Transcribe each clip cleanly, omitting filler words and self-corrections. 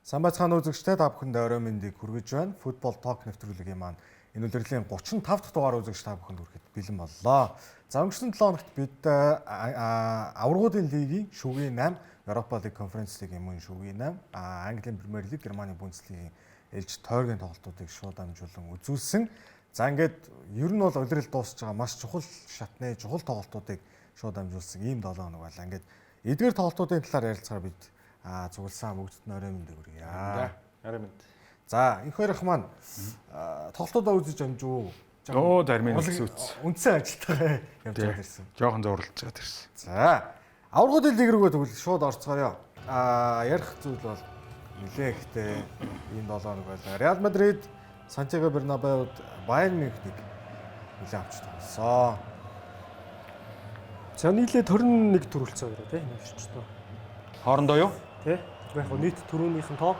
Самбайцхан үзэгчтэй та бүхэнд орой мэндийг хүргэж байна. Футбол ток нэвтрүүлгийн маань энэ удирлын 35 дахь дугаар үзэгч та бүхэнд хүрэхэд бэлэн боллоо. За өнгөрсөн 7 хоногт бид аваргуудын лигийн шүгээн 8, Европа лиг конференц лигийн мөн шүгээн 8, Английн Премьер лиг, Германы Бундслигийн ээлж тойргийн тоглолтуудыг шууд дамжуулан үзүүлсэн. За ингээд ер нь бол удирдал дуусж байгаа маш чухал шатны чухал тоглолтуудыг шууд дамжуулсан ийм 7 хоног байлаа. Ингээд эдгээр тоглолтуудын талаар ярилцахаар бид зүгэлсэн бүгдд нь орой мэндийг хүргье. Орой мэнд. За энэ хоёр ах маань тоглолтуудаа үзэж амжуу. Оо дармын үзүүц. Үндсэн ажилтгаа явж байгаа гэсэн. Жохон зурлаж байгаа тэрсэн. За аваргуудын лиг рүүгээ тэгвэл шууд орцгоё. Ярих зүйл бол нэлээ ихтэй ийм 7 хоног байлаа. Реал Мадрид Сантьяго Бернабеуд Байерн Мюнхнийг нэлээ авч тоглосон. За нийлээ 21 төрүүлсэн байгаа тийм энэ шүчтэй. Хоорондоо юу? Тэ. Яг нийт төрөөнийх нь тоо.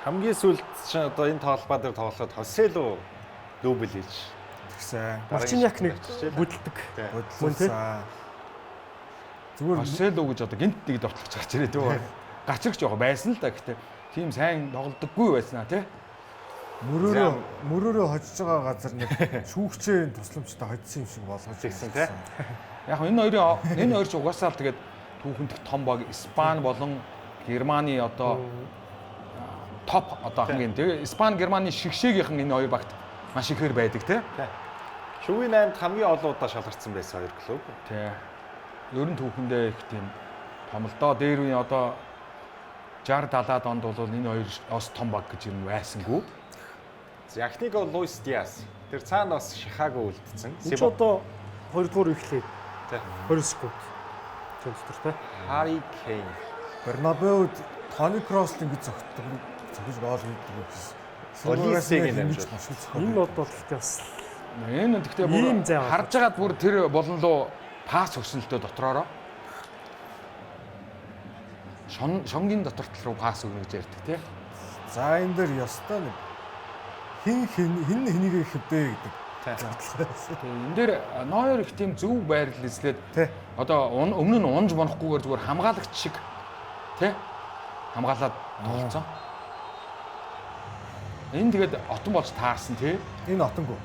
Хамгийн сүүлд одоо энэ тоглолбаа дээр тоглоход Хосело дубль хийж тэгсэн. Марчиньяк нэг бүдэлдэг. Бодлуулсан. Зүгээр Хосело гэж одоо гинт нэг довтлогч гарч ирээ дөө. Гарч ирэх жоох байсан л да гэхдээ тийм сайн тоглодоггүй байснаа тий. Мөрөөрөө хожиж байгаа газар нэг шүүгчийн тусламжтай хоцсон юм шиг болгож ирсэн тий. Яг энэ хоёр ч угаасаа л тэгээд түүхэнд том баг Испани болон Германы одоо топ одоо хамгийн тэгээ Испани Германы шигшээгийнхэн энэ хоёр багт маш ихээр байдаг тий. Шүгээн 8-д хамгийн олон удаа шалгарсан байсан хоёр клуб. Тий. Ер нь түүхэндээ их тийм том л доо дээр үе одоо 60-70-аад онд бол энэ хоёр ос том баг гэж юм байсангүй. Яхныг бол Луис Диас. Тэр цаана бас Шихаго үлдсэн. Энд ч одоо 2 дугаар ихлээ. Тий. 20 секунд. Тийм дотор тий. Harry Kane. Бернабеуд Тони Кросс ингэж зогтож гол хийдэг гэсэн. Олисыг нэмжүүл. Энэ одоо гэхдээ бас энэ гэхдээ бүр харж байгаад бүр тэр болонлоо пас өгсөн л дөө дотроороо. Шонгийн доторт руу пас өгнө гэж ярьдаг тий. За энэ дээр ёстой нэг хин хэнийг хэвдээ гэдэг. Энэ дээр Нойер их тийм зөв байрлал эзлээд одоо өмнө нь унж монохгүйгээр зүгээр хамгаалагч шиг тий хамгаалаад тоглоцсон. Энэ тэгээд отон болж таарсан тий. Энэ отонгүй.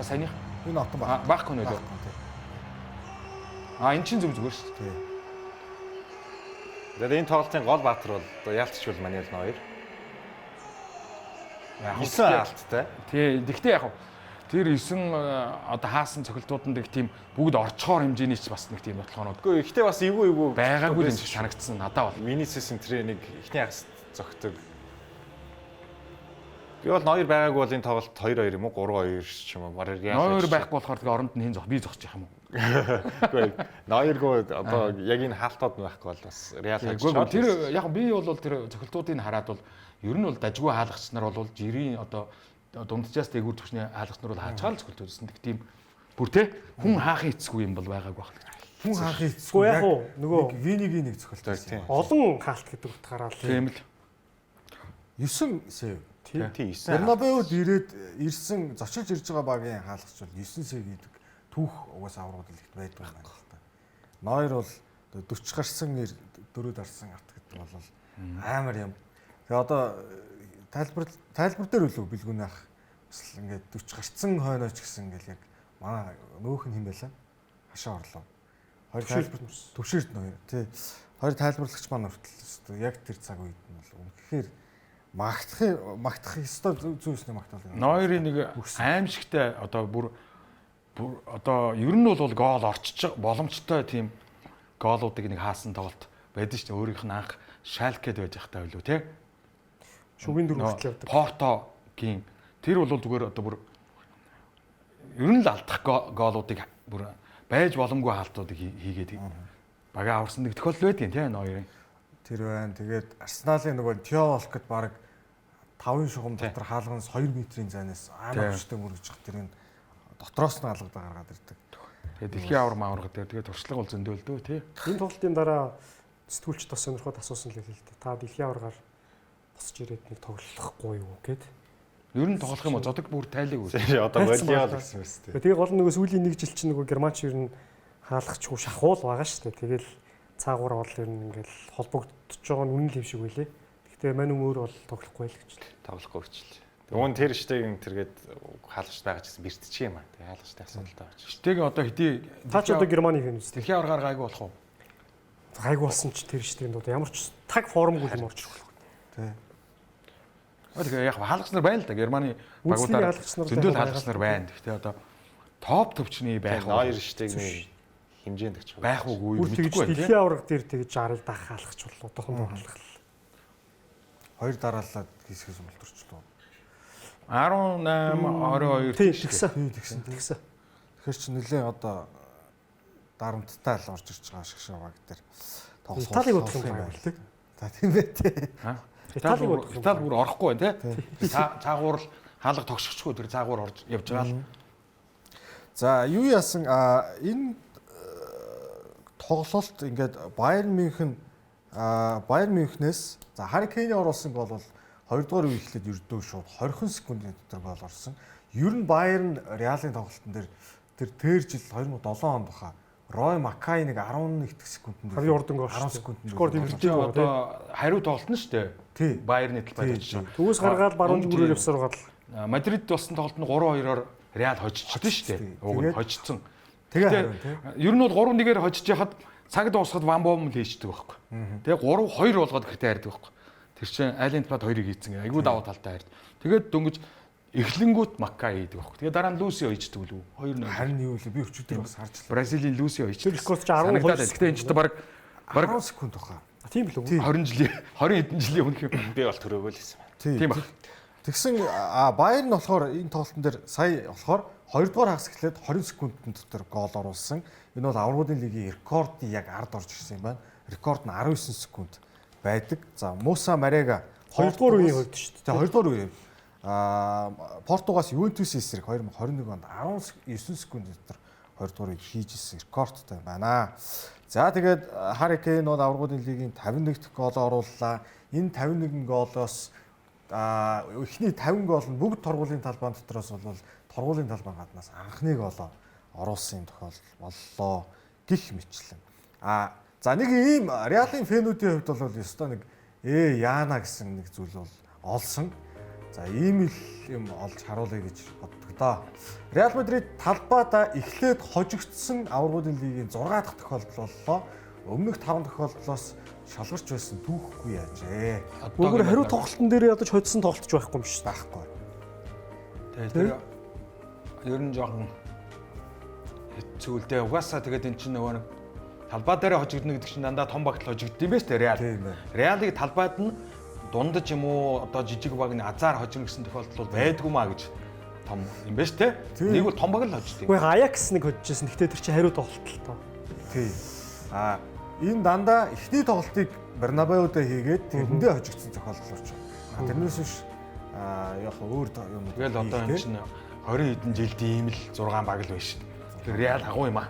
Саяных. Энэ отон баг. Баахгүй нөө. Энэ чинь зөв зүгээр шүү дээ. Тэгээд энэ тоглолтын гол баатар бол одоо яалтчгүй Мануэл Нойер. 9 алттай. Тий, гэхдээ яг тэр 9 одоо хаасан цохилтууданд их тийм бүгд орчхоор хэмжээний ч бас нэг тийм бодлогонод. Үгүй, ихтэй бас эвгүй байгаагүй юм шиг санагдсан надад бол. Минисэсийн тренинг ихний хагас зогтөг. Би бол Нойер байгаагүй бол энэ тоглолт 2-2 юм уу 3-2 ч юм уу. Нойер байхгүй болохоор тэгээ оронд нь хин зох би зогсчих юм уу? Үгүй, Нойергүй одоо яг энэ хаалтууд байхгүй бол бас Реал хажууд. Тэр яг би бол тэр цохилтуудыг хараад бол ер нь бол дажгүй хаалгач нар бол жирийн одоо дундчаас дээгүүр төвчний хаалгач нар бол хаачаал цохилт үзсэн. Тийм бүр те хүн хаахын эцгүй юм бол байгаагүй байх. Хүн хаахын эцгүй яг нөгөө Винигийн нэг цохилт байсан. Олон хаалт гэдэг утгаараа л тийм л 9 сэв. Тийм 9. Бернабеуд ирсэн зочилж ирж байгаа багийн хаалгач бол 9 сэв гэдэг түүх угаасаа аврагууд л ихт байдаг юм байна л та. Нойер бол 40 гарсан 4 дарсан авт гэдэг бол амар юм. Тэгээ одоо тайлбар дээр үлээ бэлгүүн ах бас ингээд 40 гарцсан хойнооч гэсэн ингээл яг манай нөөх нь хэм байлаа. Хашаа орлоо. Хоёр тайлбар төвшөрт нөө тий. Хоёр тайлбарлагч маань хүртэл яг тэр цаг үед нь бол үнэхээр магтах ёстой зүйлсний магтаал. Нойрын нэг аимшигтай одоо бүр одоо ер нь бол гол орчиж боломжтой тийм гоолуудыг нэг хаасан тоглолт байдаг шүү дээ. Өөрийнх нь анх Шалкед байж байхдаа байлуу тий. Шүгээн дөрөв хүртэл явдаг. Портогийн тэр бол зүгээр одоо бүр ер нь л алдах гоолуудыг бүр байж боломгүй хаалтуудыг хийгээд бага аварсан нэг тохиолдол байдгийн тий Нойрын. Тэр байна. Тэгээд Арсеналын нөгөө Тео Волкот баг 5 шугам дотор хаалганаас 2 метрийн зайнаас амар хүчтэй мөргөж явах тэр нь дотроос нь алгадаа гаргаад ирдэг. Тэгээд дэлхийн авар маавар гэдэг. Тэгээд туршлага бол зөндөөлдөө тий. Энэ тоглолтын дараа сэтгүүлч бас сонирхоод асуусан л хэлээ л дээ. Та дэлхийн аваргаар босч ирээд нэг тоглохгүй юу гэд. Ер нь тоглох юм уу? Зодог бүр тайлаг үү? Одоо волейбол гэсэн юм шүү дээ. Тэгээ гол нөгөө сүүлийн 1 жил чинь нөгөө Германч ер нь хаалгачгүй шахуул байгаа шүү дээ. Тэгэл цаагаараа бол ер нь ингээл холбогдож байгаа нь үнэн л юм шиг байлээ. Гэтэ мань өөр бол тоглохгүй л гэж. Тоглохгүй гэжлээ. Уун тэр штегийн тэргээд хаалгач байгаа гэсэн бэртчих юм аа. Тэгээ хаалгачтай асуудалтай байна. Штегийн одоо хэдий Та ч одоо Германы хэн үстэй. дэлхийн аваргаар гайгүй болох уу? Гайг болсон ч тэр штегийн одоо ямар ч таг формгүй юм орчих болох. Тий. Тэгээ яг хаалгач нар байна л да. Германы Үндэсний багуудаар хаалгач нар зөндөл байгаа. хаалгач нар байна. Гэхдээ одоо топ төвчний байх уу? Ноёр штегний хэмжээнд гэж Байх уугүй Бүр тэгж мэдэхгүй байна. дэлхийн аварга дээр тэгж 60 дах хаалгач боллоо. Одоохондоо хаалгах. Хоёр дараалаад хийсгээс болторчлоо. 18 22 Тийм тэгсэн. Тэгсэн. Тэгсэн. Тэгэхээр чи нэлээ одоо дарамттай л орж ирж байгаа шиг шаваг дээр тоглох. Италиг удах юм байна л тийм. За тийм ээ тий. Италиг удах юм. Итали бүр орохгүй байна тий. Цаагуур л хаалга тогшчихгүй тэр цаагуур орж явж байгаа л. За юу яасан энэ тоглолт ингээд Байерн Мюнхнээс за Harry Kane оруулсан гол бол 2 дугаар үе эхлээд ердөө шууд 20 секундын дотор гол орсон. Ер нь Байерн Реалын тоглолтын дээр тэр жил 2007 онд баха Рой Маккай нэг 11 секундэд Хамгийн урдан гол 10 секундэд скор дэмжиж байгаа тийм. Одоо хариу тоглолт нь шүү дээ. Тий. Байерны талбайд очиж байгаа. Төгөөс гаргаад баруун зүгүүрээр явсаар гал. Мадрид болсон тоглолт нь 3-2-оор Реал хожчихсон шүү дээ. Уг нь хожицсон. тэгээ Гэтэ харин тий. ер нь бол 3-1-ээр хожиж яхад цаг дуусахад ван бом л хийчихдэг байхгүй. Тэгээ 3-2 болгоод ихтэй хайрдаг байхгүй. Тэр чинь айлын талбайд 2-ыг хийцэн. Айгуу даваа талтай хайрд. Тэгээд дөнгөж эхлэнгүүт Маккай хийдэг байхгүй. Тэгээ дараа нь Лусио хийчихдэг лүү. 2-0. Харин юу вэ? Би өчигдөр бас харж л. Бразилийн Лусио хийчихдэг. Скор ч 12 Гэхдээ энэ ч баг 10 секунд баха. Тийм л үү? 20 жилийн 20 хэдэн жилийн өмнөх юм. би бол төрөөгөө л хэлсэн байна. Тийм баг. Тэгсэн Байерн болохоор энэ тоглолтын дээр сая болохоор 2 дугаар хагас эхлээд 20 секундын дотор гол оруулсан. Энэ бол аврагуудын лигийн рекордын яг ард орж ирсэн юм байна. Рекорд нь 19 секунд байдаг. За Муса Марега 2 дугаар үеийн хувьд шүү дээ. 2 дугаар үеийн Португаас Ювентусын эсрэг 2021 онд 19 секунд дотор 2 дугаар үеийг хийж исэн рекордтой байна. За тэгээд Harry Kane бол аврагуудын лигийн 51 дахь гол орууллаа. Энэ 51 голоос эхний 50 гол нь бүгд торгуулийн талбай дотроос бол торгуулийн талбай гаднаас анхны голоо оруулсан юм тохиолдол боллоо гэх мэтлэн. За нэг ийм Реалын фэнүүдийн хувьд бол ёстой нэг яана гэсэн нэг зүйл бол олсон. За ийм л юм олж харуулъя гэж боддог доо. Реал Мадрид талбайдаа эхлээд хожигдсон аврагуудын лигийн 6 дахь тохиолдол боллоо. Өмнөх 5 тохиолдлоос шалгарч байсан түүхгүй яажээ. Бүгд хариу тоглолтын дээр ядаж хоцсон тоглолтч байхгүй юм шүү дээ. Байхгүй. Тэгээ тэр ер нь жоохон хэцүүлдэ. Угаасаа тэгээд эн чинь нөгөө нэг талбай дээр хожигдно гэдэг чинь дандаа том багт хожигдсон юм байна шүү дээ Реал. Тийм ээ. Реалыг талбайд нь дундаж юм уу одоо жижиг багны азар хожигно гэсэн тохиолдол байдгүй маа гэж том юм байна шүү дээ. Нэг бол том баг л хожигдсон. Гэхдээ Аякс нэг хожижсэн. Гэхдээ тэр чинь хариу тоглолт л тоо. Тий. Энэ дандаа эхний тоглолтыг Бернабеудаа хийгээд тэрэндээ хожигдсон тохиолдол болж байна. Тэрнээс биш яг өөр юм. Тэгэл одоо энэ чинь 20 хэдэн жилд ийм л 6 баг л байна шин. Тэр Реал агуу юм аа.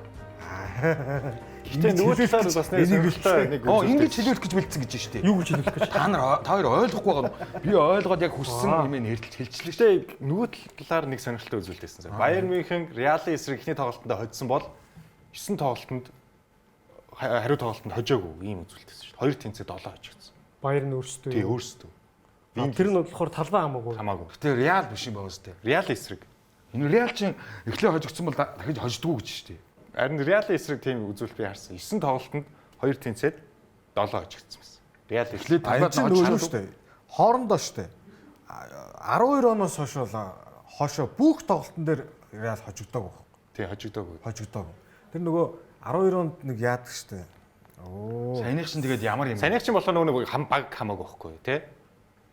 Гэтэ нөгөө талаар бас нэг сонирхолтой нэг ингэж хэлүүлэх гэж бэлдсэн гэж шүү дээ. Юу гэж хэлэх гэж. Та хоёр ойлгохгүй байгаа юм. Би ойлгоод яг хүссэн юм хэлчихлээ шүү дээ. Гэтэ нөгөө талаар нэг сонирхолтой үзүүлэлтсэн. Байерн Мюнхен Реалын эсрэг эхний тоглолтод хоцсон бол 9 тоглолтод хариу тоглолтод хожоогүй ийм үзүүлэлтсэн шүү дээ. 2 тэнцээ 7 хожигдсон. Байерн өөрсдөө. Тий өөрсдөө. Тэр нь болохоор талбай хамаагүй. Хамаагүй. Гэтэ Реал биш юм байна шүү дээ. Реал эсрэг. Энэ Реал чинь эхлээ хожигдсон бол дахиж хождгоо гэж шүү дээ. Харин Реалын эсрэг тийм үзүүлэлт би харсан. 9 тоглолтод 2 тэнцээд 7 хожигдсон байсан. Реал Эхлээд Талбайд талбайд нөгөө хожиж шүү дээ. Хоорондоо шүү дээ. 12 оноос хойшоо бүх тоглолтын дээр Реал хожигдоог байхгүй. тий хожигдоогүй. Хожигдоог. Тэр нөгөө 12 онд нэг яадаг шүү дээ. Саяных чинь тэгээд ямар юм. Санийх чинь болохоор нөгөө баг хамаагүй байхгүй тий.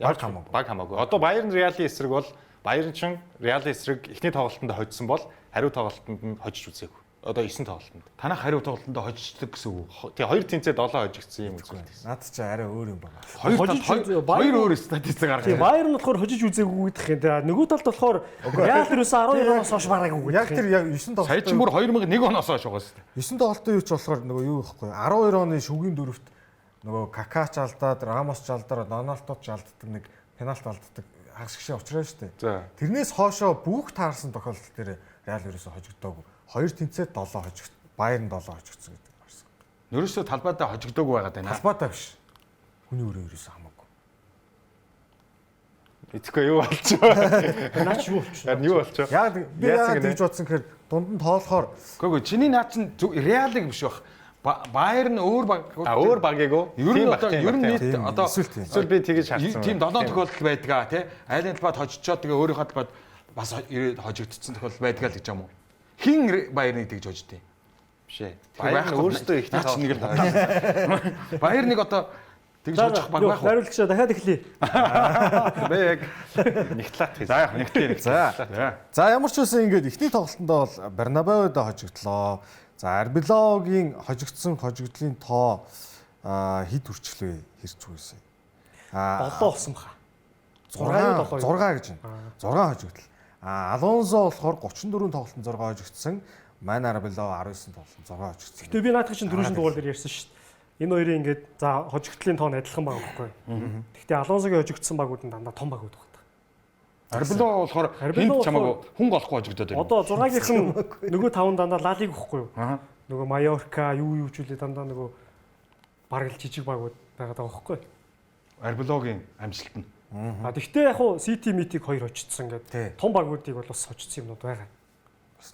Баг хамаагүй. Баг хамаагүй. Одоо Байерн Реалын эсрэг бол Байерн чин Реалын эсрэг эхний тоглолтод хоцсон бол хариу тоглолтод нь хожиж үзээгүй. Одоо 9 тоглолтод. Танах хариу тоглолтод хожигддаг гэсэн үг. Тий 2 тэнцээ 7 хожигдсон юм үзүүлэлт байсан. Наад чи арай өөр юм байна. Хоёр өөр статистик гаргаж Тийм байна. Байерн болохоор хожиж үзээгүй гэдэг юм. Тэгээ нөгөө талд болохоор Реал ерөөсөө 12 оноос хойш бараагүй. Яг тэр яг 9 тоглолт. Сая ч мөр 2001 оноос хойш угаас. 9 тоглолтын юу ч болохоор нөгөө юу гэхгүй 12 оны шүгийн дөрөвт нөгөө Какач алдаад, Рамос алдаад, Доналдот алддаг нэг пенальт алддаг хагас гişээ уучраа штэ. За. Тэрнээс хоошоо бүх таарсан тохиолдол дээр Реал ерөөсө хожигдоогүй. 2 тэнцээ 7 хожигд. Байерн 7 хожигдсон гэдэг гарсан. Нөрөөсөө талбайдаа хожигдоогүй байгаад байна. Талбайдаа биш. Хүний өрөө ерөөсө хамаагүй. Эцэхгүй юу болчихоо. Наач юу болчих. Харин юу болчихоо. Яг би яг тэгж бодсон гэхээр дунд нь тоолохоор Гэхдээ чиний наа чин реалиг биш байх. Баер нь өөр баг. Өөр багийг уу? Ер нь одоо ер нь нийт одоо эсвэл би тэгэж шаардсан. тийм 7 тохиолдол байдгаа тий. Айлын талбайд хожичоод тэгээ өөрийнхөө талбайд бас ирээд хожигдсон тохиолдол байдгаа л гэж юм уу? Хин Баерныг тэгж хождیں۔ Биш ээ. Баяр нь өөрөөсөө ихтэй наач нэг л Баер нэг одоо тэгж хожих баг байх уу? Найруулагчаа дахиад эхлэе. Би яг нэг талаад хийж. За яг нэгтэй. За ямар ч байсан ингээд эхний тоглолтондоо бол Бернабеуд хожигдлоо. За Арбилогийн хожигдлын тоо хэд хүрчлээ хэрч үгүйсэн. 7 болсон баха. 6 гэж байна. 6 хожигдл. Алонсо болохоор 34 тоглолтод 6 хожигдсан. Мань Арбило 19 тоглолтод 6 хожигдсан. Гэтэ би наадах чинь дөрөв дугаар дээр ярьсан шүү дээ. Энэ хоёрын ингээд за хожигдлын тоо нь адилхан баг байхгүй. Гэхдээ Алонсогийн хожигдсан багууд нь дандаа том багууд байна. Арбило болохоор энд чамаагүй хүн голохгүй хожигдоод байна. Одоо 6-гийнхэн нөгөө 5 дандаа лалиг өгөхгүй юу? Нөгөө Майорка юу ч үлээ дандаа нөгөө бараг л жижиг багууд байгаад байгаа байхгүй. Арбилогийн амжилт нь. Тэгтээ яг хуу Сити митиг 2 очсон гэдэг. Том багуудыг бол бас очсон юмнууд байгаа.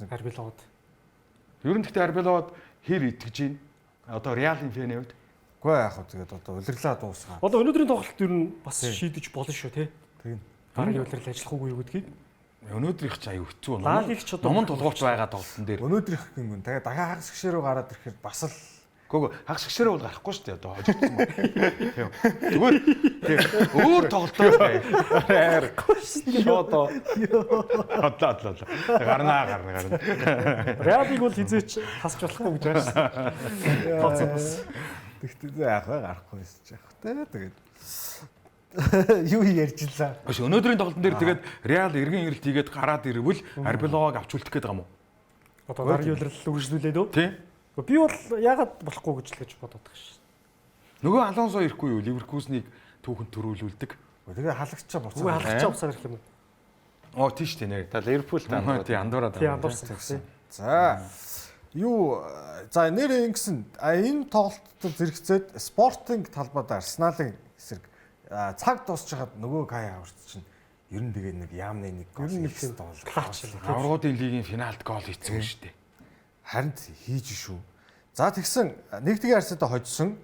Арбилоод. Ер нь гэхдээ Арбилоод хэр итгэж байна? Одоо Реалын фэний хувьд. Үгүй яг хөө тэгээд одоо улирлаа дуусгаа. Одоо өнөөдрийн тоглолт ер нь бас шийдэж болно шүү тий. Тийм. Гарагийн улирал ажиллах уугүй юу гэдгийг. Өнөөдрийнх ч аюу хэцүү байна. Лааligч одоо номон тулгууч байгаа тоглолтын дээр. Өнөөдрийнх гин тэгээд дахиад хагас гişрүү гараад ирэхээр бас л Гүг хагас гişрээ бол гарахгүй шүү дээ одоо хожигдсон мөн. Зүгээр өөр тоглолтоо гарахгүй шүү дээ. Одоо гарнаа. Реалиг бол хизээч хасч болохгүй гэж байна шүү дээ. тэгтээ яг гарахгүй байсан ч яг тэгээд юу ярьжлаа. Биш өнөөдрийн тоглолтын дээр тэгээд Реал эргэн ирэлт хийгээд гараад ирвэл Арбилоог авч үлдэх гээд байгаа юм уу? Одоо гарагийн улирал үргэлжлүүлээд үү? Тийм. Би бол яагаад болохгүй гэж бодоод байгаа шүү. Нөгөө Алонсо ирэхгүй юу? Ливеркузнийг түүхэнд төрүүлүүлдэг. Тэгээ халагчаа буцаад. Үгүй халагчаа буцаад ирэх юм. Оо тийш тийм нэ. Та Ливерпул таа. Тийм андуураад. Тийм андуурсан. За. Юу за нэр ингэсэн энэ тоглолтод зэрэгцээд спортинг талбайд Арсеналын эсрэг цаг дуусч хаад нөгөө Кай Хаварц чинь ер нь тэгээ нэг яамны нэг гол хийсэн бол Аврагуудын лигийн финалд гол хийсэн шүү дээ. Харин хийж шүү. За тэгсэн нэгдгийн Арсеналтай хожсон.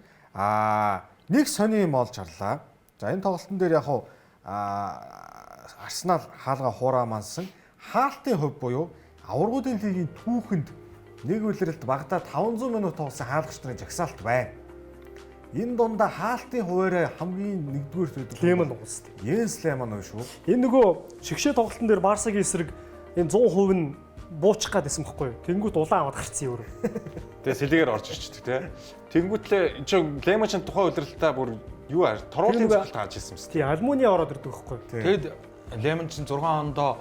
Нэг сони юм олж харлаа. За энэ тоглолтын дээр яг хуу Арсенал хаалга хураамансан. Хаалтын хувь буюу Аврагуудын лигийн түүхэнд нэг үлрэлт багадаа 500 минут тоглосон хаалгач нарын жагсаалт байна. Энэ дундаа хаалтын хуваараа хамгийн нэгдүгээр төдөл Лемон уусд. Йенс Лемон уу шүү. Энэ нөгөө шигшээ тоглолтын дээр Барсагийн эсрэг энэ 100% нь буучих гадсэн байхгүй юу? Тэнгүүт улаан аваад гарцсан юу. Тэгээ сэлгээр орж ирчихдэг тий. Тэнгүүтлээ чи Лемон чинь тухайн удирдалтаа бүр юу торуулын зөвлөлт хааж ирсэн юм шүү. Тий, Алмуни ороод ирдэг байхгүй юу? Тэгэд Лемон чинь 6 ондоо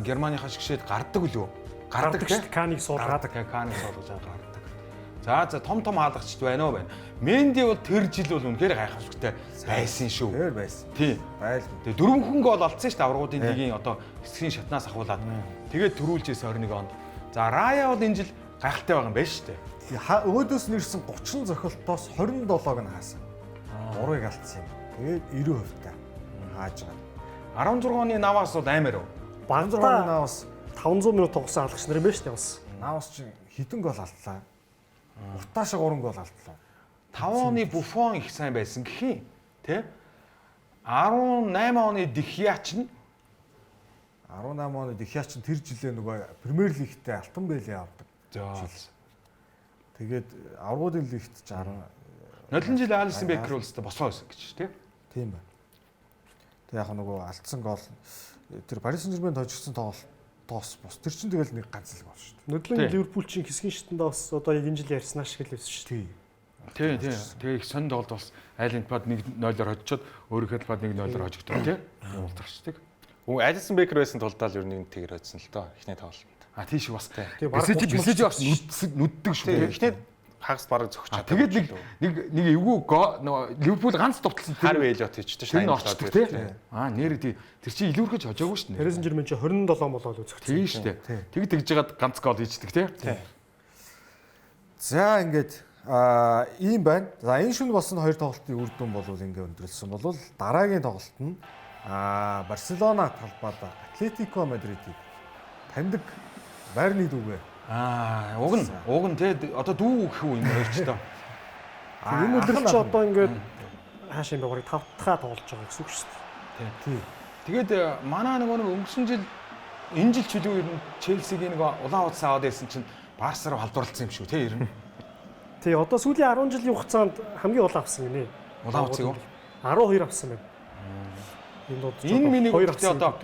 Германыхаа шигшээд гардаг үлээ. Гардаг шүү. Каныг суулгаад. Каныг суулгаж гардаг. За том хаалгачд байна уу байна. Менди бол тэр жил бол үнэхээр гайхамшигтай байсан шүү. Тэр байсан. Тийм. Байлгүй. Тэгээ 4 хүн гол олдсон шүү дээ Аврагуудын лигийн одоо эсгийн шатнаас ахуулаад. Тэгээд төрүүлж ирсэн 21 онд. За Рая бол энэ жил гайхалтай байгаа юм байна шүү дээ. Өөдөөс нэрсэн 30 зохилтоос 27-г нь хаасан. 3-ыг алдсан юм. Тэгээд 90% та хааж байгаа. 16 оны наваас бол аймаар уу? 16 оны наваас 500 минут тоглосон хаалгач нар юм байна шүү дээ бас. Наваас чинь хэдэн гол алдлаа. Уртаашаа 3 гол алдлаа. 5 оны Буфон их сайн байсан гэх юм. Тэ? 18 оны Дихьяч нь 18 оны Дихьяч тэр жилээ нөгөө Премьер Лигтээ алтан бэлээ авдаг. Тэгээд Аврагуудын лигт ч 10 нодлон жил Алисон Бекер улстай босоо байсан гэж тий. Тийм байна. Тэг яг нөгөө алдсан гол тэр Парис Сен-Жермен тожигдсон тоглолтоос бус. Тэр чинь тэгэл нэг ганц л гол шүү дээ. Нодлон Ливерпул чинь хэсгийн шатндаа бас одоо яг энэ жил ярьсан ашиг л байсан шүү дээ. Тий. Тэгээ их сонь тоглолт бас айлын талбад 1-0-оор хожичоод өөрийнхөө талбад 1-0-оор хожигдсон тий. Уулзарчдаг. Алисон Бекер байсан тулдаа л ер нь тэгэр хоцсон л доо эхний тоглолт. Тийш бас. Бисэж бас нүддэг шүү. Эхний хагас бараг зөгч чадсан. Тэгээд нэг эвгүй Ливерпул ганц товтлсон хар вэлот хийчихсэн шүү. Энэ очдог тий. Нэр тэр чинь илүүрхэж хожоогүй шүү дээ. Парис Сен-Жермен чинь 27 болоод үзэгдсэн. Тийм шүү дээ. Тэгж жагаад ганц гол хийждэг тий. За ингээд ийм байна. За энэ шөнө болсон хоёр тоглолтын үр дүн бол ингээд өндөрлсөн бол дараагийн тоглолт нь Барселона талбайд Атлетико Мадридыг таньдаг байрны дүүгээ. Уг нь те одоо дүү гэх үү энэ хоёр ч тоо. Энэ үлрэлч одоо ингээд хаашаа юм бэ? 5 дахь тоглож байгаа гэсэн үг шүү дээ. Тий. Тэгээд манай нэг өнгөрсөн жил энэ жил ч үлээ ер нь Челсигийн нэг улаан утас аваад байсан чинь Барса руу халдварлсан юм шүү те ер нь. Тий, одоо сүүлийн 10 жилийн хугацаанд хамгийн улаан авсан гинэ. Улаан утсыг юу? 12 авсан байна. Энэ миний гэхдээ одоо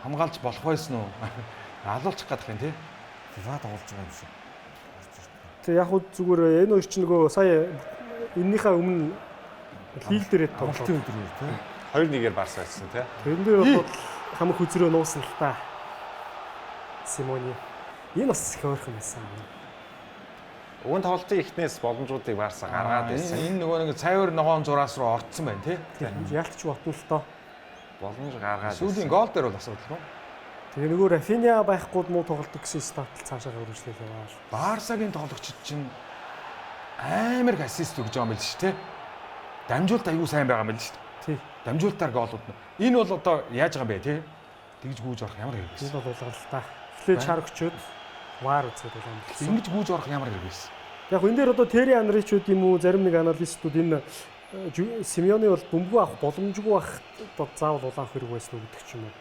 хамгаалж болох байсан уу? Алуулчих гадах юм тий. FIFA тоглож байгаа юм шиг. Тэг яг хөө зүгээр энэ хоёр ч нөгөө сая эннийхээ өмнө лиг дээрээ тоглолт өдөр үү тий. 2-1-ээр Барса байсан тий. Тэрэн дээр бол хамаг хүзрөө нуусан л та. Симони. Энэ бас их ойрхон байсан. Уг нь тоглолтын эхнээс боломжуудыг Барса гаргаад байсан. Энэ нөгөө нэг цайвар ногоон зураас руу орцсон байна тий. Яалтч ботно л доо. Боломж гаргаад. Сүүлийн гол дээр бол асуудал нь. Тэгээ нөгөө Рафиня байхгүй муу тоглолдог гэсэн статл цаашаа хөрвүүлээ яваа. Барсагийн тоглогчид чинь амар их ассист өгж байгаа юм л шүү тий. Дамжуулт аягүй сайн байгаа юм л шүү. Тий. Дамжуултаар гоолууд нь. Энэ бол одоо яаж байгаа юм бэ тий? Тэгж гүйж орох ямар хэрэг вэ? Энэ бол улаан л та. Эхлээд чар өчөөд вар үзээд улаан. Ингэж гүйж орох ямар хэрэг вэ? Яг энэ дээр одоо Терри Анричуд юм уу зарим нэг аналистууд энэ Симеоны бол бөмбөгөө авах боломжгүй байх одоо заавал улаан хэрэг байсан уу гэдэг ч юм уу.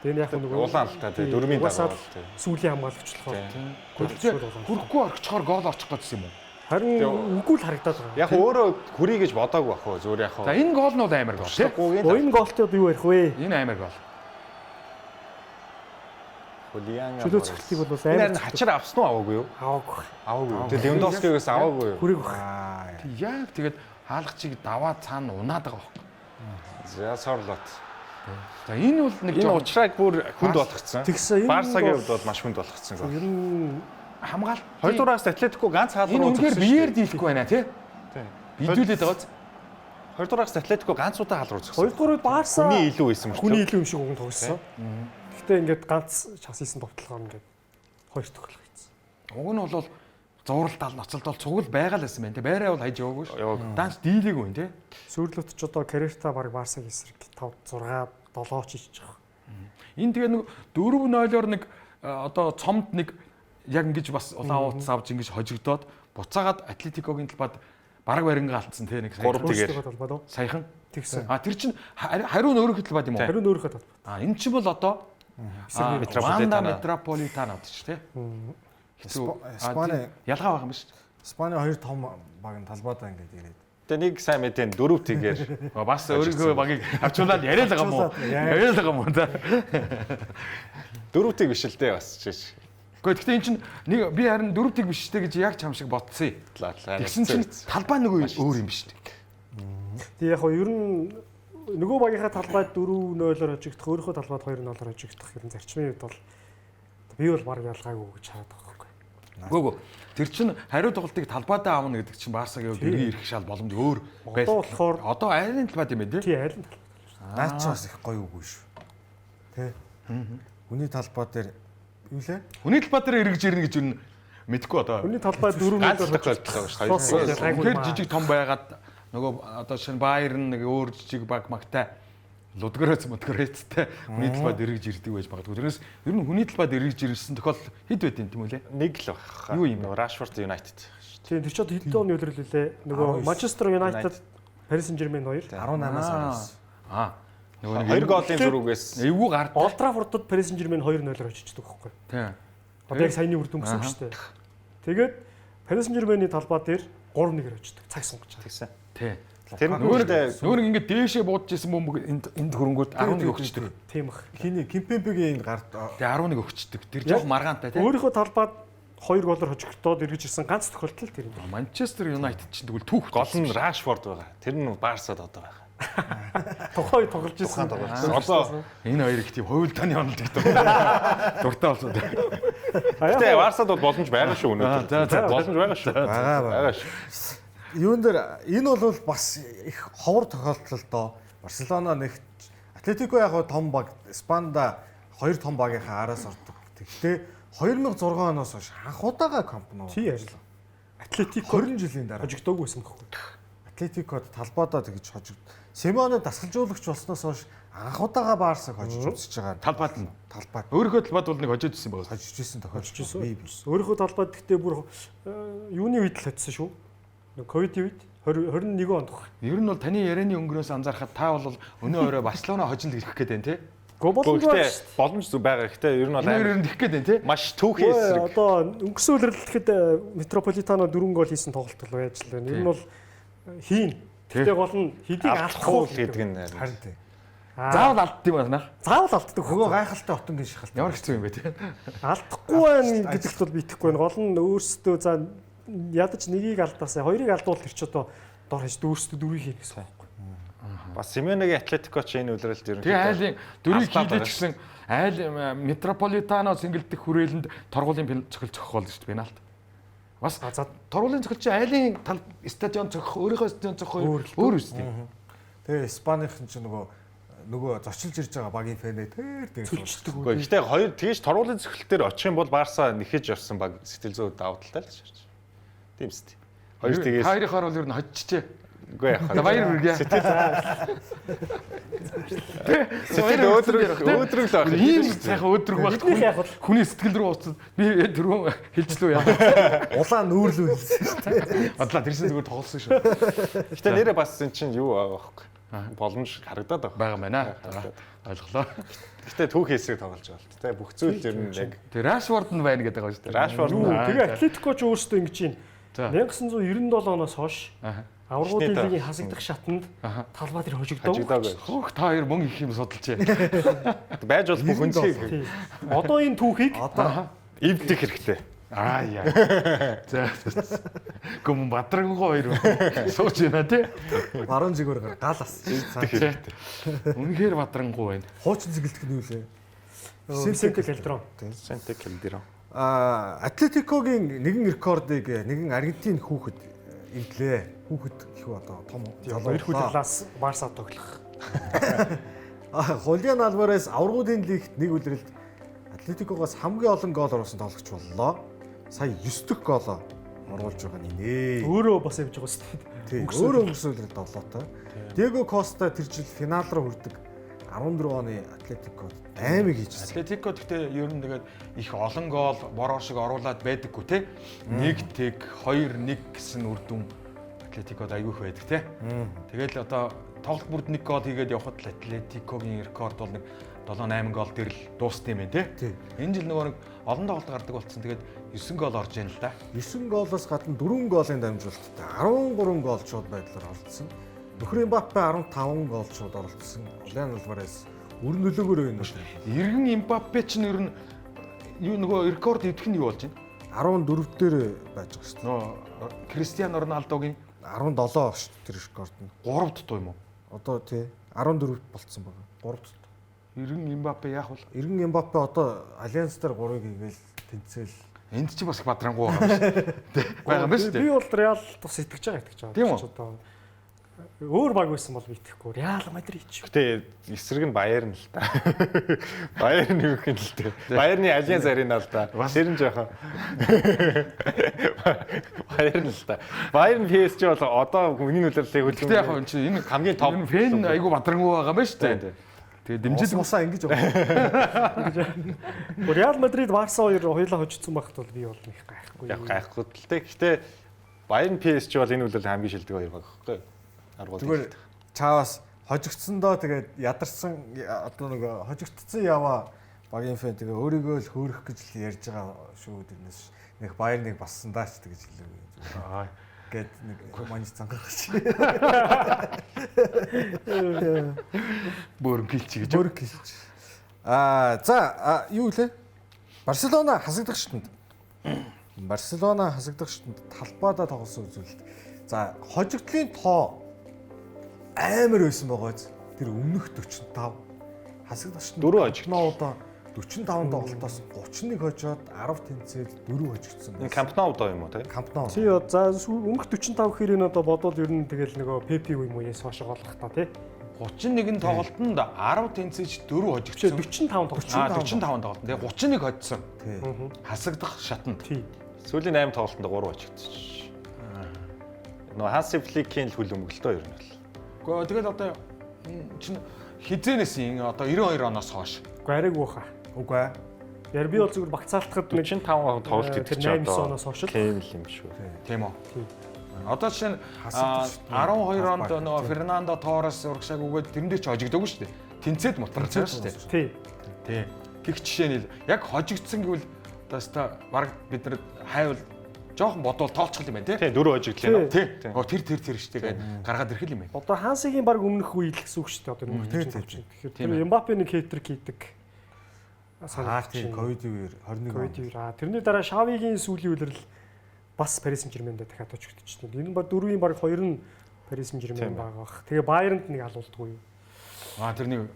Тэгээ яг нөгөө улаан л та тий 4-ийн дагуу тий. Сүүлийн хамгаалагч болохоор. Хүрхгүй орчихоор гол орчих гэсэн юм уу? Харин үгүй л харагдаад байгаа. Яг өөрөө хүрий гэж бодоагүй бах уу зүгээр яг За энэ гол нь бол амар гол тий. Энэ голтод юу ярих вэ? Энэ амар гол. Хулиан Чөлөө цогцлыг бол амар амар хачир авсан уу аваагүй юу? аваагүй. Аваагүй. Тэгээ Левандовскигээс аваагүй юу? Хүрэг баг. Яг тэгээд хаалгачийг даваа цаана унаад байгаа байхгүй. За сорлот. За энэ бол нэг Энэ уучраг бүр хүнд болгоцсон. Тэгсэн энэ Барсагийн хувьд бол маш хүнд болгоцсон гол. ер нь хамгаалт Хоёрдугаараас Атлетико ганц хаалга энэ руу үнээр зогссон. биеэр дийлэхгүй байна тий. Бидүүлээд байгааз. Хоёрдугаараас Атлетико ганц удаа хаалга руу зогссон. хоёрдугаар Барса Хүний илүү байсан мөртлөө. хүний илүү юм шиг уг нь тоглосон. Гэхдээ ингээд ганц шасисэн товтлогоор ингээд хоёр төгөлг хийсэн. Уг нь бол зуралтал ноцолд бол цугал байгаа л байсан байна тий. Байраа бол хайж яваагүй шүү. Яваагүй. Данч дийлээгүй байна тий. Сүүрлөт ч одоо Карерта баг Барсагийн эсрэг 5 6 7 ч хийж байгаа. Энэ тэгээ нэг 4-0-оор нэг одоо цомд нэг яг ингэж бас улаан утас авч ингэж хожигдоод буцаагаад Атлетикогийн талбайд бараг барингаа алдсан тий нэг Гурав тэгээр. саяхан. Тэгсэн. Тэр чинь хариу нь өөрөөх талбайд юм уу? Хариу нь өөрөөхөө талбай. Энэ чинь бол одоо Метрополитано ч тий. Испани Ялгаа байгаа юм шүү дээ. Испани хоёр том баг нь талбайдаа ингээд ирээд. Тэгээ нэг сайн мэдэн 4 тэгээр. Бас өөрийнхөө багийг авчуулаад яриад байгаа юм уу? Яриад байгаа юм уу за. 4 тэг биш л дээ бас чиш. Гэхдээ эн чинь нэг би харин 4 тэг биш дээ гэж яг чам шиг бодсон. Тэгсэн чинь талбай нөгөө өөр юм биш үү? Тэг яг хоо ер нь нөгөө багийнхаа талбайд 4-0-оор хожигдох, өөрийнхөө талбайд 2-0-оор хожигдох ер нь зарчмын үед бол би бол баг ялгаагүй гэж хараад байгаа байхгүй. Гүг. Тэр чинь хариу тоглолтыг талбайдаа аавна гэдэг чинь Барсагийн хувьд эргэн ирэх шал боломж өөр Одоо болохоор одоо айлын талбайд юм байна тий. тий аль нь Наач бас их гоё үгүй шүү. Тэ. Хүний талбай дээр юу лээ? Хүний талбай дээр эргэж ирнэ гэж юу мэдэхгүй одоо. хүний талбайд 4-0-оор Ганц тохиолдол байгаа шүү. Тэгэхээр жижиг том байгаад нөгөө одоо шинэ Баерн нэг өөр жижиг баг магтай Лудгорец Моткорецтэй хүний талбайд эргэж ирдэг байж магадгүй. Тэрнээс ер нь хүний талбайд эргэж ирсэн тохиолдол хэд байд юм тийм үү лээ? Нэг л баг. Юу юм бэ? Rashford United. тий тэр ч одоо хэдэн оны өдрөл үлээ нөгөө Манчестер Юнайтед Paris Saint-Germain 2 18-аас араас. Нөгөө нэг 2 голын зөрүүгээс эвгүй гард. Old Trafford-д Paris Saint-Germain 2-0-оор очиждаг байхгүй. Тийм. Одоо яг саяны үр дүн гэсэн үг шүү дээ. Тэгээд Paris Saint-Germain-ийн талбай дээр 3-1-ээр очиждаг. Цаг сунгаж. тэгсэн. Тийм. Тэр Нөгөө нэг ингээд дээшээ буудаж исэн бөмбөг энд хөрөнгөд 11 өгчдөг. Тийм бах. Хиний Кимпембегийн гард Тэгээ 11 өгчдөг. Тэр жоох маргаантай тийм. Өөрийнхөө талбайд 2 голоор хожигдоод эргэж ирсэн ганц тохиолдол тэр юм. Манчестер Юнайтед ч тэгвэл түүх гол нь Rashford байгаа. Тэр нь Барсад одоо байгаа. Тухай тоглож ирсэн. Одоо энэ хоёр их тийм хувилдааны онол гэдэг. Дуртай болсон. тэгээ Барсад бол боломж байгаа шүү өнөөдөр. Боломж байгаа шүү. байгаа шүү. Юун дээр энэ бол бас их ховор тохиолдол доо. Барселона нэг Атлетико яг том баг, Испанда хоёр том багийнхаа араас ордог. Гэхдээ 2006 оноос хойш анх удаага компани. Тий ажил. Атлетико 20 жилийн дараа хожигдоогүй байсан байхгүй. Атлетикод талбайдаа тэгж хожигд. Симеоне дасгалжуулагч болсноос хойш анх удаага Барсаг хожиж үзэж байгаа. Талбайд нь. Талбайд Өөрийнхөө талбайд бол нэг хожиж ирсэн байгаа. хожиж ирсэн тохиолдож Хожижсэн. бий биш. Өөрийнхөө талбайд гэхдээ бүр юуны үед л хоцсон шүү. Ковидын үед 21 онд баг. Ер нь бол таны ярианы өнгөрөөс анзаархад та бол өнөө өрөө Барселона хожинд ирэх гээд байна те. Гэхдээ боломж зүг байгаа. Гэхдээ ер нь бол Ер нь ирэх гээд байна те. маш түүхий эсрэг. Одоо өнгөрсөн үеэрлэхэд Метрополитано 4 гол хийсэн тоглолт бол байж л байна. Ер нь бол хийн. Гэхдээ гол нь хэдийг алдах уу гэдэг нь Харин тий. Заавал алдд юм байна. Заавал алддаг. Хөгөө гайхалтай отонгийн шахалт. Ямар хэцүү юм бэ те. Алдахгүй байна гэдэгт бол битгэхгүй байна. Гол нь өөрсдөө за ядаж нэгийг алдаасаа хоёрыг алдвал тэр ч одоо дор хэж өөрсдөө дөрвийг хийнэ гэсэн үг. Бас Симеонегийн Атлетико ч энэ үлрэлт ер нь Тэгээ айлын дөрвийг хийлээ гэсэн айл Метрополитано сэнгэлдэх хүрээлэнд торгуулийн цохил зохих болно шүү дээ пенальт. Бас За торгуулийн цохил чи айлын тал стадион зохих өөрийнхөө стадион зохих өөр үстэй. Тэгээ Испанийн ч нөгөө зочилж ирж байгаа багийн фэнэ тэр цөлчдөг. Гэхдээ хоёр тэгж торгуулийн цохилт дээр очих юм бол Барса нэхэж явсан баг сэтгэл зүй давталтай л шаарч. Тийм үстэй. Хоёр тэгээс Хоёрынхоор бол ер нь хоцчихжээ. үгүй яах вэ? Баяр хүргэе. Сэтгэл өөдрөг л байна. Ийм сайхан өөдрөг багт хүний сэтгэл рүү уцаад би түрүүн хэлжлүү яа. улаан нүүрлүү хэлсэн шүү дээ. Бодлоо тэрсэн зүгээр тоглосон шүү. Гэхдээ нэрээ бас энэ чинь юу байгаа байхгүй. Боломж харагдаад Байгаа байна. Ойлголоо. Гэхдээ түүх хэсэг тоглож байгаа л тэ бүх зүйл ер нь яг Тэр Rashford нь байна гэдэг байгаа шүү дээ. Rashford Тэгээ Атлетико ч өөрсдөө ингэж байна. За. 1997 оноос хойш аврагуудын Эхний лигийн хасагдах шатанд талбай дээр хожигдов. хажигдаагүй. Хөөх та хоёр мөн их юм судалжээ. Байж бол бүх үнцгийг Одоо энэ түүхийг эвдэх хэрэгтэй. Аа яа. За. Гүм Бадрангуй хоёр сууж байна тий. Баруун зэгүүр гал асч. Үнэхээр Бадрангуй байна. Хуучин зэгэлдэх нь юу лээ? Синтек Элдрон. Сэнтек хэлдэрөө. Атлетикогийн нэгэн рекордыг нэгэн Аргентин хүүхэд эвдлээ. Хүүхэд их одоо том Хоёр хүү талаас Барса тоглох. Хулиан Алварес аврагуудын лигт нэг үлрэлт Атлетикогоос хамгийн олон гол оруулсан тоглогч боллоо. Сая 9 дэх гол оруулж байгаа нэ. Өөрөө бас явж байгаа шүү дээ. Тийм. Өөрөө өнгөрсөн үлрэлт боллоотой. Диего Коста тэр жил финал руу хүрдэг 14 оны Атлетикод 8-ыг хийжсэн. Атлетико гэхдээ ер нь тэгээд их олон гол бороо шиг оруулаад байдаггүй те. 1-1, 2-1 гэсэн үр дүн Атлетикод айгүйх байдаг те. Тэгэл одоо тоглолт бүрд 1 гол хийгээд явхад л Атлетикогийн рекорд бол нэг 7-8 гол дээр л дуусна юм байна те. Энэ жил нөгөө нэг олон тоглолт гардаг болсон. Тэгээд 9 гол орж ийн л да. 9 голоос гадна 4 голын дамжуулалттай 13 гол шууд байдлаар оролцсон. Нөхөр Мбаппе 15 гол шууд оролцсон. Хулиан Алварес үр нөлөөгөөр байна шүү дээ. Иргэн Мбаппе ч нэр нь юу нөгөө рекорд эвдэх нь юу болж байна? 14 дээр байж байгаа шүү дээ. Нөгөө Кристиано Роналдогийн 17 шүү дээ тэр рекорд нь. 3 дот юм уу? Одоо тий 14 болцсон байгаа. 3 дот. Иргэн Мбаппе яах вэ? Иргэн Мбаппе одоо Альянс дээр 3-ыг хийгээл тэнцэл. Энд чи бас их Бадрангуй байгаа юм шиг. Байгаа юм шүү Би дээ. бол Реал тус итгэж байгаа. Тийм үү? Одоо өөр баг байсан бол битгэхгүй. Реал Мадрид ч. Гэтэ эсрэг нь Баерн л та. Баерн юу гэх юм л дээ. Баерны Альянс арена л да. Тэр нь жоохон Баерн л та. Баерн PSG бол одоо хүний нөлөөллийг Гэтэ яг энэ чи энэ хамгийн топ фэн айгу Бадрангуй байгаа юм шүү дээ. Тэгээ дэмжиж Мусаа ингэж байгаа. Реал Мадрид Барса хоёулаа хожигдсон багт бол би бол их гайхгүй. яг гайхгүй л дээ. Гэтэ Баерн PSG бол энэ үлрэл хамгийн шилдэг хоёр баг гэхгүй. Зүгээр чаавас хожигдсондоо тэгээд ядарсан одоо нөгөө хожигдсон яваа багийн фэн тэгээ өөрийгөө л хөөрөх гэж л ярьж байгаа шүү дэрнээс нэг Баерныг бассан даач тэгэж хэлээ. Гэт нэг манис цангарах чи. бөөрн гэлч гэж. Бөрк хэлж. За юу лээ? Барселона хасагдагчтанд. Барселона хасагдагчтанд талбайдаа тоглосон үзүүлэлт. За хожигдлын тоо амар байсан байгаа биз. Тэр өмнөх 45 хасагдагчтанд 4 хожигдсон. Одоо 45 тоглолтоос 31 хожоод 10 тэнцээд 4 хожигдсон. Энэ Camp Nou доо юм уу те? Camp Nou. Тий за өмнөх 45 гэхээр энэ одоо бодвол ер нь тэгэл нөгөө Пепи юм уу яс хошоо голох та тий. 31 тоглолтод 10 тэнцэж 4 хожигдсон. 45 тоглолт. 45 тоглолт. Тэгээ 31 хоцсон. Тий. Хасагдах шатанд. Тий. Сүүлийн 8 тоглолтод 3 хожигдсон. Нөгөө Ханси Фликийн л хөл өмгөлтөө ер нь бол. Гэхдээ тэгэл одоо чинь хизээнээс одоо 92 оноос хойш. Үгүй арайгүй хаа. Үгүй ээ. Яр би бол зүгээр багцаалтахад 45% тоглолт гэдэг чинь 8 оноос хойш л. тийм л юм шүү. Тийм үү. Одоо жишээ нь 12 онд нөгөө Фернандо Торрес урагшааг өгөөд тэрэндээ ч хожигдоогүй шүү дээ. Тэнцээд мутарсан шүү дээ. Тий. Тийм. Гэх жишээ нь яг хожигдсан гэвэл одоо баг бид нар хайвал жоохон бодвол тоолчих юм байна тий. Тийм 4 хожигдлээ. Тий. Тэр шүү дээ гээд гаргаад ирэх юм байна. Одоо Хансигийн баг өмнөх үе л гэсэн үг шүү дээ. Одоо тий. Тэгэхээр тэр Мбаппе нэг хэтрик хийдэг. Тийм ковидын үеэр 21 ковидын үеэр. Тэрний дараа Шавигийн сүүлийн үеэр л бас Парис Сен-Жермэнд дахиад очигдчихсэн. Энэ баг дөрвийн баг 2 нь Парис Сен-Жермэн байгаа бах. Тэгээ Байернд нэг алуулдаггүй юу. Тэрний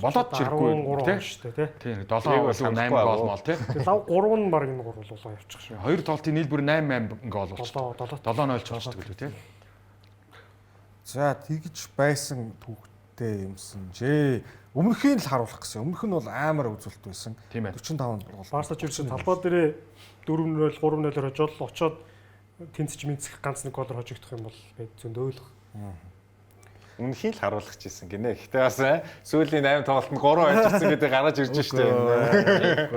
болоод чирэггүй шүү дээ тий. 7 гол 8 гол мол тий. Тэгээ лав 3 нь баг энэ гурлуулаа явчих шүү. Хоёр тоглолтын нийлбэр 8 гол болчихсон. 7-0 ч болчихсон гэлээ тий. За тэгж байсан түүхтэй юмсан жээ. Өмнөхийг л харуулах гэсэн. Өмнөх нь бол амар үзүүлэлт байсан. 45 гол. Барса ч ирсэн талбай дээрээ 4-0 3-0-оор хожоод очоод тэнцэж мэдсэх ганц нэг голоор хожигдох юм бол байд зөндөөлөх. Өмнөхийг л харуулах гэсэн гинэ. Гэхдээ бас сүүлийн 8 тоглолтод 3 хожигдсан гэдэг гаргаж ирж штэ.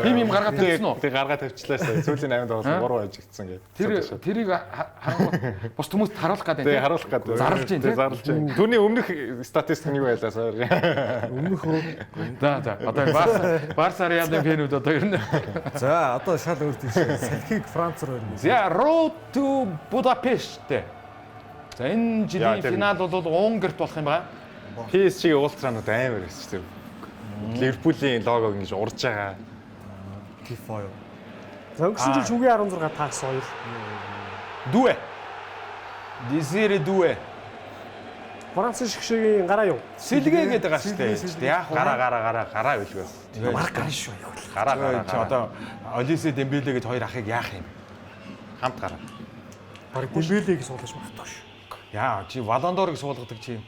Тим юм гаргаад тавьсан уу? Тэг гаргаад тавьчлаа штэ. Сүүлийн 8 тоглолтод 3 хожигдсан гэдэг. Тэрийг харангуут бус хүмүүст харуулах гэдэг. Тэг харуулах гэдэг. Зарлж байна тий. Зарлж байна. Түүний өмнөх статистик нь юу байлаа сая? Өмнөх үү? За одоо Барса Реалын фэнүүд одоо ер нь. За одоо шал өөр тийш. Салхийг Франц руу ирнэ. За Road to Budapest. За энэ жилийн финал бол Унгарт болох юм байна. PSG-ийн уулзраанууд амар байсан шүү дээ. Ливерпулийн логог ингэж урж байгаа. Tifo юу. За өнгөрсөн жил шүгээ 16 тагс 2. Дүэ. Дизире дүэ. Франц шгшгийн гараа юу? Сэлгээ гэдэг байгаа шүү дээ. Яг Гараа билгээс. Марк гарна шүү. Гараа. Чи одоо Олисе Дембеле гэж хоёр ахыг яах юм? Хамт гараа. Бараг Дембелег суулгаж магтах шүү. Яа, чи Валандорыг суулгадаг чи юм.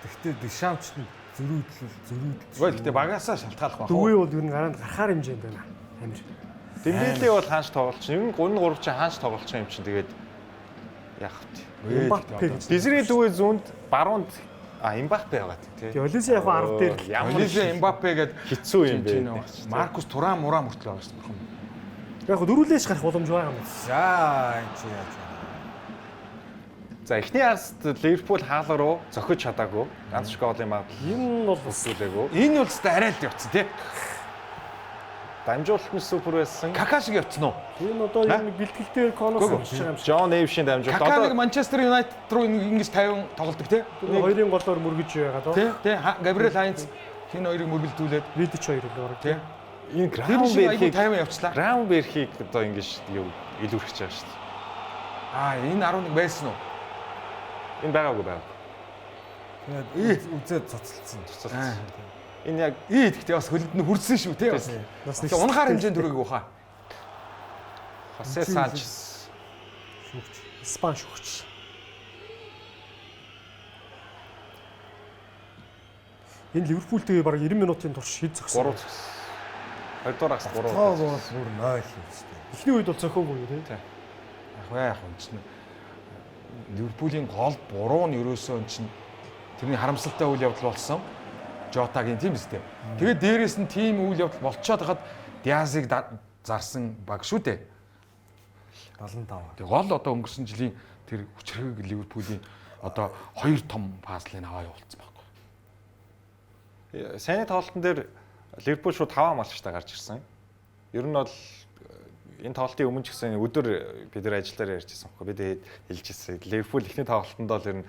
Гэхдээ Дешамч нь зөрүүдлэл. Гэхдээ багасаа шалтгаалах байх. Дүвээ бол ер нь гараанд гарахаар хэмжээнд байна. Амир. Дембеле бол хаанч тоглолч. Ер нь 3-3 чи хаанч тоглолч юм чинь тэгээд яах вэ? Мбаппе гэж. Дизире дүэ зүүнд баруунд Мбаппе байгаа тий. Тэгээ Олисе яг 10 дээр Олисе Мбаппе гээд хэцүү юм бэ. Маркус Туран мураа мөртлөө байгаа шүү дээ. яг дөрүүлээш гарах боломж байгаа юм. За энэ чи яаж вэ? За эхний харст Ливерпул хаалга руу зохиж чадаагүй. Ганц голын магадлал Энэ бол өсвөлээгүү. Энэ бол зөв арай л явцсан тий. Дамжуулалт нь супер байсан. Кака шиг явцсан уу? энэ одоо юм бэлтгэлтэй конос болж байгаа юм шиг. Джон Эйвшийн дамжуулалт. Кака нэг Манчестер Юнайтед руу ингэж 50 тоглолдог тий. Тэгээ хоёрын голоор мөргөж байгаа доо. Тий. Габриэл Хайнц хин хоёрыг мөргөлдүүлээд Видич хоёр л байгаа тий. Энэ Тэр шиг айгүй 50 Граунберхийг явчлаа. Граунберхийг одоо ингэж юу илүүрхэж байгаа шүү дээ. Энэ 11 байсан уу? Энэ байгаагүй байга. Тэгээд үзээд цоцолцсон. Энэ яг Гэхдээ бас хөлөнд нь хүрсэн шүү тий. Бас нэг Унахаар хэмжээнд төрөйг ухаа. Хосе Санчес Шүүгч. Испан шүгч. Энэ Ливерпултэй баг 90 минутын турш хэд 3 зогсон. зогс. Хоёрдугаар агс 3. Тоо бол бүр 0 хэвчтэй. Эхний үед бол цохоогүй тий. Яг чинь Ливерпулийн гол буруу нь ерөөсөө чинь тэрний харамсалтай үйл явдал болсон. Жотагийн тийм үстэй. Тэгээд дээрэс нь тийм үйл явдал болцоод хахад Диазыг зарсан баг шүү дээ. 75. Тэг гол одоо өнгөрсөн жилийн тэр хүчрэг Ливерпулийн одоо хоёр том паслыг аваа явуулсан байхгүй. Сайн тоглолтын дээр Ливерпул шууд 5 хамгаалагчтай гарч ирсэн. Ер нь бол энэ тоглолтын өмнө ч гэсэн өдөр бид нар ажиллаараа ярьжсэн байхгүй. Бид хэлжсэн. Ливерпул эхний тоглолтод бол ер нь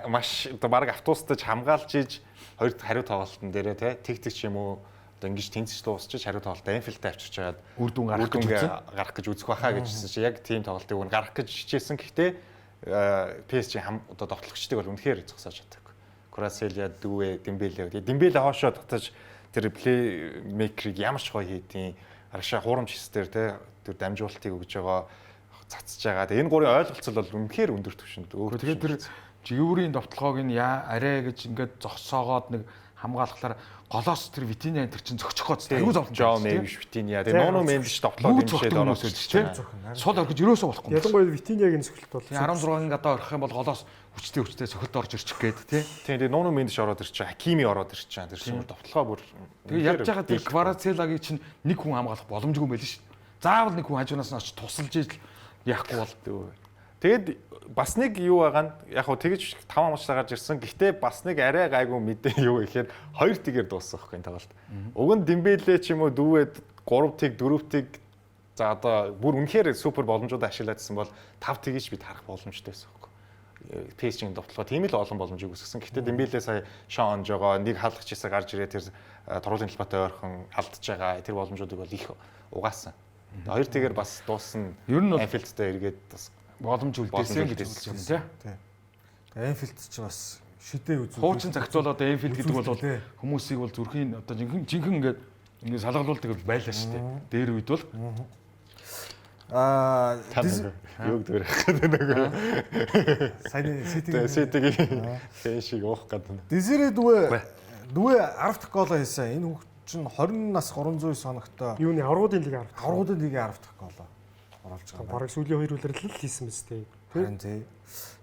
маш одоо баг автобустаж хамгаалж иж хоёр хариу тоглолтын дээрээ тэг юм уу одоо ингэж тэнцэж дуусчих хариу тоглолт Энфилдтэй авчирч чагаад Үр дүн гарах гэж үзэх байхаа гэжсэн чи яг тийм тоглолтыг өгн гарах гэж хичээсэн. Гэхдээ PSG одоо довтлогчдыг бол үнэхээр зогсоож чаддаг. Кварацхелиа, Дүэ, Дембеле. Дембеле хоошоо татаж тэр плеймейкерийг ямар ч гоё хийдیں۔ Арагшаа хуурамч хэсээр тэр дамжуулалтыг өгж байгаа цацж байгаа. Энэ гурийн ойлголцол бол үнэхээр өндөр түвшинд. Тэгээд тэр жигүүрийн довтлогоог нь арай гэж ингээд зогсоогоод нэг хамгаалахлаар голоос тэр Витиниа энэ чинь зөгчих гоц аюу зовлон Жоо Мэвиш Витиниа. Тэгээ Нуно Мендиш тоглоод имшээд ороод тийм. Сул орхиж өрөөсөө болохгүй. Ялангуяа Витиниагийн цогцолт бол 16-ын гадаа орох юм бол голоос хүчтэй сөхөлт орж ирчих гээд тий. Тэгээ Нуно Мендиш ороод ирчих. Хакими ороод ирчих. Тэр чинь тоглохоо бүр тэгээ явж байгаа тэр Кварацелагийн чинь нэг хүн хамгаалах боломжгүй байл ш. Заавал нэг хүн хажуунаас нь очиж тусалж ижил яахгүй бол. Тэгэд бас нэг юу байгаа нь яг хөө тэгж 5 амстай гарч ирсэн. Гэхдээ бас нэг арай гайгүй мэдээ юу гэхээр 2 тэгээр дууссан байхгүй тоглолт. Уг нь Дембеле ч юм уу дүүэд 3 тэг 4 тэг за одоо бүр үнэхээр супер боломжууд ашиглаадсан бол 5 тэгэж бид харах боломжтой байсан байхгүй. PSG-ийн довтлогоо тийм л олон боломжийг үүсгэсэн. Гэхдээ Дембеле сая шон жогоо нэг халах чийсээ гарч ирээ тэр тургуулын талбайтай ойрхон алдж байгаа тэр боломжуудыг бол их угаасан. 2 тэгээр бас дууссан. Ер нь бол Анфилдтай эргээд бас боломж үлдээсэн гэж үзэж байна тий. Энфилд ч бас шидээ үзүү. Хуучин цагтуулаад Энфилд гэдэг бол хүмүүсийг бол зүрхийн одоо жинхэнэ ингээд салгалуулдаг байлаа шүү дээ. Дээр үед бол юуг дөрөх гэдэг нөгөө сайн сэтгийн фэшиг уух гэдэг. Дизэрэ дүүэ 10 дахь гол хийсэн. Энэ хүүхд чинь 20 нас 300 соногтой. Юуны аврагуудын лиг 10 аврагуудын лигийн 10 дахь гол оруулж байгаа. Бараг сүүлийн 2 үлрэл л хийсэн биз дээ. Харин тий.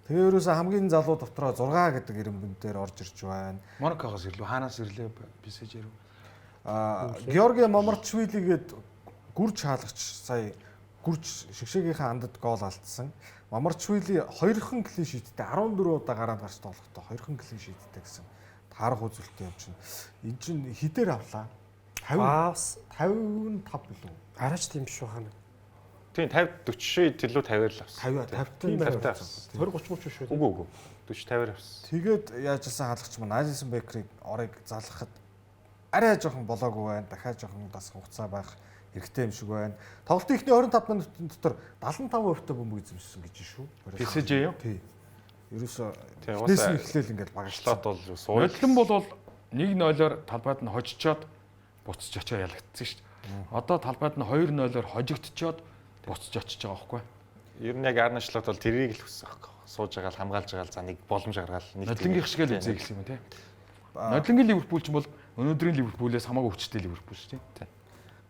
Тэгээ ерөөсө хамгийн залуу дотроо 6 гэдэг ирэмбэн дээр орж ирж байна. Монакогоос ирлээ, хаанаас ирлээ PSG-ээр. Георги Мамарчвилигээд гүрж хаалгач сая гүрж шигшээгийнхаа андад гол алдсан. Мамарчвили 2хан клин шиттэй 14 удаа гараад гарч тоглохдоо 2хан клин шиттэй гэсэн таарах үзүүлэлт юм чинь. Энд чинь хідээр авлаа. 55 билүү. Араач тийм биш байна. Тийм 50 40 төлөө 50-аар л авсан. 50 авсан. 20 30 биш үү? Үгүй 40 50-аар авсан. Тэгээд яажсан хаалгач маань Алисон Бекрийг орыг залгахад арай жоохон болоогүй байна. Дахиад жоохон бас хугацаа байх хэрэгтэй юм шиг байна. Тоглолтын ихний 25 минутын дотор 75% та бөмбөг эзэмшсэн гэж шүү. PSG юу? Тий. Ерөөсөө тий уусаа эхлээл ингээд багшлаад бол Нодлон бол 1-0-оор талбайд нь хожичоод буцаж очиж ялагдсан шүү дээ. Одоо талбайд нь 2-0-оор хожигдчихоод буцаж очиж байгаа байхгүй. Ер нь яг Арнашлот бол тэрийг л хүссэн байхгүй. Сууж байгаа л хамгаалж байгаа л за нэг боломж гаргаал нэг Нодлонгийнх шиг л үзье гэсэн юм тий. Нодлонгийн Ливерпул ч бол өнөөдрийн Ливерпулээс хамаагүй хүчтэй Ливерпул шүү дээ.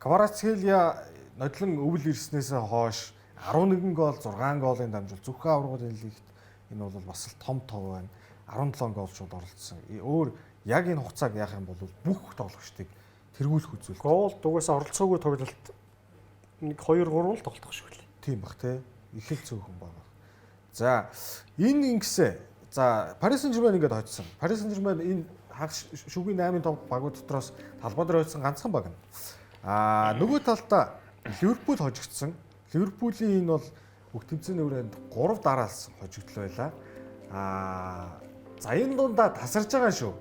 Кварацхелиа нодлон өвөл ирснээс хойш 11 гол 6 голын дамжуул зөвхөн аврагын лигт энэ бол бас л том тоо байна. 17 гол шууд оролцсон. Өөр яг энэ хугацааг яах юм бол бүх тоглогчдыг тэргүүлэх үзүүл. Гол дугаас оролцоогүй тоглолт нэг 2 3 л тоглох шүү дээ. Тийм бах те. Их л цөөхөн байна. За энэ ингэсэ. За Paris Saint-Germain ингээд хоцсон. Paris Saint-Germain энэ шүгийн 8-ын топ багууд дотроос талбай дээр хоцсон ганцхан баг нь. Нөгөө талдаа Ливерпул хожигдсон. Ливерпулийн энэ бол бүх тэмцээний өрөөнд 3 дараалсан хожигдол байлаа. За энэ дундаа тасарч байгаа шүү.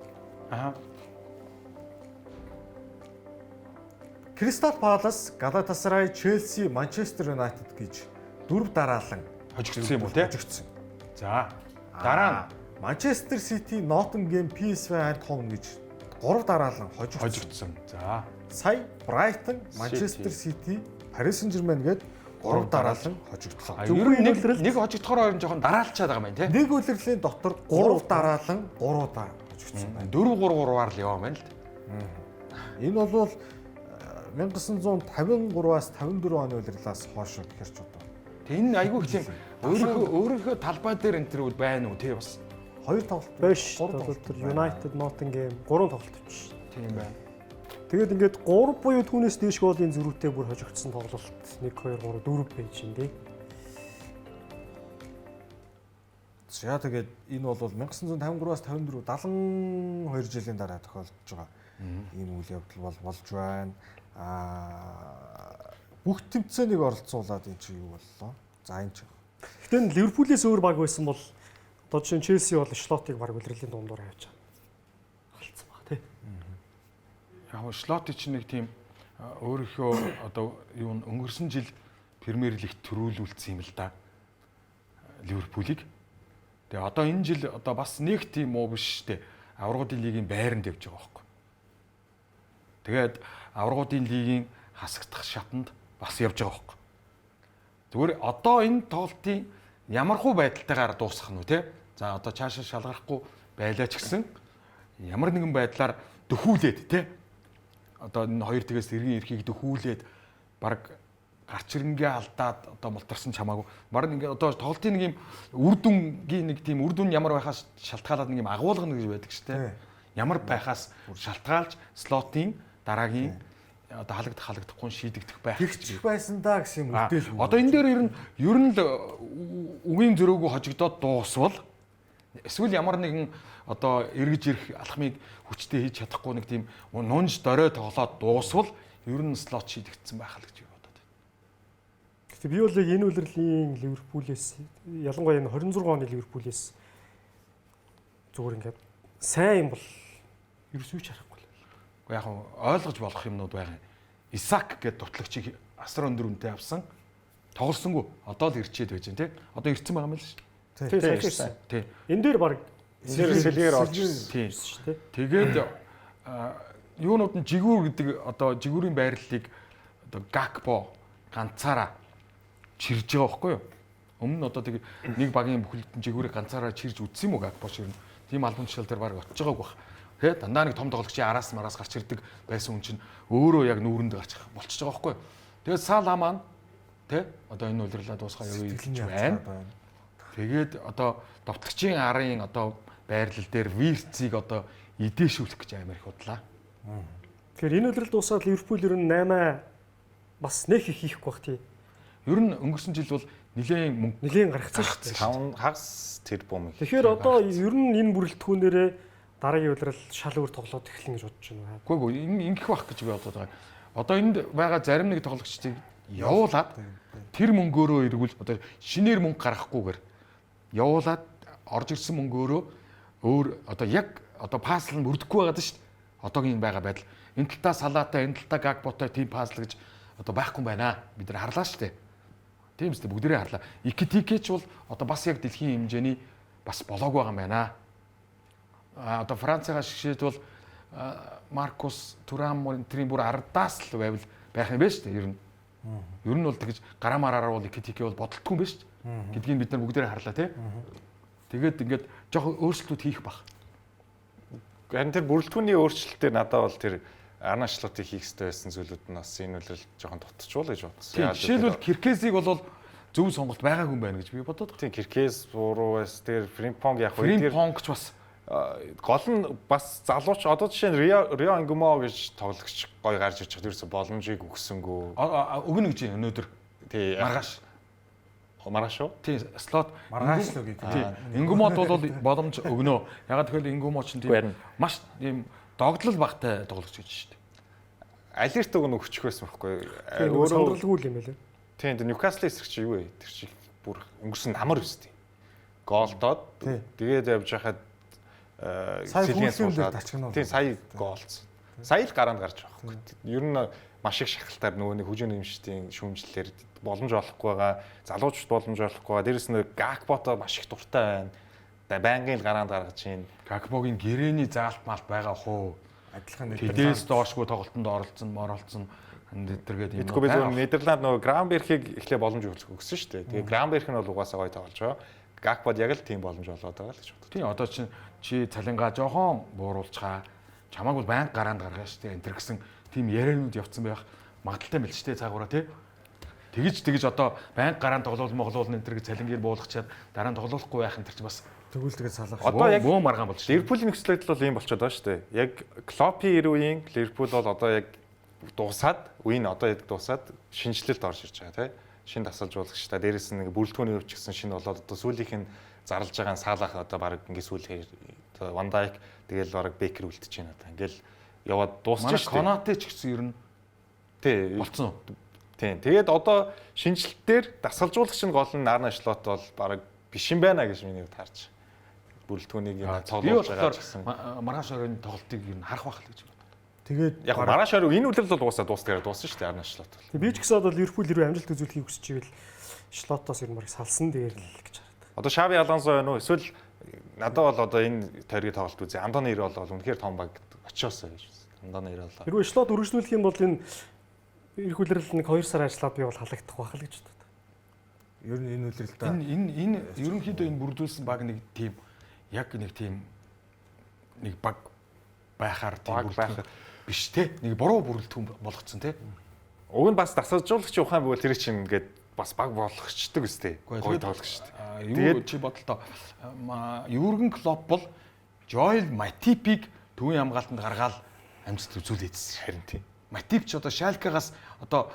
Кристал Палас, Галатасарай, Челси, Манчестер Юнайтед гэж 4 дараалан хожигдсон юм уу те? Хожигдсон. За дараа нь Манчестер Сити, Ноттингем, PSV Eindhoven гэж 3 дараалан хожигдсон. За сая Брайтон, Манчестер Сити, Paris Saint-Germain гээд 3 дараалан хожигдлоо. Ер нь нэг хожигдохоор ойрон жоохон дараалчаад байгаа юм тийм. Нэг үлрэлийн дотор 3 дараалан 3 удаа хожигдсон байна. 4-3-3-аар л яваа байна л. Энэ бол 1953-аас 54 оны улирлаас хойш гэхэрч одоо. Энэ айгүй их тийм өөрийнхөө талбай дээр энэ төр байна уу тий бас. 2 тоглолт биш. Тэр United, Nottingham 3 тоглолт биш. Тийм байна. Тэгээд ингээд 3 буюу түүнээс дээш голын зөрүүтэй бүр хожигдсон тоглолт 1 2 3 4 байж юм дээ. За тэгээд энэ бол 1953-аас 54 72 жилийн дараа тохиолдож байгаа. Ийм үйл явдал болж байна. Бүх тэмцээнийг оролцуулаад энэ чи юу боллоо? За энэ ч. Гэтэ Ливерпулээс өөр баг байсан бол одоо жишээ нь Челси бол Шлотыг баг үлрэлийн дундуур хайж байгаа. Халцсан баг тий. Яг Шлоти ч нэг тийм өөрийнхөө одоо юу өнгөрсөн жил Премьер Лиг төрүүлүүлсэн юм л да. Ливерпулийг. Тэгээ одоо энэ жил одоо бас нэг тийм муу биш штэ. Аврагуудын лигийн байранд явж байгаа байхгүй. Тэгээд аврагуудын лигийн хасагдах шатанд бас явж байгаа байхгүй. Зүгээр одоо энэ тоглолтын ямархуу байдалтайгаар дуусгах нь үү те. За одоо цаашаа шалгарахгүй байлаа ч гэсэн ямар нэгэн байдлаар дөхүүлээд тий. Одоо энэ хоёр тэгээс эргийн эрхийг дөхүүлээд баг гарч ирэнгээ алдаад одоо мултарсан чамаагүй. Бараг ингээд одоо тоглолтын нэг юм үр дүнгийн нэг тийм үр дүн ямар байхаас шалтгаалаад нэг юм агуулгана гэж байдаг шүү дээ. Ямар байхаас шалтгаалж слотын дараагийн одоо халагдахгүй шийдэгдэх байх Тэгчих байсан да гэсэн юм үлдээл. Одоо энэ дээр ер нь л үгийн зөрөөгүй хожигдоод дуусвал эсвэл ямар нэгэн одоо эргэж ирэх алхмыг хүчтэй хийж чадахгүй нэг тийм нунж дорой тоглоод дуусвал ер нь слот шийдэгдсэн байх л гэж бодоод байна. Гэхдээ би бол энэ үлрэлийн Ливерпулээс ялангуяа энэ 26 оны Ливерпулээс зүгээр ингээд сайн юм бол ерөөсөө ч харахгүй. Яг нь ойлгож болох юмнууд байгаа. Исаак гэдэг дутлагчийг асар өндөр үнэтэй авсан. Тоглосонгүй. Одоо л ирчээд байж байна тий. Одоо ирцэн байгаа юм л шүү. Тийм сайн. Тий. Энэ дээр баг сэлгээр орж тийм шүү дээ. Тэгээд юунууд нь жигүүр гэдэг одоо жигүүрийн байрлалыг одоо Гакпо ганцаараа чирж байгаа байхгүй юу? Өмнө нь одоо тэг нэг багийн бүхэлдэн жигүүрийг ганцаараа чирж үтсэн юм уу Гакпо шиг. Тийм албан тушаал дээр баг очиж байгааг бах. Тэгээ дандаа нэг том тоглогчийн араас мараас гарч ирдэг байсан хүн чинь өөрөө яг нүүрэнд гарч болчихж байгаа байхгүй юу? Тэгээд Сала маань тэ одоо энэ улирлаа дуусгаа юу гэж байна. Тэгээд одоо довтлогчийн арын одоо байрлал дээр Вирцийг одоо идээшүүлэх гэж амар их бодлаа. Тэгэхээр энэ үлрэл дуусаад Ливерпул ер нь 8 бас нэг их хийхгүй бах тий. Ер нь өнгөрсөн жил бол нэлийн гаргацсан шүү дээ. 5 хагас тэрбум. Тэгэхээр одоо ер нь энэ бүрэлдэхүүнээрээ дараагийн үлрэл шал өөр тоглоод эхэлнэ гэж бодож байна. Үгүй ингэх байх гэж би бодоод байгаа. Одоо энд байгаа зарим нэг тоглогчдыг явуулаад тэр мөнгөөрөө эргүүл одоо шинээр мөнгө гаргахгүйгээр явуулаад орж ирсэн мөнгөөрөө өөр одоо яг одоо паслал нь мөрдөхгүй байгаа шүү дээ. Одоогийн байгаа байдал. Энэ талтаа салаатай, энэ талтаа гагботой тийм пазл гэж одоо байхгүй байна. Бид нар харлаа шүү дээ. Тийм үстэй бүгдээрээ харлаа. Икитикч бол одоо бас яг дэлхийн хэмжээний бас болоог байгаа юм байна. Одоо Францагаа шигшээд бол Маркус Турам тэрийн бүр ардаас л байвал байх юм байна шүү дээ. Ер нь бол тэгж гарамаараар бол Икитик бол бодолтгүй юм байна шүү дээ. Гэдгийг бид нар бүгдээрээ харлаа тий. Тэгээд ингээд жоохон өөрчлөлтүүд хийх бах. Харин тэр бүрэлдэхүүний өөрчлөлтээр надад бол тэр арнашлуудыг хийх хэрэгтэй байсан зүйлүүд нь бас энэ үлрэл жоохон дутчихвол гэж бодсон. Жишээлбэл Киркезийг бол зөв сонголт байгаагүй юм байна гэж би бодоод байна. Тийм Киркез буруу байс тэр Фримпонг яг Фримпонгч бас гол нь бас залууч одоо жишээ нь Рио Ангумо гэж тоглогч гой гарч ирж байгаа ерөөсө боломжийг өгсөнгөө. Өгнө гэж өнөөдөр. Тий Маргааш уу? Тий слот Маргааш л гэдэг. Тий. Ингумод бол боломж өгнө. Ягаад тэгэхээр Ингумо ч тийм маш ийм догдлол багтай тоглогч гэж шүү дээ. Алерт өгнө өгчих байсан байхгүй. Өөрөө сонирхолгүй юм байлаа. Тийм Ньюкасл эсрэг чи юу вэ? Тэр чи бүр өнгөрсөн намар өстэй. Голдоод тэгээд явж хахад Сэлгийн суулаад тачгнаа. Тийм сая гоолцсон. Сая л гараанд гарч байгаа байхгүй. Ер нь маш их шахалтаар нөгөө нэг хүжин нэмшдийн шүүмжлэлээр боломж олохгүй байгаа, залуучууд боломж олохгүй байгаа. Дээрэс нь Гакбото маш их дуртай байна. Байнгын л гараанд гаргаж чинь Гакбогийн гэрээний заалт малт байгаа хөө. Адилхан Тэдээс доошгүй тоглолтонд оролцсон энэ төргээд юм. Тэгэхгүй би зөв Нидерланд нөгөө Гранберхийг эхлээ боломж өгсөн шүү дээ. Тэгээ Гранберх нь бол угаасаа гоё тоглож байгаа. Гакбод яг л тийм боломж олоод байгаа л гэж боддог. Тийм одоо чи цалингаа жоохон бууруулцгаа. Чамааг бол байнга гараанд гаргана шүү дээ. Энтэр гэсэн тийм яриануд явцсан байх магадaltaй мэл шүү дээ цаагаараа тий. Тэгж одоо байнга гараанд тоглоулна энтэр гэж цалингээр буулгачаад дараа нь тоглохгүй байх энтэр чи бас тэгвэл тэгээд салах. Одоо яг муу маргаан болж шүү. Ливерпулийн нөхцөл байдал бол ийм болчиход байгаа шүү дээ. Яг Клоппи үеийн Ливерпул бол одоо яг дуусаад үеийн одоо яг дуусаад шинжилэлд орж ирж байгаа тий. Шинэ тасалжуулагчтай дээрээс нэг бүрэлдэхүүний өвч гэсэн шинэ болоод одоо сүүлийнх нь зарлж байгаа нь Салах одоо баг ингээ сүүлээр Ван Дайк тэгэл баг Бекер үлдэж байна одоо ингээл яваад дуусчих шүү дээ. Конате ч гэсэн ер нь тий болцсон. Тийм. Тэгээд одоо шинжилтээр дасгалжуулагч нь гол нь Арнашлот бол баг биш юм байна гэж миний хувьд харж. Бүрэлдэхүүнийг цоглуулж байгаа ч гэсэн маргааш оройн тоглолтыг ер нь харах байх л гэж байна. Тэгээд яг маргааш орой энэ үлрэл бол дуусаад дуусна шүү дээ Арнашлот. Би ч гэсэн одоо Ливерпул хэрвээ амжилт үзүүлэхийг хүсэж ивэл Шлотоос ер нь баг салсан дээр л гэж хараад. Одоо Шави Алонсо байна уу? Эсвэл надад бол одоо энэ тойргийн тоглолт үзье. Андоны 90 бол үнэхээр том баг очиосоо гэж. Андоны 90 бол. Хэрвээ Шлот үргэлжлүүлэх юм бол энэ ирэх үлрэл нэг 2 сар ажиллаад би бол халагдах байх л гэж боддог. Ер нь энэ үлрэлтэй. Энэ ерөнхийдөө энэ бүрдүүлсэн баг нэг тийм яг нэг тийм нэг баг байхаар тийм Баг байх. биш те. Нэг буруу бүрэлдэхүүн болгоцсон те. Уг нь бас дасгалжуулагч ухаан бол тэр чинь ингээд бас баг болгочдөг үстэй. Гой тоглогч шүү дээ. Юу чи бодлоо Юрген Клоп бол Жоэл Матипийг төвийн хамгаалтанд гаргаад амжилт үзүүлээдсэн. Харин тийм. Матип ч одоо Шалкагаас одоо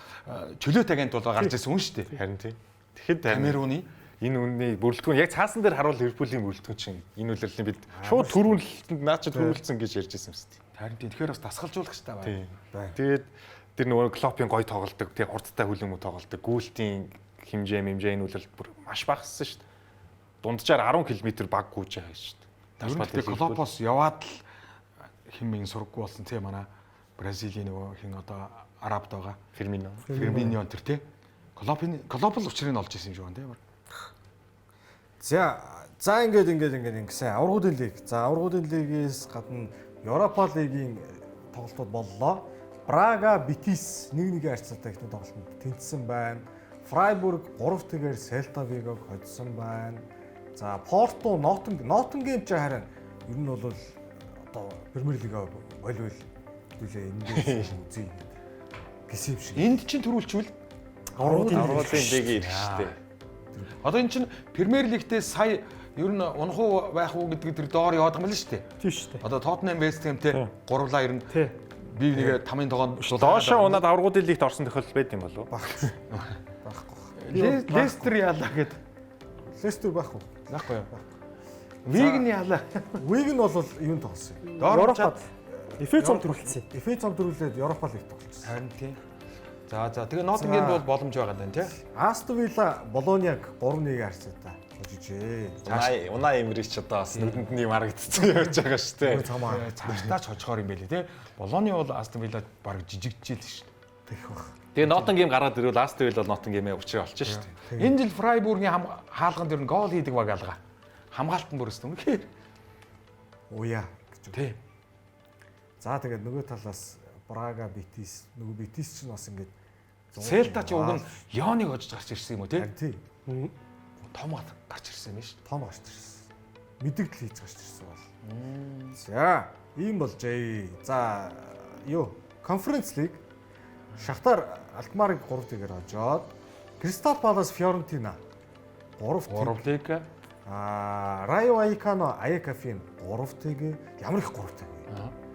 чөлөөт агент бол гарч ирсэн хүн шүү дээ. Харин тийм. Тэгэхэд Камеруны энэ үнний бүрэлдэхүүн яг цаасан дээр харуул Ливерпулийн бүрэлдэхүүн чинь энэ үлрэлийн бид шууд төрүүлэлтэнд наа чи төрүүлсэн гэж ярьж байсан юм шүү дээ. харин тэгэхээр бас дасгалжуулагчтай байна. Тэгээд тэр нөгөө Клопын гой тоглолдог, тэг хурдтай хүлэмж тоглолдог, гүйлтийн хэмжээ нүүлэлт бүр маш багассан шүү дээ. Дунджаар 10 км баг гүйж байгаа шүү дээ. Тэгээд Клопоос яваад л хэммийн сургаггүй болсон тийм манай Бразилийн нөгөө хин одоо Арабд байгаа Ферминио тэр тийм Клоп л учрыг нь олж ирсэн юм шиг байна тийм. За ингээд ингэсэн аврагуудын лиг. За аврагуудын лигээс гадна Европа лигийн тоглолтууд боллоо. Брага, Битис 1-1 харьцаатай ихтэй тоглолтод тэнцсэн байна. Фрайбург 3-1-ээр Селта Вигог хоцсон байна. За Порто, Ноттингем ч харин ер нь бол одоо Премьер лига болвол хэдүүлээ эндээс үзье гэсэн юм шиг. Энд чинь төрүүлчихвэл аврагуудын лиг ирэх шүү дээ. Одоо эн чинь Премьер лигтээ сая ер нь унахуу байх уу гэдэг тэр доор яваад байгаа юм л шүү дээ. Тийм шүү дээ. Одоо Tottenham West Ham-тэй гурлаа ер нь би нэг 5-ын тогоонд Доошоо унаад аврагуудын лигт орсон тохиолдол байд юм болов уу? Багхгүй. Лестер яалаа гэд. Лестер байхгүй. Яахгүй юу? Вигн яалаа. Вигн бол юунд тоглосон юм? Европад Эфесом төрүүлсэн. Эфесом төрүүлээд Европа лиг тоглосон. Харин тийм. За тэгээ Ноттингемд бол боломж байгаа даа тий. Астон Вилла Болониаг 3-1 харьцаатай хожижээ. Унаа Эмрич одоо бас нүдэнд нь юм харагдцсан явж байгаа шүү дээ. Цаашдаа ч хожихоор юм байлээ тий. Болони бол Астон Виллад баг жижигчээл шүү. Тэгэх бах. Тэгээ Ноттингем гараад ирвэл Астон Вилла бол Ноттингемээ учрыг олж шүү дээ. Энэ жил Фрайбургийн хаалганд ер нь гол хийдэг баг алгаа. Хамгаалтан бүрээс үнэхээр. Уяа гэж. Тий. За тэгээд нөгөө талаас Брага, Битис, нөгөө Битис ч бас ингээд Селта ч уг нь Лионыг хожиж гарч ирсэн юм уу тий? Тийм. Том гарч ирсэн юм шүү дээ. Том гарч ирсэн. Мэдэгдэл хийж гарч ирсэн бол. За, ийм болжээ. За, юу? Конференц лиг Шахтар Алкмарыг 3-1-ээр хожоод Кристал Палас Фьорентина 3-1. Райо Ваикано Аякафин 3-1. Ямар их 3-1.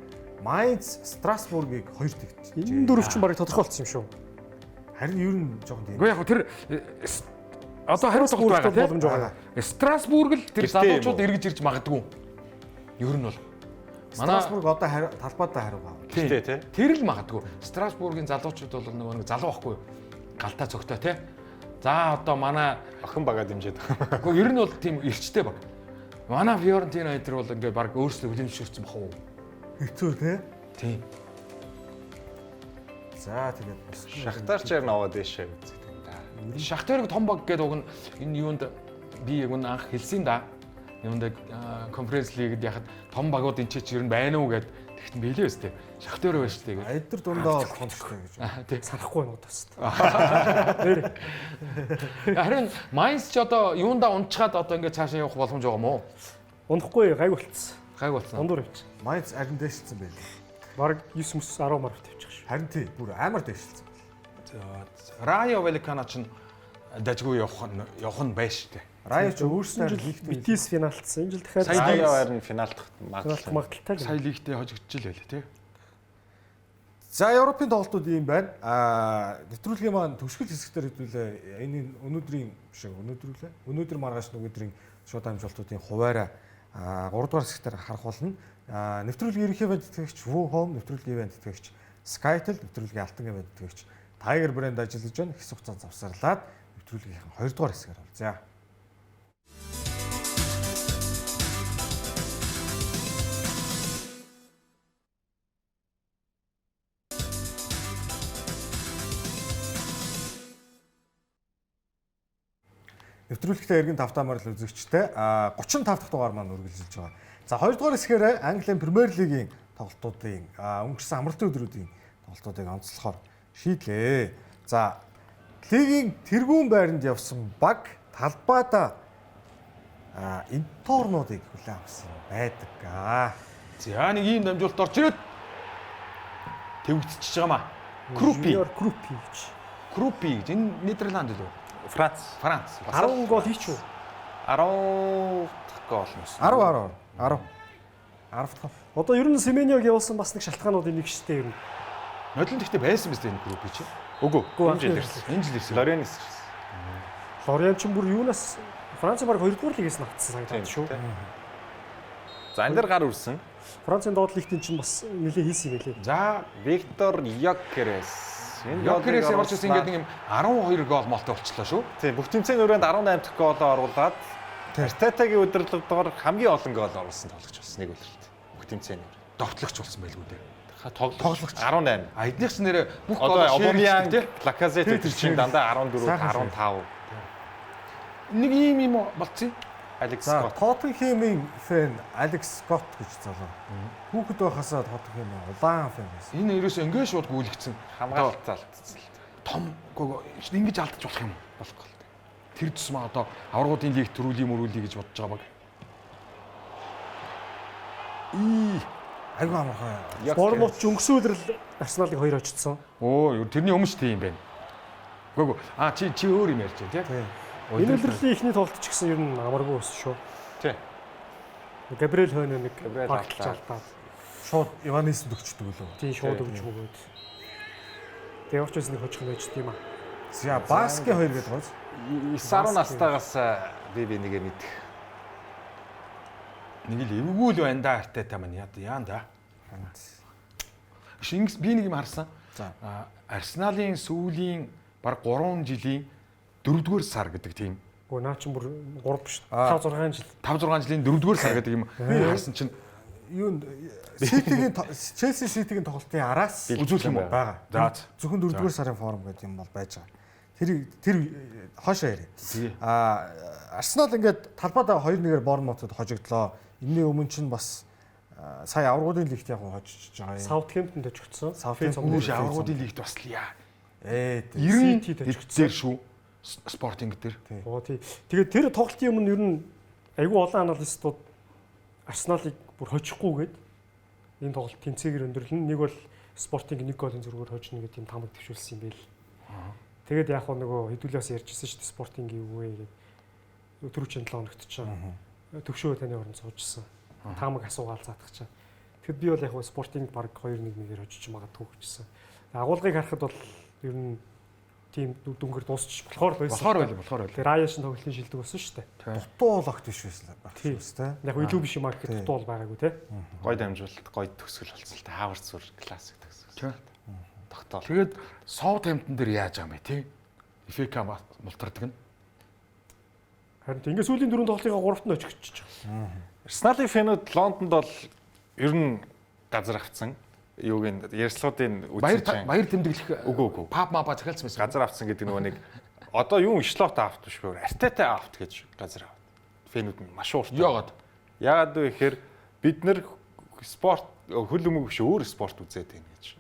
Майнц Страсбургийг 2-1. Энэ дөрөв чинь барыг тодорхой болсон юм шүү. Харин ер нь жоохон тийм. Үгүй яг тэр одоо хариу тоглолт байгаа боломж байгаа. Страсбург л тэр залуучууд эргэж ирж магадгүй. Ер нь бол Страсбург одоо талбайдаа хариу байгаа. тий. Тэр л магадгүй. Страсбургийн залуучууд бол нэг залуу байхгүй юу? Галтаа цогтой тий. За одоо манай Охин бага дэмжиж байгаа. Гэхдээ ер нь бол тийм эрчтэй баг. Манай Фьорентина эдэр бол ингээд баг өөрсдөө хүлэмжшүүлсэн бах уу? Хэцүү тий. Тийм. За тэгээд Шахтарчаар наваад дэшээ үздэг юм да. Шахтарыг том баг гэдэг уг нь энэ юунд би яг анх хэлсэн да. Юунд конференц лигд яхад том багууд энэ ч ер нь байна уу гэд тэгтэн биелээ өстэй. Шахтар байна шүү дээ. эдэр дундаа бол хонцтой гэж. Тийм. Сарахгүй нууд бас. Харин Майнс ч одоо юундаа унчаад одоо ингээд цаашаа явах боломж байгаа мó? Унахгүй гайг болцсон. Гайг болсон. Дундуур явчих. Майнц арин дэшилсэн байлээ. Бараг 9 10 марк тавьчих шүү. Харин тий бүр амар дэшилсэн. Райо Ваикано ч дажгүй явах нь байж штэ. Райо ч өөрснөө лигт Битис финалцсан. Энэ жил дахиад Сая харин финалт магадлал. магадaltaй. Сая лигтээ хожигдчихл байлээ тий. За Европын тоглолтууд ийм байна. Нэвтрүүлгийн маань төгсгөл хэсэгтэр хэдүүлээ энэ өнөөдрийн биш өнөөдөр маргааш нөгөөдрийн шууд амжилтуудын хуваараа 3 дугаар хэсэгтэр харах болно. Нэвтрүүлгийн ерөнхий байд тэтгэгч Wuhom, нэвтрүүлгийн байд тэтгэгч Skytel, нэвтрүүлгийн алтан байд тэтгэгч Tiger брэнд ажиллаж байна. Хэс хугацаанд завсарлаад нэвтрүүлгийн 2 дугаар хэсгээр болзъя. Нэвтрүүлэгтээ эргэн тавтаамаар л үзэгчтэй 35 дахь дугаар маань үргэлжилж байгаа. За 2 дугаар хэсгээр Английн Премьер лигийн тоглолтуудын өнгөрсөн амралтын өдрүүдийн тоглолтуудыг онцлохоор шийдлээ. За лигийн тэргүүн байранд явсан баг талбайдаа инторнуудыг хүлээн авсан байдаг. За нэг ийм дамжуулалт орж ирээд төвөгдчихөж байгаа маа. Крупи гэж энэ Нидерланд лөө? Франц. 10 гол хийч үү? 10 гол мөс. 10 дахь. Одоо ер нь Семенёг явуулсан бас нэг шалтгаануудын нэг шүү дээ ер нь. Нодлон гэхдээ байсан биз дээ энэ Крупи чи. Үгүй. Энэ жил Энэ жил ирсэн. Лоренс. Лориан ч бүр юунаас Франц баг 2 дугаар лигээс навцсан санагдаад шүү. За энэ дэр гар үрсэн. Францын доод лигтийн чинь бас нэлээд хийсэн юм байлээ. За Виктор Йокерес. Йокерес явж ирсэн ингээд нэг юм 12 гол молтой болчихлоо шүү. Тийм бүх тэмцээний өрөөнд 18 дахь гоолоо оруулаад Артетагийн удирдлагаар хамгийн олон гол оруулсан тоглогч болсон нэг үлрэлт. Бүх тэмцээний өрөөнд Довтлогч болсон байлгүй дээ. тоглогч 18. А эднийх ч нэрээ бүх Одоо гол Обамянг, тий. Лаказет тэр чинь дандаа 14, 15. Нэг юм болцсон. Алекс За Скот. Тоттенхэмийн фэн Алекс Скот гэж залуу. Хүүхэд байхасаа Тоттенхэмийн улаан фэн байсан. Энэ ерөөс ингээ шууд гүйлгцэн. Хамгаалалт алдсан л дээ. Том ингэж алдаж болох юм болохгүй л дээ. Тэр тусмаа одоо аврагуудын лиг төрүүлээ гэж бодож байгаа баг. Айгу амархан. Бормут ч өнгөрсөн өдрөл Арсеналыг 2 очсон. Оо тэрний өмнө ч тийм байна. Үгүй чи өөр юм ярьж байна тий. Энэ үлрэлийн ихний тоглолт ч гэсэн ер нь амаргүй байсан шүү. Тий. Габриэл Хойно нэг Габриэл багтж алдлаа. алдаад. Шууд Иванис өгчдөг лөө. Тийм шууд өгч өгөөд. Тэгээ очиж нэг хожих байж тийм аа. За Баски 2 гэдэг гоц. 9 настайгаас би нэгэ мэдэх. Нэг л эвгүй л байна да Артета маань яан да. Шингис би нэг юм харсан. За. Арсеналын сүүлийн баг 3 жилийн 4-р сар гэдэг тийм. Гөө наа чинь бүр 3 биш 5 6 жил. 5-6 жилийн 4-р сар гэдэг юм харсан чинь Юунд Ситигийн Челси Ситигийн тоглолтын араас үзүүлэх юм уу? байгаа. За. Зөвхөн 4-р сарын форум гэдэг юм бол байж байгаа. Тэр хоошоо яриа. Тэгээ. Арсенал ингээд талбайдаа 2-1-ээр Борнмутад хожигдлоо. Энэний өмнө чинь бас сая аврагуудын лигт яг хожиж байгаа юм. Саутгемптонд очигдсон. Үүш аврагуудын лигт бас л яа. 90 дээр шүү. Спортинг дээр. Оо тий. Тэгээд тэр тоглолтын өмнө ер нь айгүй олон аналистууд Арсеналыг бүр хожихгүй гээд энэ тоглолт тэнцээгээр өндөрлөн. Нэг бол Спортинг 1 голын зөргөөр хожно гэдэг юм тамаг төвшүүлсэн юм байл. Тэгээд яг нөгөө хэдүүлээс ярьжсэн шүү дээ Спортинг юу вэ гэдэг. Түрүүчэн 7 хоногт ч төвшөө таны оронд суужсэн. Тамаг асуугаал заадах чаа. Тэгэд би бол яг Спортинг баг 2-1-ээр хожиж магадгүй гэжсэн. Агуулгыг харахад бол ер нь тийм дүнгээр дуусчих болохоор л байсан. Болохоор байл. Тэр Раяшин тоглолтын шилдэг болсон шүү дээ. Дутуу логт биш байсан Тийм. Яг илүү биш юм аа гэхэд дутуу бол байгаагүй те. Гой дамжуулалт, гой төгсгөл болсон л та. Хаварц зүр классик төгсгөл. Тогтоол. Тэгээд Саутгемптон дээр яаж байгаа юм бэ тий? FA мултардаг нь. Харин ингээд сүүлийн 4 тоглолтынхаа 3-т нь очихчих. Арсеналын фэнүүд Лондонд бол ер нь газар авцсан. Юуг нь ярьслуудын үзэж Баяр тэмдэглэх үгүй. паб маба захиалсан байсан. Газар авцсан гэдэг нөгөө нэг одоо юу Шлот авт биш бүр Артета авт гэж газар авт. Фэнүүд нь маш ууртай. Яагаад вэ гэхээр бид нэр спорт хөл өмг биш өөр спорт үзээд байна гэж.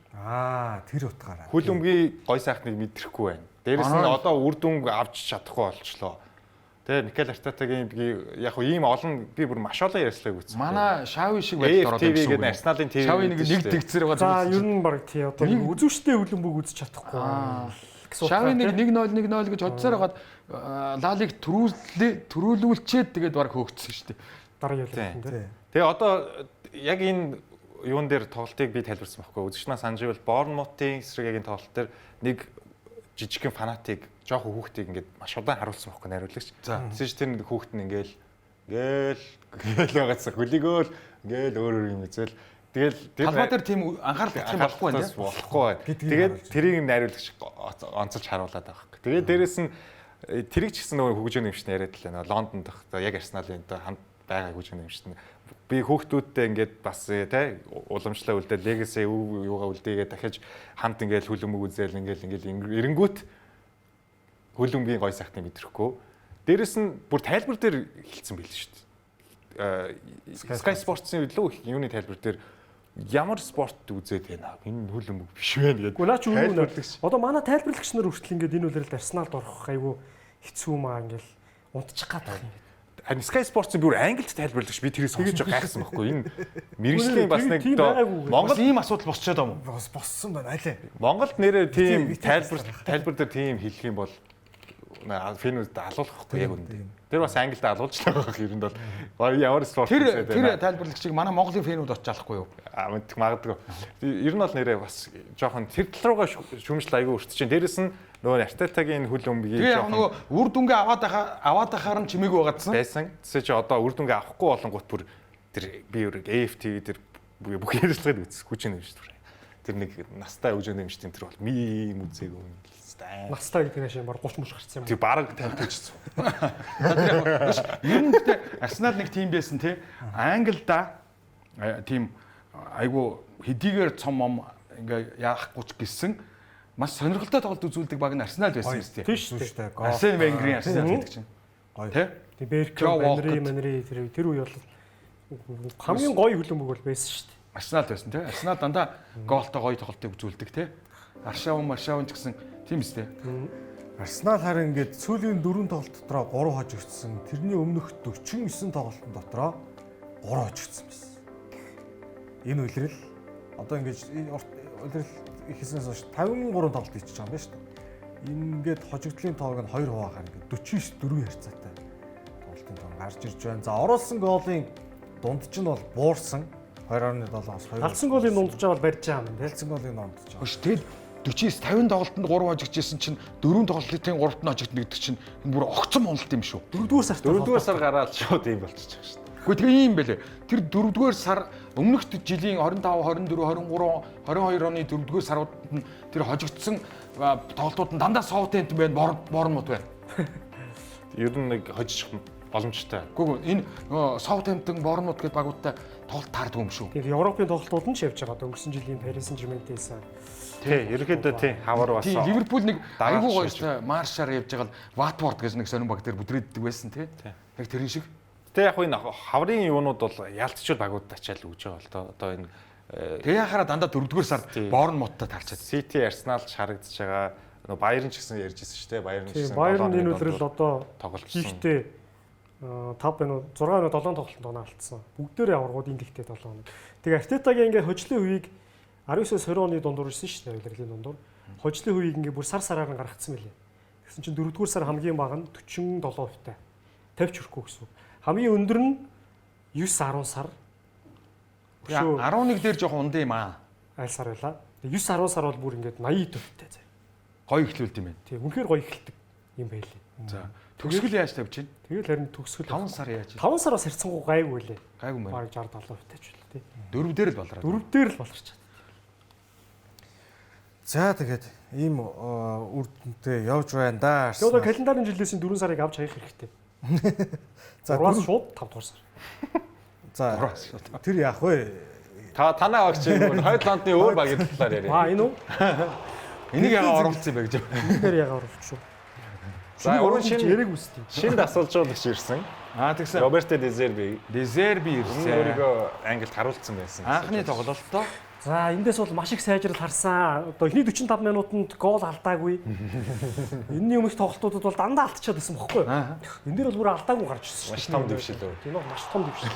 Тэр утгаараа. Хөл өмгийн гой сайхныг мэдрэхгүй байна. Дээрэс нь одоо үр дүн авч чадахгүй болчлоо. Тэгээ Микел Артетагийн яг хөө ийм олон би бүр маш олон ярьслаг үзсэн. Манай Шави шиг байдал ороод ирсэн гэдэг Арсеналын ТV Шави нэг тэгцэр байгаа. За ер нь баг тий одоо үзүүштэй хөлбөмбөг үзэж чадахгүй. Шави нэг 1-0 1-0 гэж бодсоор хагаад Лалиг төрүүлүүлчихэд тэгээд баг хөөгдсөн шүү дээ. Дараа ялсан тий. Тэгээ одоо яг энэ юун дээр тоглолтыг би тайлбарсан байхгүй. Үзэгч маань санаж байвал Борнмутын эсрэг яг энэ тоглолт дээр нэг жижигхэн фанатыг жоохон хүүхдийг ингээд маш удаан харуулсан байхгүй найруулагч. Тэсэж тэр нэг хүүхд нь ингээл байгаадсан хөлигөөл ингээл өөр юм үзэл. Тэгэл талбай дээр тийм анхаарал татах юм болохгүй байна. Тэгээд тэрийг найруулагч онцолж харуулад байгаа хэрэг. Тэгээд дээрэс нь тэрийг ч гэсэн нөгөө хөгжөөний юмшин яриад л байна. Лондонд дах яг Арсеналын хамт байгаа хөгжөөний юмшин. Би хүүхдүүдтэй ингээд бас тий уламжлаа үлдээд легаси юугаа үлдээгээд дахиж хамт ингээд хөлөмөг үзээл ингээд эренгүүт хөлөмгийн гой сайхныг мэдрэхгүй. Дээрэс нь бүр тайлбар дээр хэлсэн байл шүү дээ. Sky Sports-ийн илүү юуны тайлбар дээр ямар спорт үзээд байна. Энэ хөлөмөг биш вэ гэдэг. Наа чи юу одоо манай тайлбарлагч нар хүртэл ингээд энэ үлрэлд Арсеналд орох айгүй хэцүү маа ингээл унтчих гадах юм. харин Sky Sports-ын бүр англид тайлбарлагч би тэрийг сонсож гайхсан байхгүй. Энэ мэрэгжлийн бас нэг Монгол ийм асуудал босчоод байгаа юм. Бас боссон байна алей. Монголд нэрээ тийм тайлбар дээр тийм хэлэх юм бол фэнүүд алуулахгүй яг үнэ. Тэр бас англид алуулж байгаа хэрэг нь бол ямар спорт тэр тайлбарлагчийг манай Монголын фэнүүд очиж алахгүй юу? Мэдэх магадгүй. Ер нь бол нэрээ бас жоохон тэр тал руугаа шүмжил аягүй өртөж чинь. Дээрэс нь нөгөө Артетагийн хөл өмгийг жоохон нөгөө үр дүнгээ аваад ахаар нь чимээгүй байгаадсан. Байсан. Тэсээ чи одоо үр дүнгээ авахгүй болонгууд бүр тэр би өөр AFT тэр бүх ярилцлагыг үзэхгүй ч юм шүү дээ. Тэр нэг настай өжөөний юм шиг тэр бол мим үзээг юм. Настай гэдэг нь шин баг 30 мөч гарцсан юм. Тэг бараг 50 гэсэн. Ер нь гэхдээ Арсенал нэг тим байсан тий. Англида тим айгу хэдийгээр цом ингээ яахгүй ч гэсэн маш сонирхолтой тоглолт үзүүлдэг баг нь Арсенал байсан юм тий. Тийш үү. Арсен Венгерийн Арсенал гэдэг чинь. Тий. Тэг Беркер, Манри тэр үе бол хамгийн гоё хөлбөмбөг бол байсан шүү дээ. Арсенал байсан тий. Арсенал дандаа гоолтой гоё тоглолтыг үзүүлдэг тий. Маршаун ч гэсэн тийм үстэй. Арсенал харин ингээд сүүлийн 4 тоглолт дотроо 3 хожигдсон. Тэрний өмнөх 49 тоглолтын дотроо 3 хожигдсон байсан. Энэ үлрэл одоо ингээд үлрэл ихснээс хойш 53 тоглолт хийчихэж байгаа юм байна шүү дээ. Ингээд хожигдлын тоог нь 2 хуваагаар ингээд 49-4 харьцаатай тоглолтын тоог гарч ирж байна. За оруулсан гоолын дунд чинь бол буурсан 2.7-аас 2. Алдсан голын дундж байгаа бол барьж байгаа юм дээ. Алдсан голын дундж байгаа. Хөш тэгэл 49-50 тоглолтод 3 хожигдчихсэн чинь 4 тоглолтын 3-т нь хожигдно гэдэг чинь энэ бүр огцом уналт юм шүү. 4-р сар гараад шууд ийм болчихж байгаа шүү дээ. Гэхдээ тэгээ юм бэлээ. Тэр 4-р сар өмнөх жилийн 25, 24, 23, 22 оны 4-р сарууд нь тэр хожигдсон тоглолтууд нь дандаа Southampton байна, Bournemouth байна. Ер нь нэг хожих боломжтой. Гэхдээ энэ Southampton, Bournemouth гэдэг багуудтай тоглолт таардгүй юм шүү. Тэгээд Европын тоглолтууд нь ч явж байгаа. Өнгөрсөн жилийн Paris Saint-Germain-тэйсэн. Тий, ерөөхдөө тий хавар бас. Ливерпул нэг айгүй гоёстой маршаар явж байгаа л Watford гэж нэг сонин баг дээр бүдрээддэг байсан тий. Яг тэрэн шиг. Тэ яг энэ хаврын юунууд бол ялцчул багуудад ачаал өгж байгаа л доо. Одоо энэ тэгээ яхаараа дандаа 4-р сард Bournemouth-тай таарчаад. City, Arsenal харагдаж байгаа. Нөгөө Bayern ч гэсэн ярьжсэн шүү дээ. Bayern ч гэсэн. Bayern энэ үлрэл одоо тоглолцсон. хийхдээ 5 байна уу 6 байна уу 7 тоглолтод оноо алдсан. Бүгдээрээ аваргууд энэ лигтээ 7 оноо. Тэгээ Артетагийн ингээ хожлын үеийг 19-с 20 оны дундуур ирсэн шүү дээ үлрэлийн дундуур. Хожлын үеийг ингээ бүр сар сараар нь гаргацсан мөлий. Тэгсэн чинь 4-р сар хамгийн бага нь 47%-тай. 50 хүрэхгүй гэсэн. Хамгийн өндөр нь 9-10 сар. 11 дээр жоохон ундаа юм аа. Айл сар байлаа. 9-10 сар бол бүр ингээд 80%-тай заяа. Гоё ихлүүлд юм байна. Тий, үнэхээр гоё ихэлдэг юм байлээ. За, төгсгөл яаж тавьж чинь? Тэгэл харин төгсгөл 5 сар яаж? 5 сараас харьцангуй гайгүй лээ. Гайгүй байна. Бараг 60-70%-тай ч үл тий. 4 дээр л болроо. 4 дээр л болчихсон. За тэгээд ийм үр дүнтэй явж байна да. Тэгээд одоо календарын жилээс 4 сарыг авч хаях хэрэгтэй. За 4-аас шууд 5 дугаар сар. За тэр яах вэ? Танаа багч хойд лондны өөр багийн талаар яриа. Энэ үү? Энийг яга оруулсан бэ гэж. Энийг яга оруулсан шүү. За өрн яриг үстэй. Шинэ дасгалжуулагч ирсэн. Тэгсэн. Роберто Дезерби ирсэн. Өөрийгөө Англид харуулсан байсан. Анхны тоглолтоо. За эндээс бол маш их сайжрал харсан. Одоо эхний 45 минутанд гол алдаагүй. Энэний өмнөх тоглолтуудад бол дандаа алдчихад байсан бохоггүй. Энэ дээр бол бүр алдаагүй гарч ирсэн шүү. Маш том дэвшил үү. Тийм үү, маш том дэвшил.